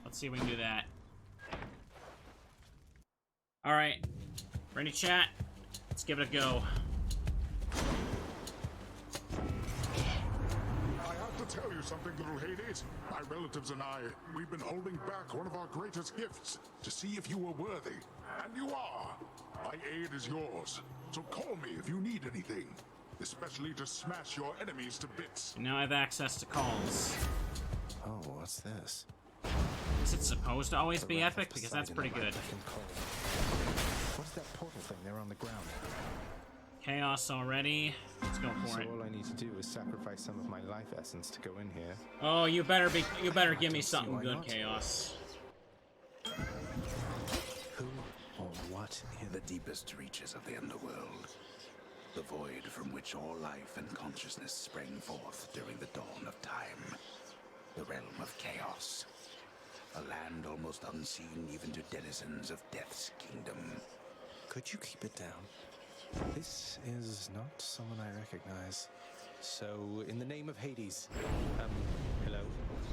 A: Let's see if we can do that. Alright. Ready, chat? Let's give it a go.
M: I have to tell you something, little Hades. My relatives and I, we've been holding back one of our greatest gifts to see if you were worthy. And you are. My aid is yours. So call me if you need anything. Especially to smash your enemies to bits.
A: And now I have access to calls.
C: Oh, what's this?
A: Is it supposed to always be epic? Because that's pretty good.
C: What's that portal thing there on the ground?
A: Chaos already. Let's go for it.
C: All I need to do is sacrifice some of my life essence to go in here.
A: Oh, you better give me something good, Chaos.
C: Who or what
B: in the deepest reaches of the underworld? The void from which all life and consciousness sprang forth during the dawn of time. The realm of chaos. A land almost unseen even to denizens of Death's kingdom.
C: Could you keep it down? This is not someone I recognize. So, in the name of Hades, hello?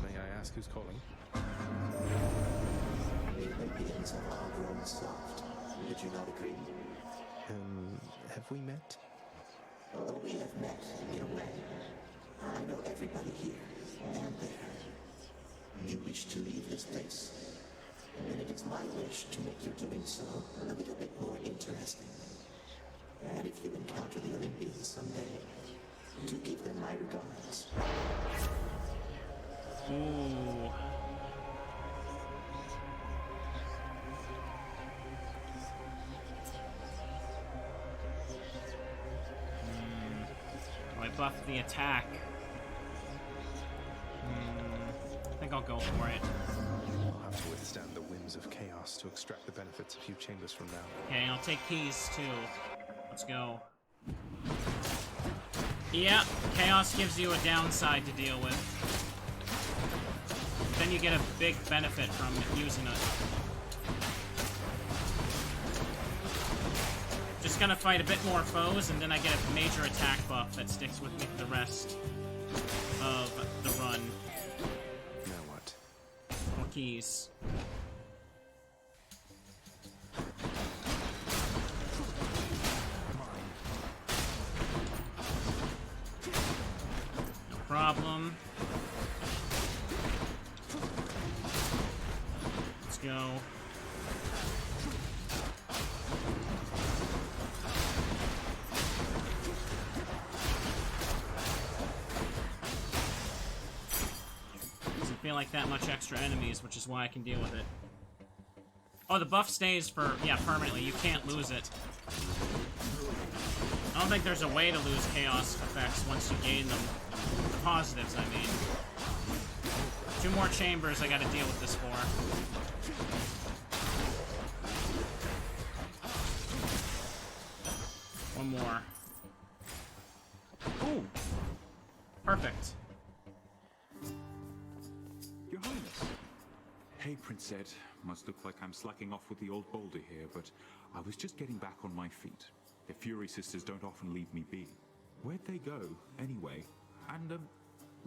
C: May I ask who's calling?
R: The Olympians have all grown soft. Would you not agree?
C: Have we met?
R: Oh, we have met, in a way. I know everybody here and there. You wish to leave this place, and it is my wish to make your doing so a little bit more interesting. And if you encounter the Olympians someday, do give them my regards.
A: Ooh. I buffed the attack. I think I'll go for it.
C: I'll have to withstand the whims of chaos to extract the benefits a few chambers from now.
A: Okay, I'll take keys too. Let's go. Yeah, chaos gives you a downside to deal with. Then you get a big benefit from using it. Just gonna fight a bit more foes, and then I get a major attack buff that sticks with me for the rest of the run.
C: Now what?
A: More keys. No problem. Let's go. Doesn't feel like that much extra enemies, which is why I can deal with it. Oh, the buff stays for, yeah, permanently. You can't lose it. I don't think there's a way to lose chaos effects once you gain them. The positives, I mean. 2 more chambers I gotta deal with this for. One more. Ooh. Perfect.
S: Your Highness. Hey, Prince Ed. Must look like I'm slacking off with the old boulder here, but I was just getting back on my feet. The Fury Sisters don't often leave me be. Where'd they go, anyway? And,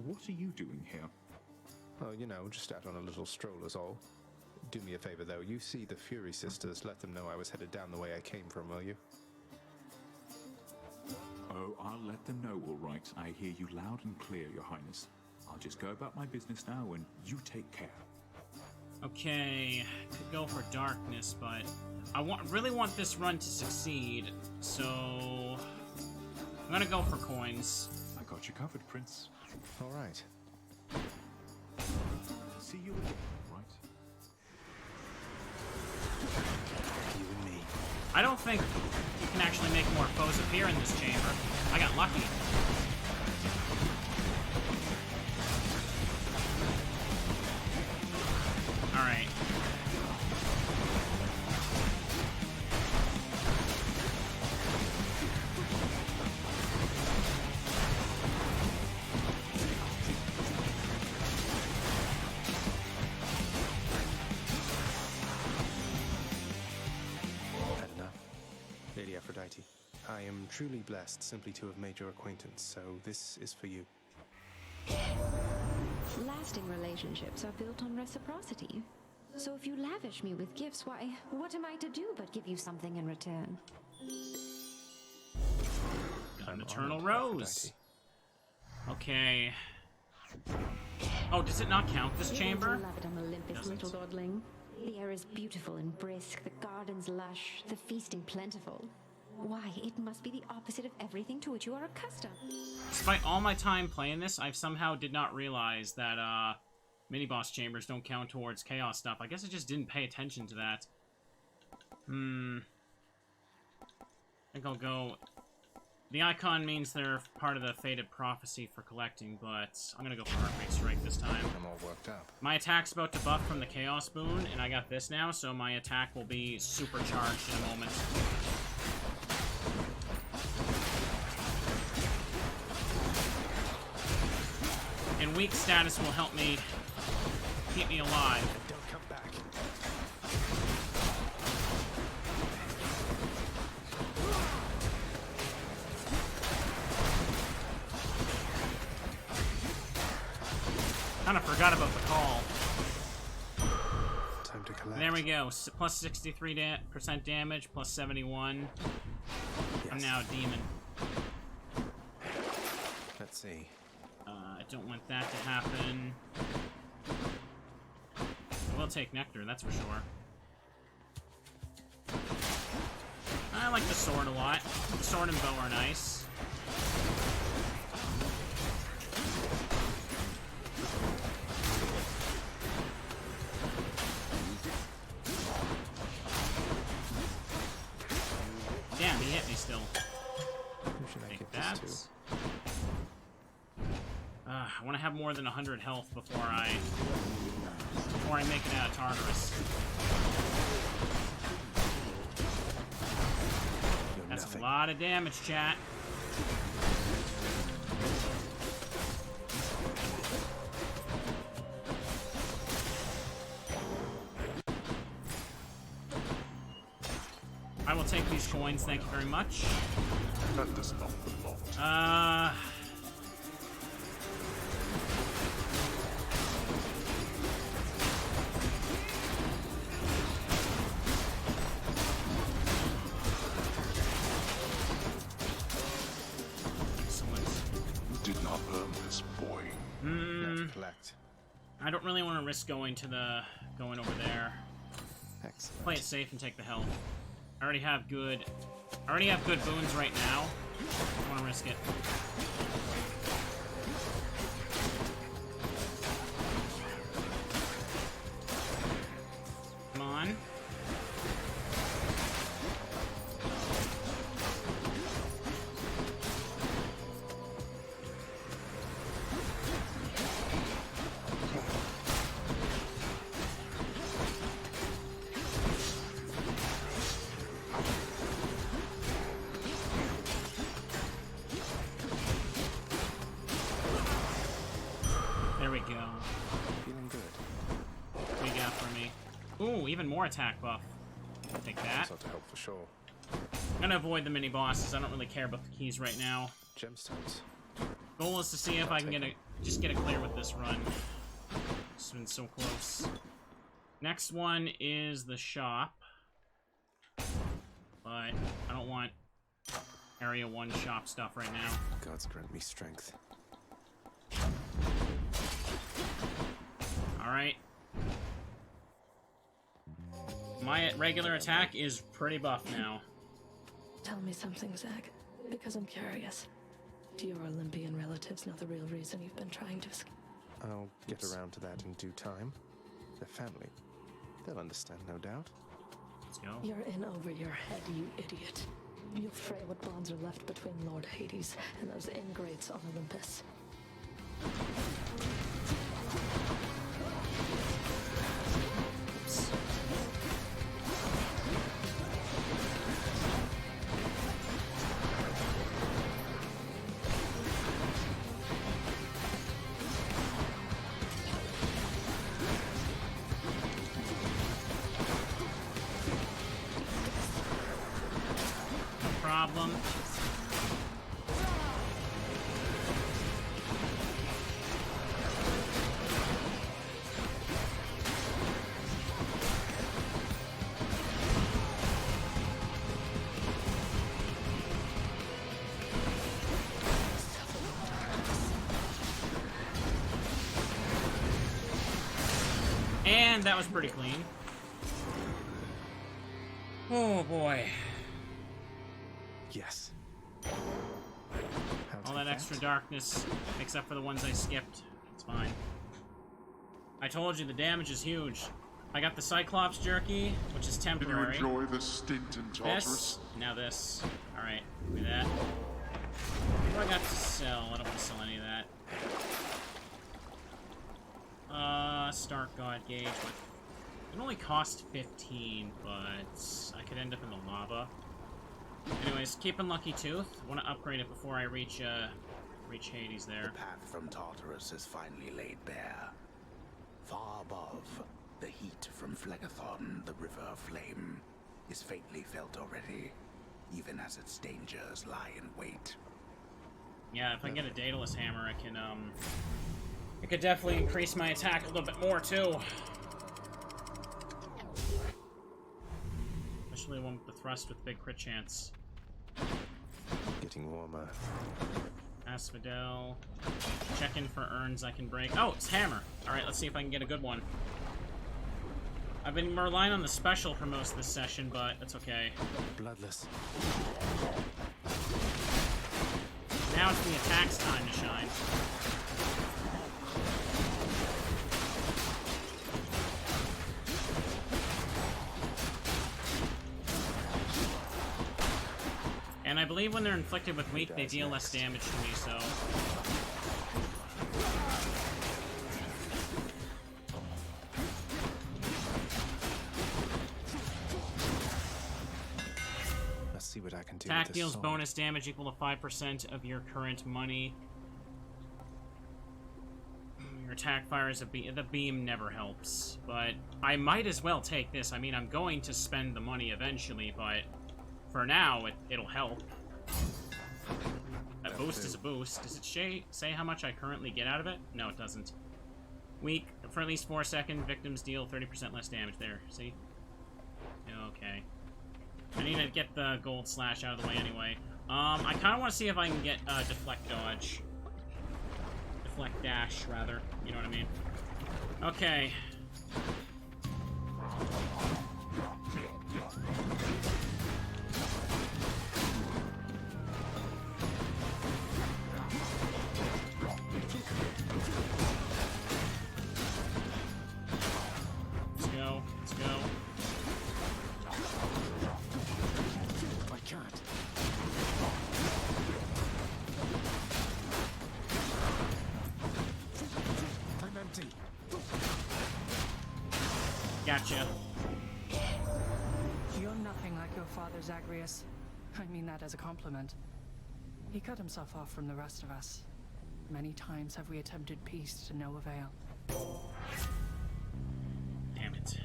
S: what are you doing here?
C: Oh, you know, just out on a little stroll is all. Do me a favor, though. You see the Fury Sisters, let them know I was headed down the way I came from, will you?
S: Oh, I'll let them know, all right. I hear you loud and clear, Your Highness. I'll just go about my business now, and you take care.
A: Okay, could go for darkness, but I really want this run to succeed, so I'm gonna go for coins.
S: I got you covered, Prince.
C: All right.
S: See you again, right?
C: You and me.
A: I don't think you can actually make more foes appear in this chamber. I got lucky. Alright.
C: Had enough. Lady Aphrodite, I am truly blessed simply to have made your acquaintance, so this is for you.
N: Lasting relationships are built on reciprocity. So if you lavish me with gifts, why, what am I to do but give you something in return?
A: An eternal rose. Okay. Oh, does it not count this chamber?
N: You're beloved on Olympus, little godling. The air is beautiful and brisk, the gardens lush, the feasting plentiful. Why, it must be the opposite of everything to which you are accustomed.
A: Despite all my time playing this, I somehow did not realize that, mini-boss chambers don't count towards chaos stuff. I guess I just didn't pay attention to that. I think I'll go... The icon means they're part of the fated prophecy for collecting, but I'm gonna go for Heartbreak Strike this time.
C: I'm all worked up.
A: My attack's about to buff from the Chaos Boon, and I got this now, so my attack will be supercharged in a moment. And weak status will help me keep me alive.
C: Don't come back.
A: Kind of forgot about the call.
C: Time to collect.
A: There we go. Plus 63% damage, plus 71.
C: Yes.
A: I'm now a demon.
C: Let's see.
A: I don't want that to happen. We'll take Nectar, that's for sure. I like the sword a lot. The sword and bow are nice. Damn, he hit me still.
C: Who should I
A: Take
C: give
A: that.
C: this to?
A: I want to have more than 100 health before I make it out of Tartarus. That's a lot of damage, chat. I will take these coins, thank you very much.
M: That does not belong. Did not earn this, boy.
C: Collect.
A: I don't really want to risk going over there.
C: Excellent.
A: Play it safe and take the health. I already have good boons right now. I want to risk it. Come on. even more attack buff. I'll take that.
C: Ought to help for sure.
A: I'm gonna avoid the mini bosses. I don't really care about the keys right now.
C: Gemstones.
A: Goal is to see if I can just get it clear with this run. It's been so close. Next one is the shop. But I don't want Area 1 shop stuff right now.
C: Gods grant me strength.
A: Alright. My regular attack is pretty buff now.
F: Tell me something, Zag, because I'm curious. Do your Olympian relatives know the real reason you've been trying to escape?
C: I'll get around to that in due time. Their family. They'll understand, no doubt.
A: Let's go.
F: You're in over your head, you idiot. You'll fray what bonds are left between Lord Hades and those ingrates on Olympus.
A: Oops. Problem. And that was pretty clean. Oh boy.
C: Yes.
A: All that extra darkness, except for the ones I skipped. It's fine. I told you the damage is huge. I got the Cyclops jerky, which is temporary.
M: Did you enjoy the stint in Tartarus?
A: This, now this. Alright, do that. What do I got to sell? I don't want to sell any of that. Stark God Gauge. It only cost 15, but I could end up in the lava. Anyways, keeping Lucky Tooth. Want to upgrade it before I reach Hades there.
B: The path from Tartarus is finally laid bare. Far above, the heat from Phlegethon, the river of flame, is faintly felt already, even as its dangers lie in wait.
A: Yeah, if I get a Daedalus Hammer, I can, it could definitely increase my attack a little bit more, too. Especially one with the thrust with big crit chance.
C: Getting warmer.
A: Asphodel. Checking for urns I can break. Oh, it's hammer! Alright, let's see if I can get a good one. I've been relying on the special for most of this session, but that's okay.
C: Bloodless.
A: Now it's the attack's time to shine. And I believe when they're inflicted with weak, they deal less damage to me, so...
C: Let's see what I can do.
A: Attack
C: with this
A: deals
C: sword.
A: bonus damage equal to 5% of your current money. Your attack fires a beam. The beam never helps, but I might as well take this. I mean, I'm going to spend the money eventually, but for now, it'll help. A boost is a boost. Does it say how much I currently get out of it? No, it doesn't. Weak. For at least 4 seconds, victims deal 30% less damage there. See? Okay. I need to get the gold slash out of the way anyway. I kind of want to see if I can get deflect dodge. Deflect dash, rather. You know what I mean? Okay. Let's go. Let's go.
C: I can't. I'm empty.
A: Gotcha.
D: You're nothing like your father, Zagreus. I mean that as a compliment. He cut himself off from the rest of us. Many times have we attempted peace to no avail.
A: Damn it.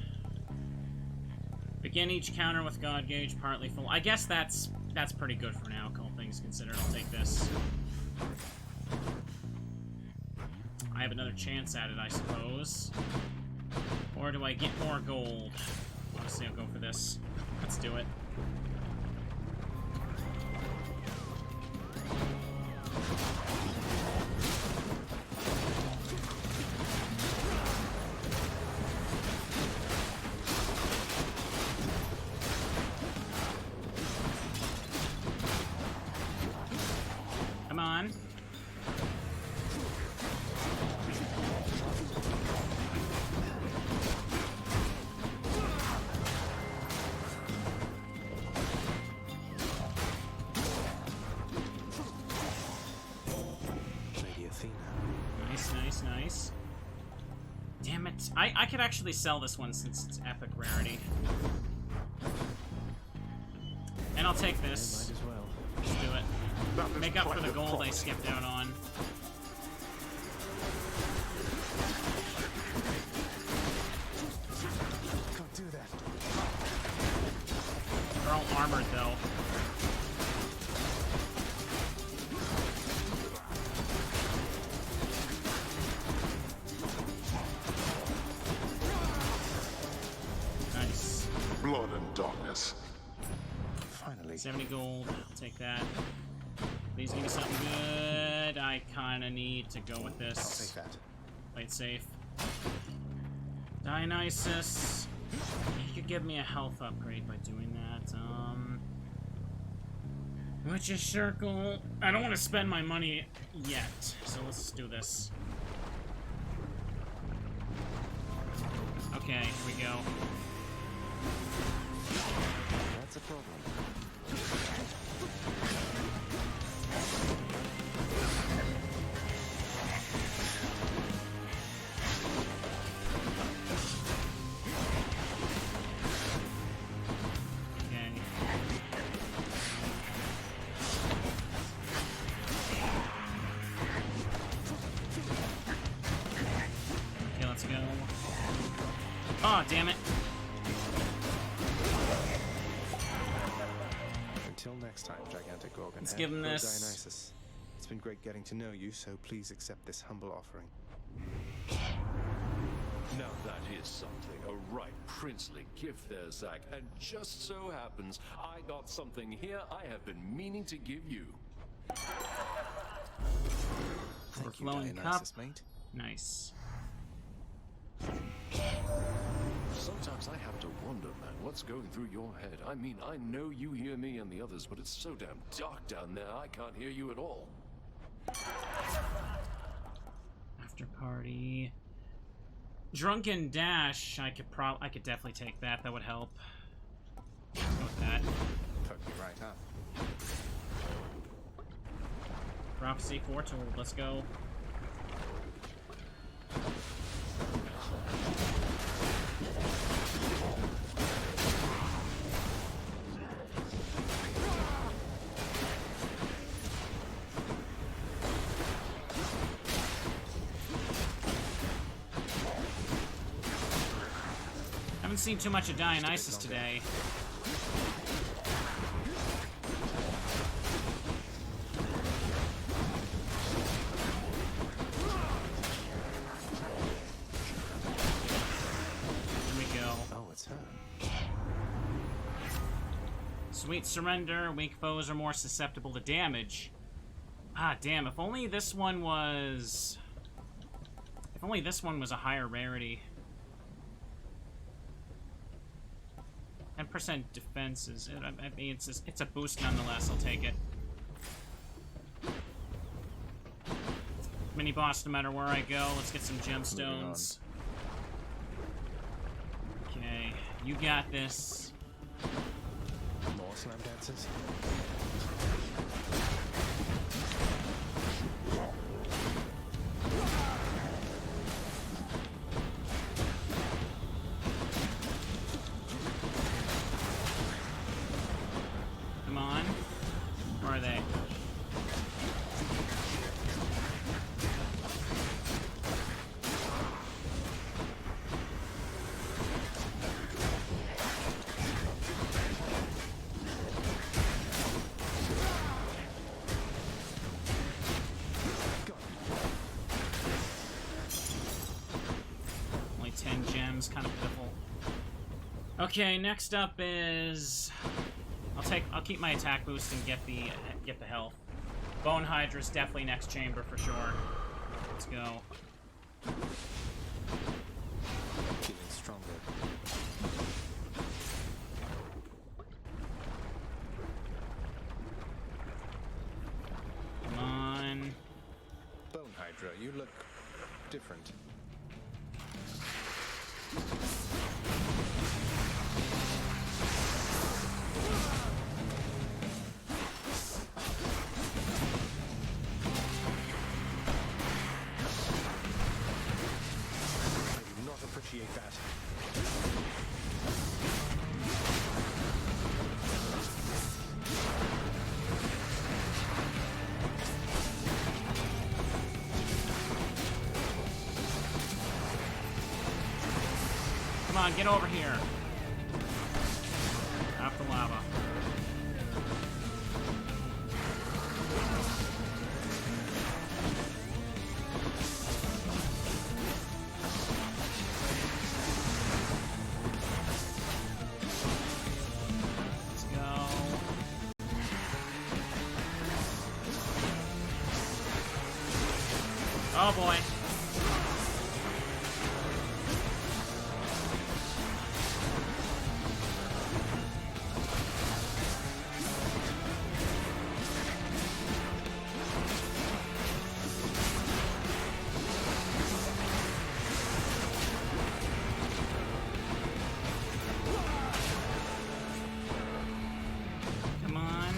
A: Begin each counter with God Gauge partly full. I guess that's pretty good for now, all things considered. I'll take this. I have another chance at it, I suppose. Or do I get more gold? Honestly, I'll go for this. Let's do it. Come on. Nice. Damn it. I could actually sell this one since it's epic rarity. And I'll take this.
C: Might as well.
A: Let's do it. Make up for the gold I skipped out on.
C: Can't do that.
A: They're all armored though.
M: Blood and darkness.
C: Finally.
A: 70 gold. I'll take that. Please give me something good. I kind of need to go with this.
C: I'll take that.
A: Play it safe. Dionysus. You could give me a health upgrade by doing that. Witch's Circle. I don't want to spend my money yet, so let's do this. Okay, here we go.
C: That's a problem.
A: Okay. Okay, let's go. Oh, damn it.
C: Until next time, gigantic Gorgon.
A: Let's give him this.
C: Dionysus. It's been great getting to know you, so please accept this humble offering.
E: Now that is something. A right princely gift there, Zach. And just so happens, I got something here I have been meaning to give you.
C: Thank you,
A: Overflowing
C: Dionysus,
A: cup.
C: mate.
A: Nice.
E: Sometimes I have to wonder, man, what's going through your head. I mean, I know you hear me and the others, but it's so damn dark down there, I can't hear you at all.
A: After party. Drunken Dash. I could definitely take that. That would help. Go with that.
C: Put me right up.
A: Prophecy foretold. Let's go. Haven't seen too much of Dionysus today. Sweet surrender. Weak foes are more susceptible to damage. Ah, damn. If only this one was... If only this one was a higher rarity. 10% defense is... I mean, it's a boost nonetheless. I'll take it. Mini boss no matter where I go. Let's get some gemstones. Okay. You got this.
C: More slam dances.
A: Come on. Where are they? sounds kind of pitiful. Okay, next up is... I'll keep my attack boost and get the health. Bone Hydra's definitely next chamber for sure. Let's go.
C: Feeling stronger.
A: Come on.
C: Bone Hydra, you look different. I do not appreciate that.
A: Come on, get over here. Out the lava. Let's go. Oh boy. Come on.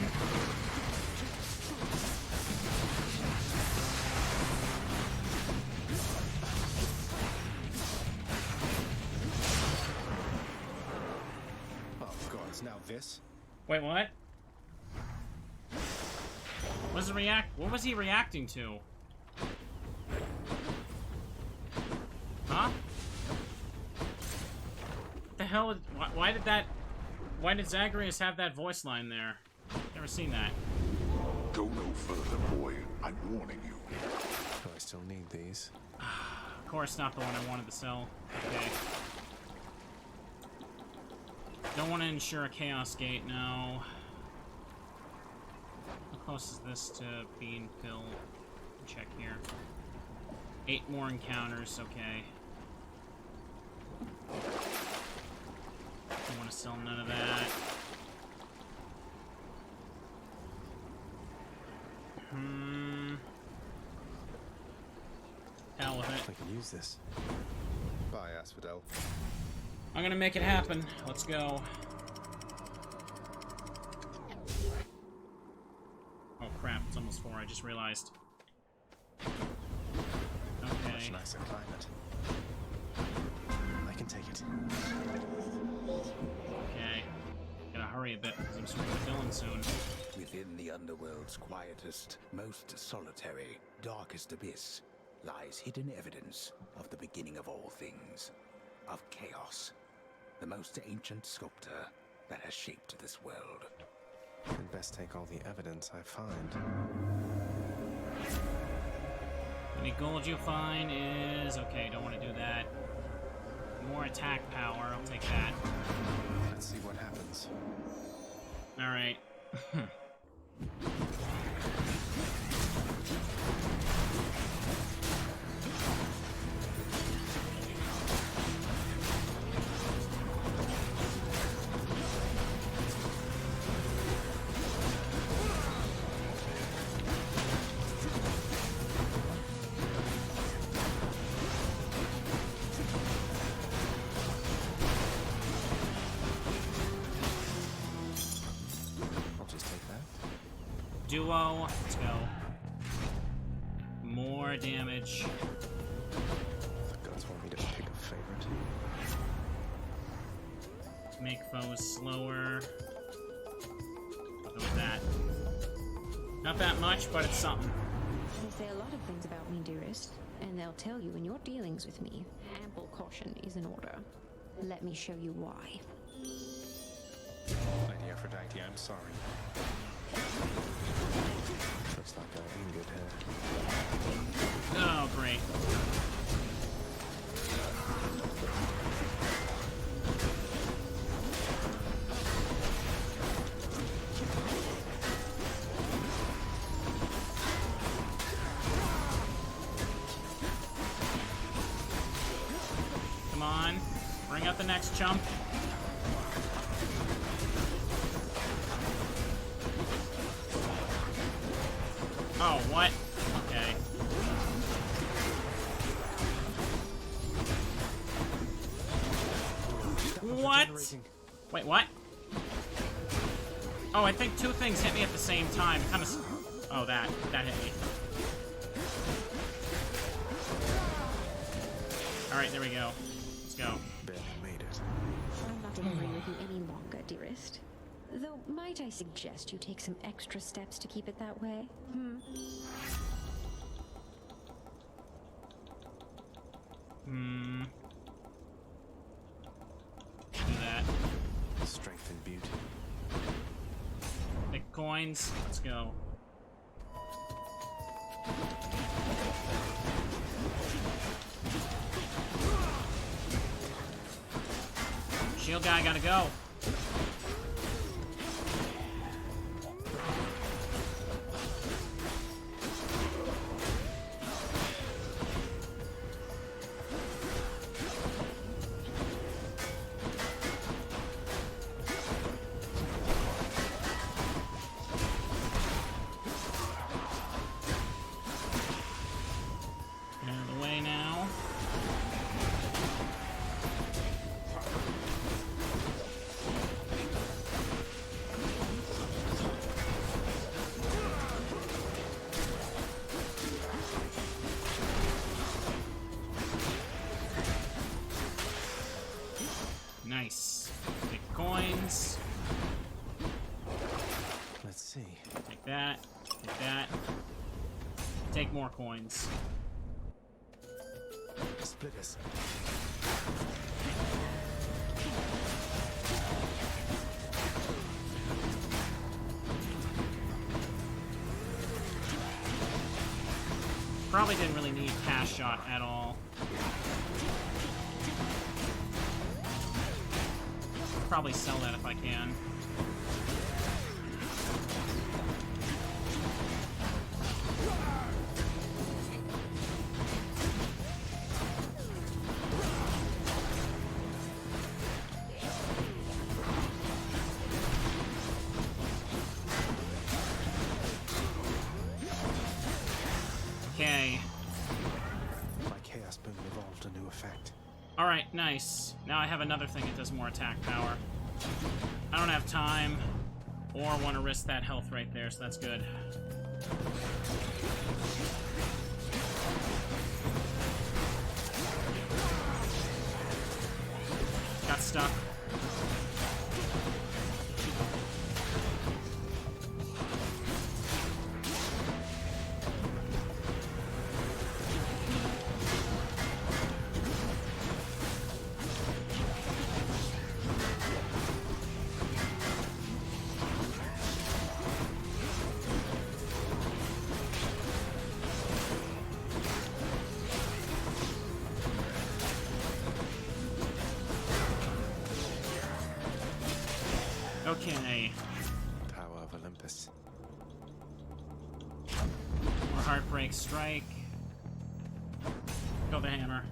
C: Oh gods, now this?
A: Wait, what? What was he reacting to? Huh? What the hell? Why did Zagreus have that voice line there? Never seen that.
M: Go no further, boy. I'm warning you.
C: Do I still need these?
A: Of course, not the one I wanted to sell. Okay. Don't want to ensure a Chaos Gate, no. How close is this to being filled? Check here. 8 more encounters, okay. Don't want to sell none of that. Hell with it.
C: I can use this. Bye, Asphodel.
A: I'm gonna make it happen. Let's go. Oh crap, it's almost 4, I just realized. Okay.
C: Much nicer climate. I can take it.
A: Okay. Gotta hurry a bit because I'm swinging the villain soon.
B: Within the underworld's quietest, most solitary, darkest abyss lies hidden evidence of the beginning of all things, of chaos, the most ancient sculptor that has shaped this world.
C: I'd best take all the evidence I find.
A: Any gold you find is... Okay, don't want to do that. More attack power, I'll take that.
C: Let's see what happens.
A: Alright. Duo, let's go. More damage.
C: The gods want me to pick a favorite.
A: Make foes slower. Go with that. Not that much, but it's something.
N: They say a lot of things about me, dearest, and they'll tell you in your dealings with me, ample caution is in order. Let me show you why.
C: Lady Aphrodite, I'm sorry. Looks like I angered her.
A: Oh, great. Bring out the next chump. Oh, what? Okay. What? Wait, what? Oh, I think two things hit me at the same time. Kind of. Oh, that hit me. All right, there we go. Let's go.
C: Barely made it.
N: I'm not worrying with you any longer, dearest. Though, might I suggest you take some extra steps to keep it that way?
A: Do that.
C: Strength and beauty.
A: Pick coins. Let's go. Shield guy gotta go. Out of the way now. Nice. Take coins.
C: Let's see.
A: Take that. Take that. Take more coins.
C: Split us.
A: Probably didn't really need cast shot at all. Probably sell that if I can. Okay.
C: My chaos boom evolved a new effect.
A: Alright, nice. Now I have another thing that does more attack power. I don't have time or want to risk that health right there, so that's good. Got stuck. Okay.
C: Power of Olympus.
A: More Heartbreak Strike. Go the hammer.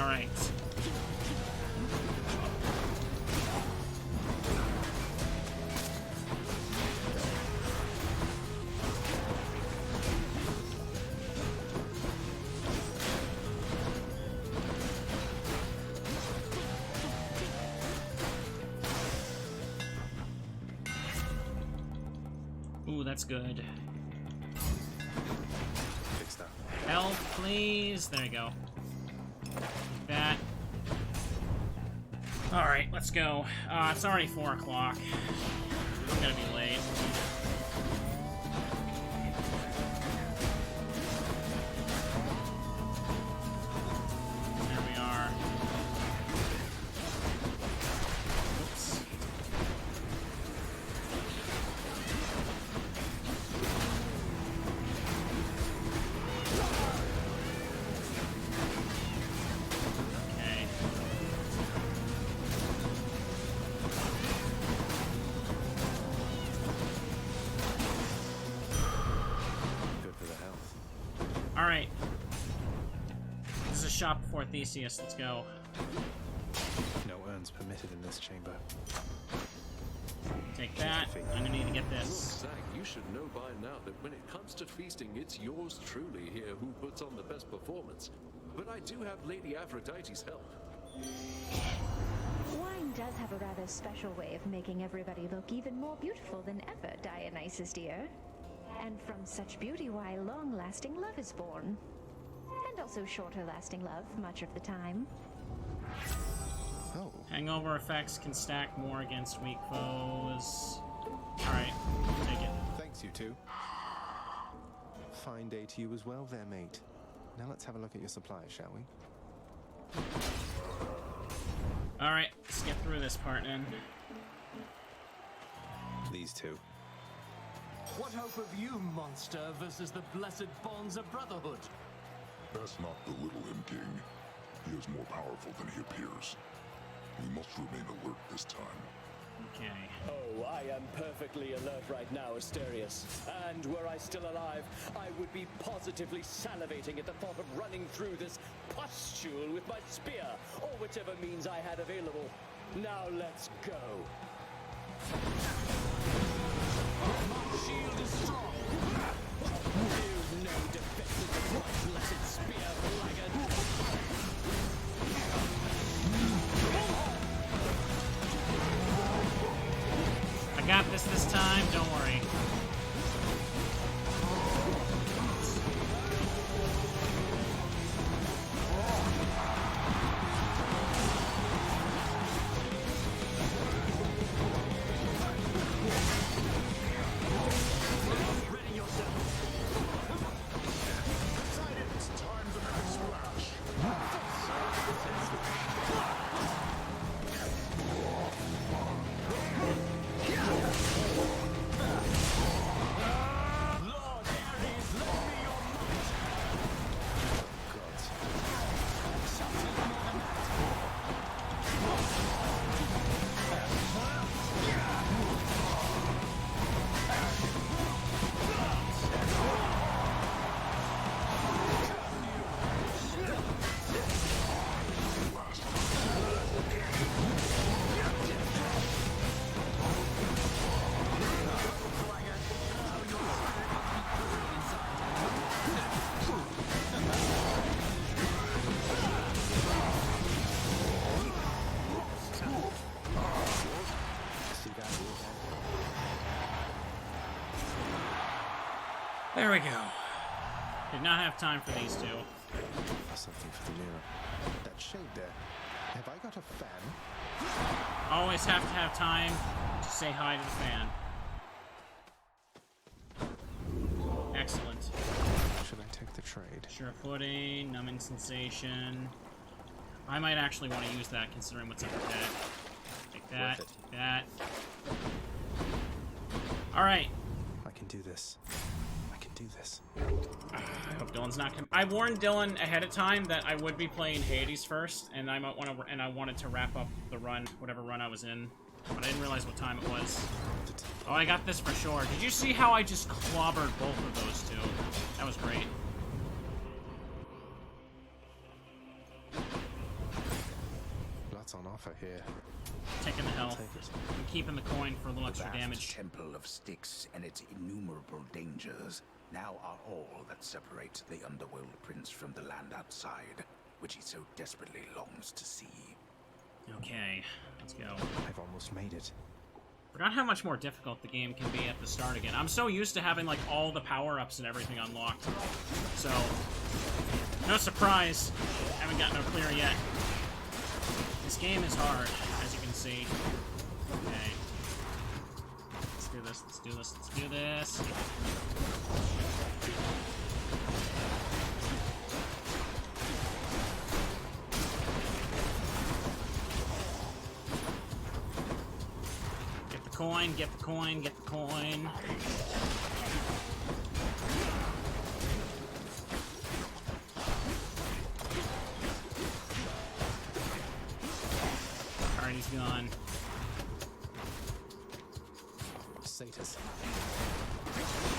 A: Alright. Ooh, that's good.
C: Fix that.
A: Help, please. There you go. Like that. Alright, let's go. It's already 4 o'clock. I'm gonna be late. There we are. Alright. This is a shop before Theseus. Let's go.
C: No urns permitted in this chamber.
A: Take that. I'm gonna need to get this.
E: Zach, you should know by now that when it comes to feasting, it's yours truly here who puts on the best performance. But I do have Lady Aphrodite's help.
N: Wine does have a rather special way of making everybody look even more beautiful than ever, Dionysus dear. And from such beauty, why long-lasting love is born. And also shorter-lasting love, much of the time.
C: Oh.
A: Hangover effects can stack more against weak foes. Alright, take it.
C: Thanks, you two. Fine day to you as well there, mate. Now let's have a look at your supplies, shall we?
A: Alright, let's get through this part then.
C: These two.
G: What hope have you, monster, versus the blessed bonds of brotherhood?
M: Best not belittle him, King. He is more powerful than he appears. We must remain alert this time.
A: Okay.
Q: Oh, I am perfectly alert right now, Asterius. And were I still alive, I would be positively salivating at the thought of running through this pustule with my spear, or whichever means I had available. Now let's go.
G: My shield is strong.
Q: You've no defenses of my blessed spear, blackguard.
A: I got this time, don't worry.
G: Ready yourself.
M: It's time to make a splash.
G: Lord Ares, lend me your might. Something more than
A: There we go. Did not have time for these two.
C: Something for the mirror. That shade there. Have I got a fan?
A: Always have to have time to say hi to the fan. Excellent.
C: Should I take the trade?
A: Sure footing, numbing sensation. I might actually want to use that considering what's up with that. Take that, take that. Alright.
C: I can do this. Do this.
A: I hope Dylan's not I warned Dylan ahead of time that I would be playing Hades first, and I wanted to wrap up the run, whatever run I was in, but I didn't realize what time it was. Oh, I got this for sure. Did you see how I just clobbered both of those two? That was great.
C: Lots on offer here.
A: Taking the health. I'm keeping the coin for a little extra
B: The vast
A: damage.
B: temple of Styx and its innumerable dangers now are all that separates the underworld prince from the land outside, which he so desperately longs to see.
A: Okay, let's go.
C: I've almost made it.
A: Forgot how much more difficult the game can be at the start again. I'm so used to having, like, all the power-ups and everything unlocked. So, no surprise, I haven't gotten no clear yet. This game is hard, as you can see. Okay. Let's do this, let's do this, let's do this. Get the coin, get the coin, get the coin. Alright, he's gone.
C: Satyrs.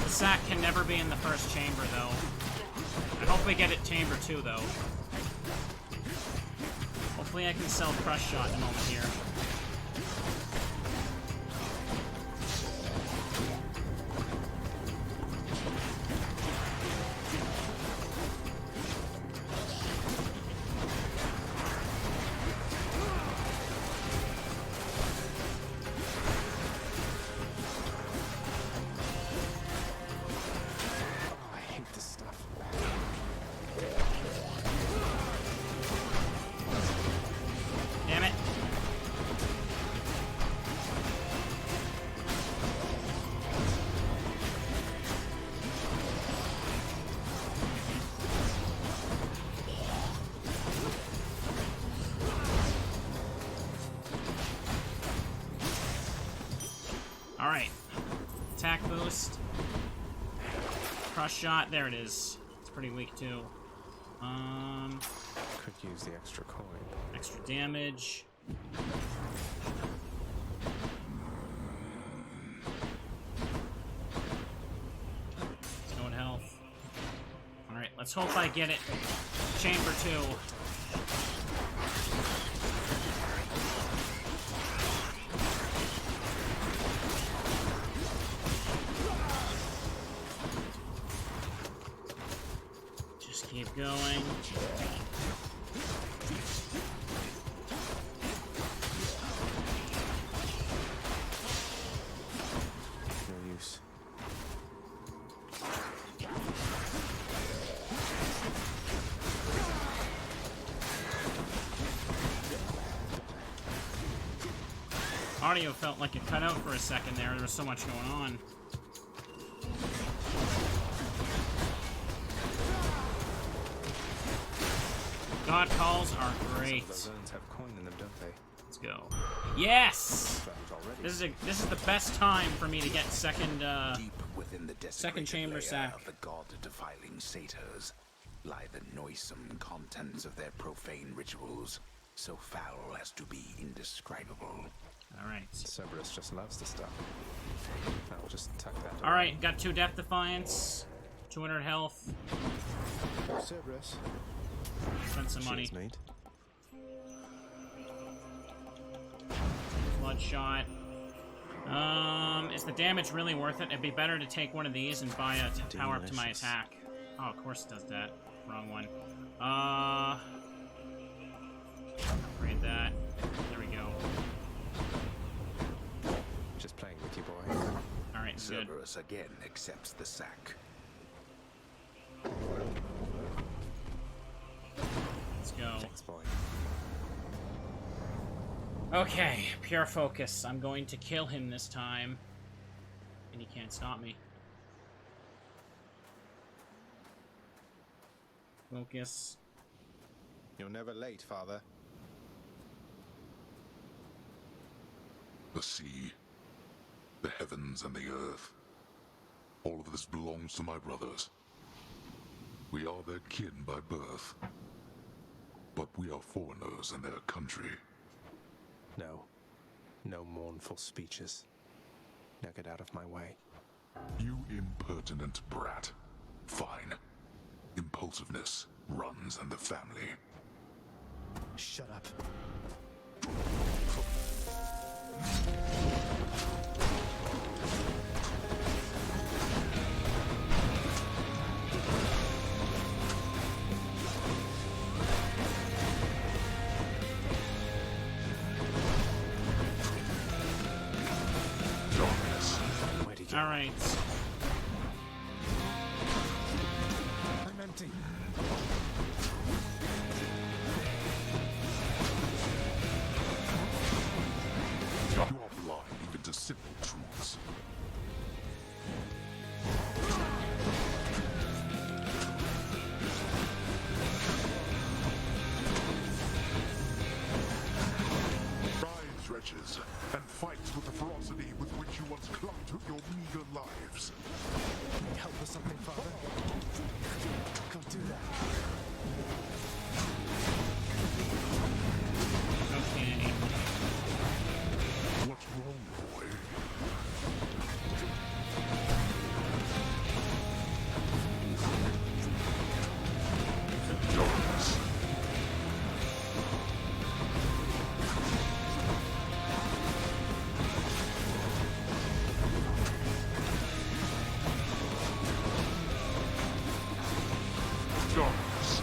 A: The sack can never be in the first chamber, though. I hope we get it chamber 2, though. Hopefully I can sell Crush Shot in a moment here. Alright. Attack boost. Crush shot. There it is. It's pretty weak, too.
C: Could use the extra coin.
A: Extra damage. Stone health. Alright, let's hope I get it. Chamber 2. Keep going.
C: No use.
A: Audio felt like it cut out for a second there. There was so much going on. God calls are great.
C: Those zones have coin in them, don't they?
A: Let's go. Yes! This is the best time for me to get second
B: Deep within the
A: second chamber
B: layer
A: sack.
B: of the god-defiling satyrs lie the noisome contents of their profane rituals, so foul as to be indescribable.
A: Alright.
C: Cerberus just loves the stuff. I'll just tuck that.
A: Alright, got 2 Death Defiance, 200 health.
C: Cerberus.
A: Spent some money.
C: Cheers,
A: Bloodshot. Is the damage really worth it? It'd be better to take one of these and buy a power up to my attack. Oh, of course it does that. Wrong one. Upgrade that. There we go.
C: Just playing with you, boy.
A: Alright, good.
B: Cerberus again accepts the sack.
A: Let's go.
C: Thanks, boy.
A: Okay, pure focus. I'm going to kill him this time. And he can't stop me. Focus.
C: You're never late, Father.
M: The sea, the heavens and the earth. All of this belongs to my brothers. We are their kin by birth. But we are foreigners in their country.
C: No. No mournful speeches. Now get out of my way.
M: You impertinent brat. Fine. Impulsiveness runs in the family.
C: Shut up.
A: All right.
C: I'm empty.
M: You are blind even to simple truths. Rise, wretches, and fight with the ferocity with which you once clung to your meager lives.
C: Need help with something, Father? Can't do that.
A: Okay.
M: What's wrong, boy? darkness.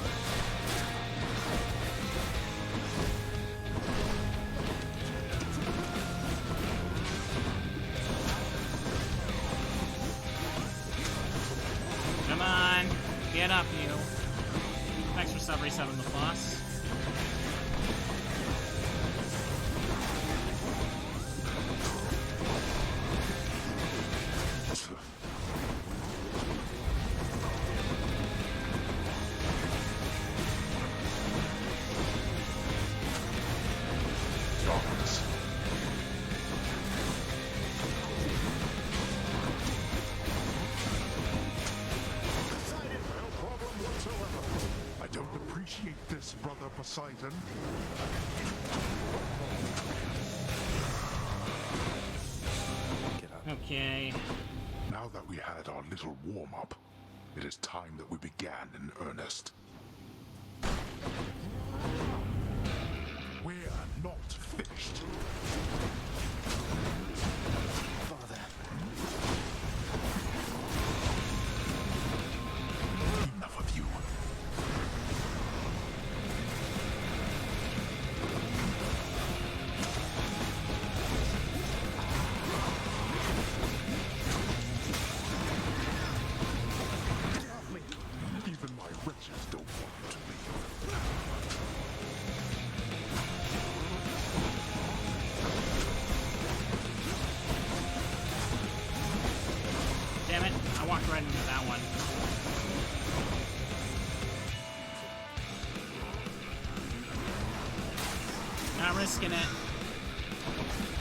A: Come on, get up, you. Thanks for sub resetting the plus.
M: I don't appreciate this, Brother Poseidon.
A: Okay.
M: Now that we had our little warm-up, it is time that we began in earnest. We're not finished.
J: Father.
M: Enough of you. Even my wretches don't want you to leave.
A: Damn it, I walked right into that one. Not risking it.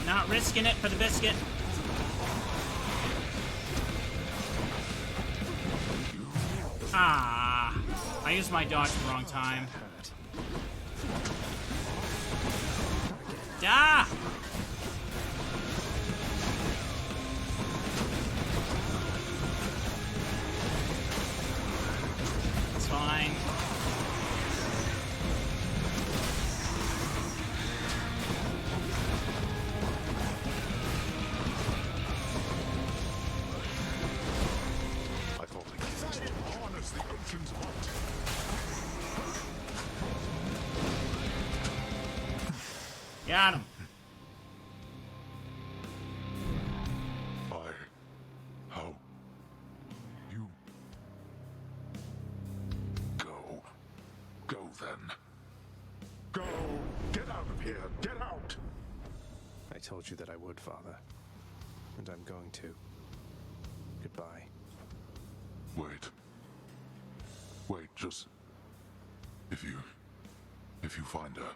A: Not risking it for the biscuit. Ah, I used my dodge at the wrong time. Ah! It's fine.
M: I thought I used to harness the ocean's might.
A: Got him.
M: How? You... Go. Go then. Go! Get out of here! Get out!
C: I told you that I would, Father. And I'm going to. Goodbye.
M: Wait. Wait, just... If you find her...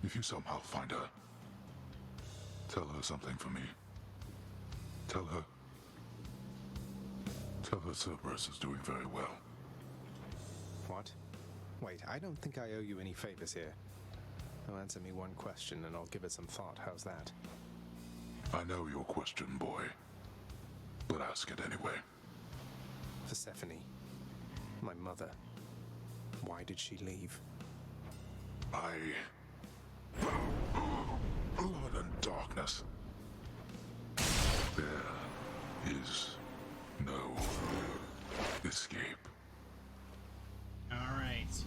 M: If you somehow find her... Tell her something for me. Tell her Cerberus is doing very well.
C: What? Wait, I don't think I owe you any favors here. Now answer me one question and I'll give it some thought. How's that?
M: I know your question, boy. But ask it anyway.
C: Persephone. My mother. Why did she leave?
M: Blood and darkness. There is no escape.
A: Alright.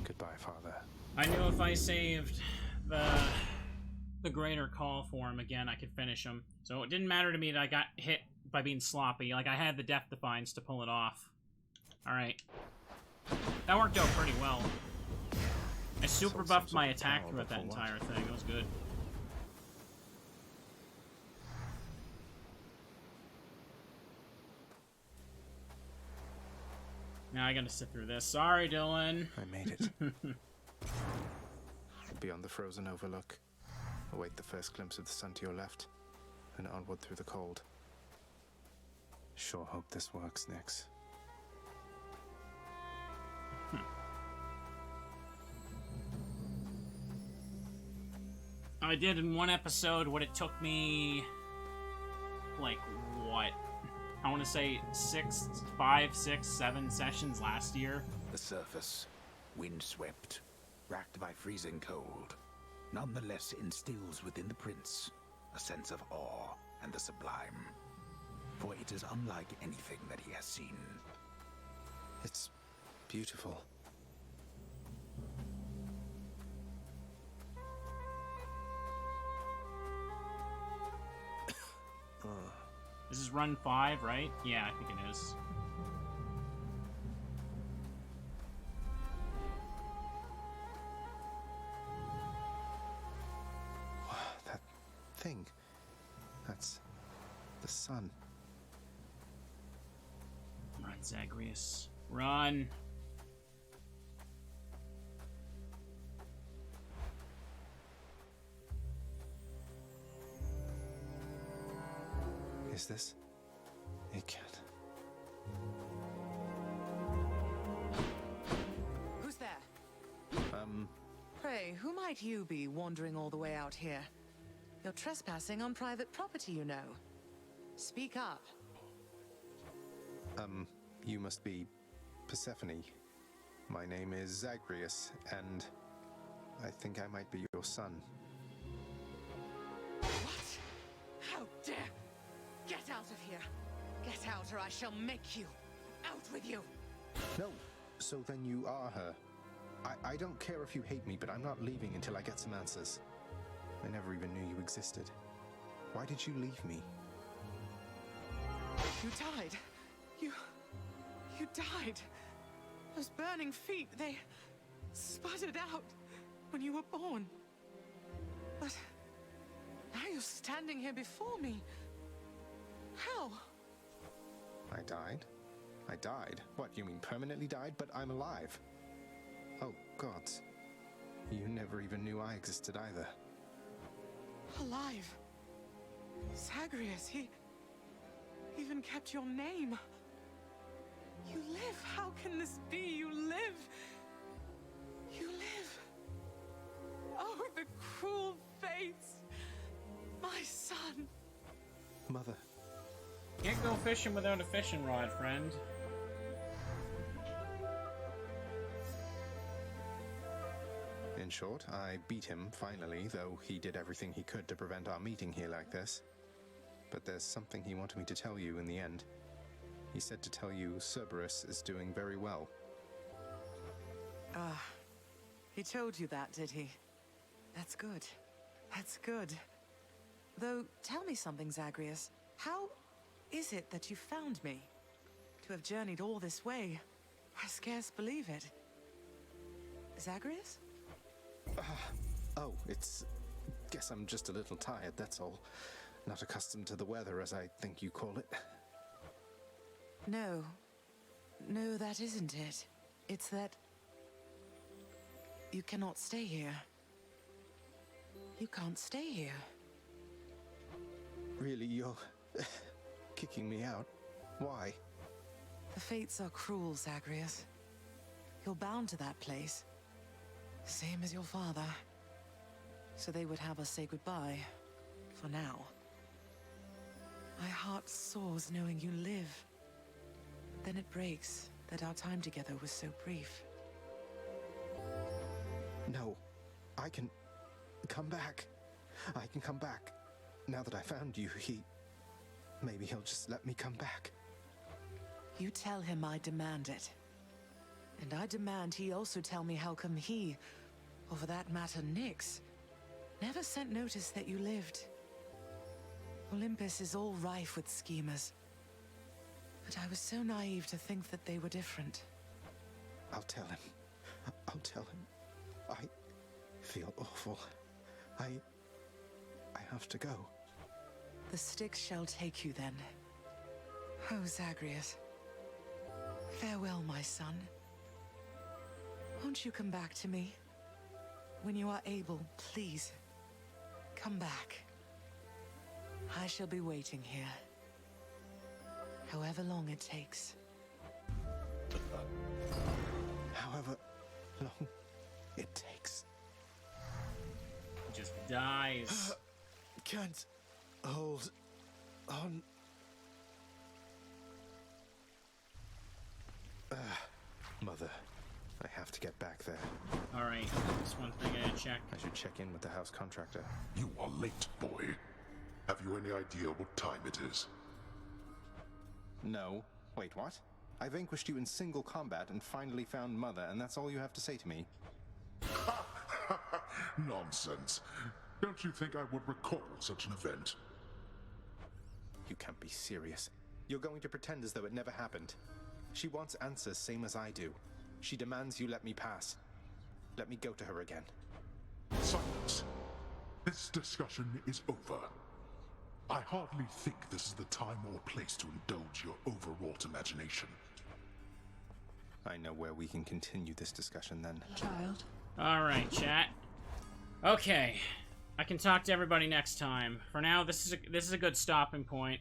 C: Goodbye, Father.
A: I knew if I saved the greater call for him again, I could finish him. So it didn't matter to me that I got hit by being sloppy. Like, I had the Death Defiance to pull it off. Alright. That worked out pretty well. I super buffed my attack throughout that entire thing. It was good. Now I gotta sit through this. Sorry, Dylan.
C: I made it. Beyond the frozen overlook, await the first glimpse of the sun to your left, and onward through the cold. Sure hope this works, Nyx.
A: I did in one episode what it took me, like, what? I want to say 5, 6, 7 sessions last year.
B: The surface, windswept, racked by freezing cold, nonetheless instills within the prince a sense of awe and the sublime. For it is unlike anything that he has seen.
C: It's beautiful.
A: This is run 5, right? Yeah, I think it is.
C: That thing. That's the sun.
A: Run, Zagreus. Run!
C: Is this? It can't.
O: Who's there? Pray, who might you be wandering all the way out here? You're trespassing on private property, you know. Speak up.
C: You must be Persephone. My name is Zagreus, and I think I might be your son.
O: What? How dare! Get out of here! Get out, or I shall make you! Out with you!
C: No, so then you are her. I don't care if you hate me, but I'm not leaving until I get some answers. I never even knew you existed. Why did you leave me?
O: You died. You died. Those burning feet, they sputtered out when you were born. But now you're standing here before me. How?
C: I died? I died? What, you mean permanently died? But I'm alive. Oh, gods. You never even knew I existed either.
O: Alive. Zagreus, he even kept your name. You live. How can this be? You live. You live. Oh, the cruel fates. My son.
C: Mother.
A: Can't go fishing without a fishing rod, friend.
C: In short, I beat him, finally, though he did everything he could to prevent our meeting here like this. But there's something he wanted me to tell you in the end. He said to tell you Cerberus is doing very well.
O: Ah, he told you that, did he? That's good. That's good. Though, tell me something, Zagreus. How is it that you found me? To have journeyed all this way, I scarce believe it. Zagreus?
C: Oh, guess I'm just a little tired, that's all. Not accustomed to the weather, as I think you call it.
O: No. No, that isn't it. It's that you cannot stay here. You can't stay here.
C: Really, you're kicking me out? Why?
O: The fates are cruel, Zagreus. You're bound to that place. Same as your father. So they would have us say goodbye. For now. My heart soars knowing you live. Then it breaks that our time together was so brief.
C: No. I can come back. I can come back. Now that I found you, maybe he'll just let me come back.
O: You tell him I demand it. And I demand he also tell me how come he, or for that matter Nyx, never sent notice that you lived. Olympus is all rife with schemers. But I was so naive to think that they were different.
C: I'll tell him. I'll tell him. I feel awful. I have to go.
O: The Styx shall take you then. Oh, Zagreus. Farewell, my son. Won't you come back to me? When you are able, please. Come back. I shall be waiting here. However long it takes.
C: However long it takes.
A: He just dies.
C: Can't hold on. Mother, I have to get back there.
A: Alright, just one thing I gotta check.
C: I should check in with the house contractor.
M: You are late, boy. Have you any idea what time it is?
C: No. Wait, what? I vanquished you in single combat and finally found Mother, and that's all you have to say to me?
M: Nonsense. Don't you think I would recall such an event?
C: You can't be serious. You're going to pretend as though it never happened. She wants answers same as I do. She demands you let me pass. Let me go to her again.
M: Silence. This discussion is over. I hardly think this is the time or place to indulge your overwrought imagination.
C: I know where we can continue this discussion then.
I: Child.
A: Alright, chat. Okay. I can talk to everybody next time. For now, this is a good stopping point.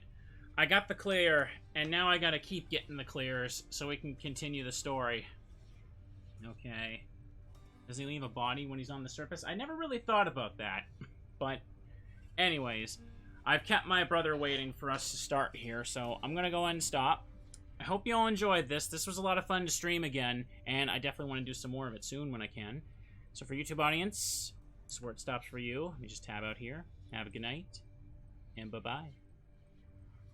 A: I got the clear, and now I gotta keep getting the clears so we can continue the story. Okay. Does he leave a body when he's on the surface? I never really thought about that. But, anyways, I've kept my brother waiting for us to start here, so I'm gonna go ahead and stop. I hope you all enjoyed this. This was a lot of fun to stream again, and I definitely want to do some more of it soon when I can. So for YouTube audience, this is where it stops for you. Let me just tab out here. Have a good night, and bye-bye.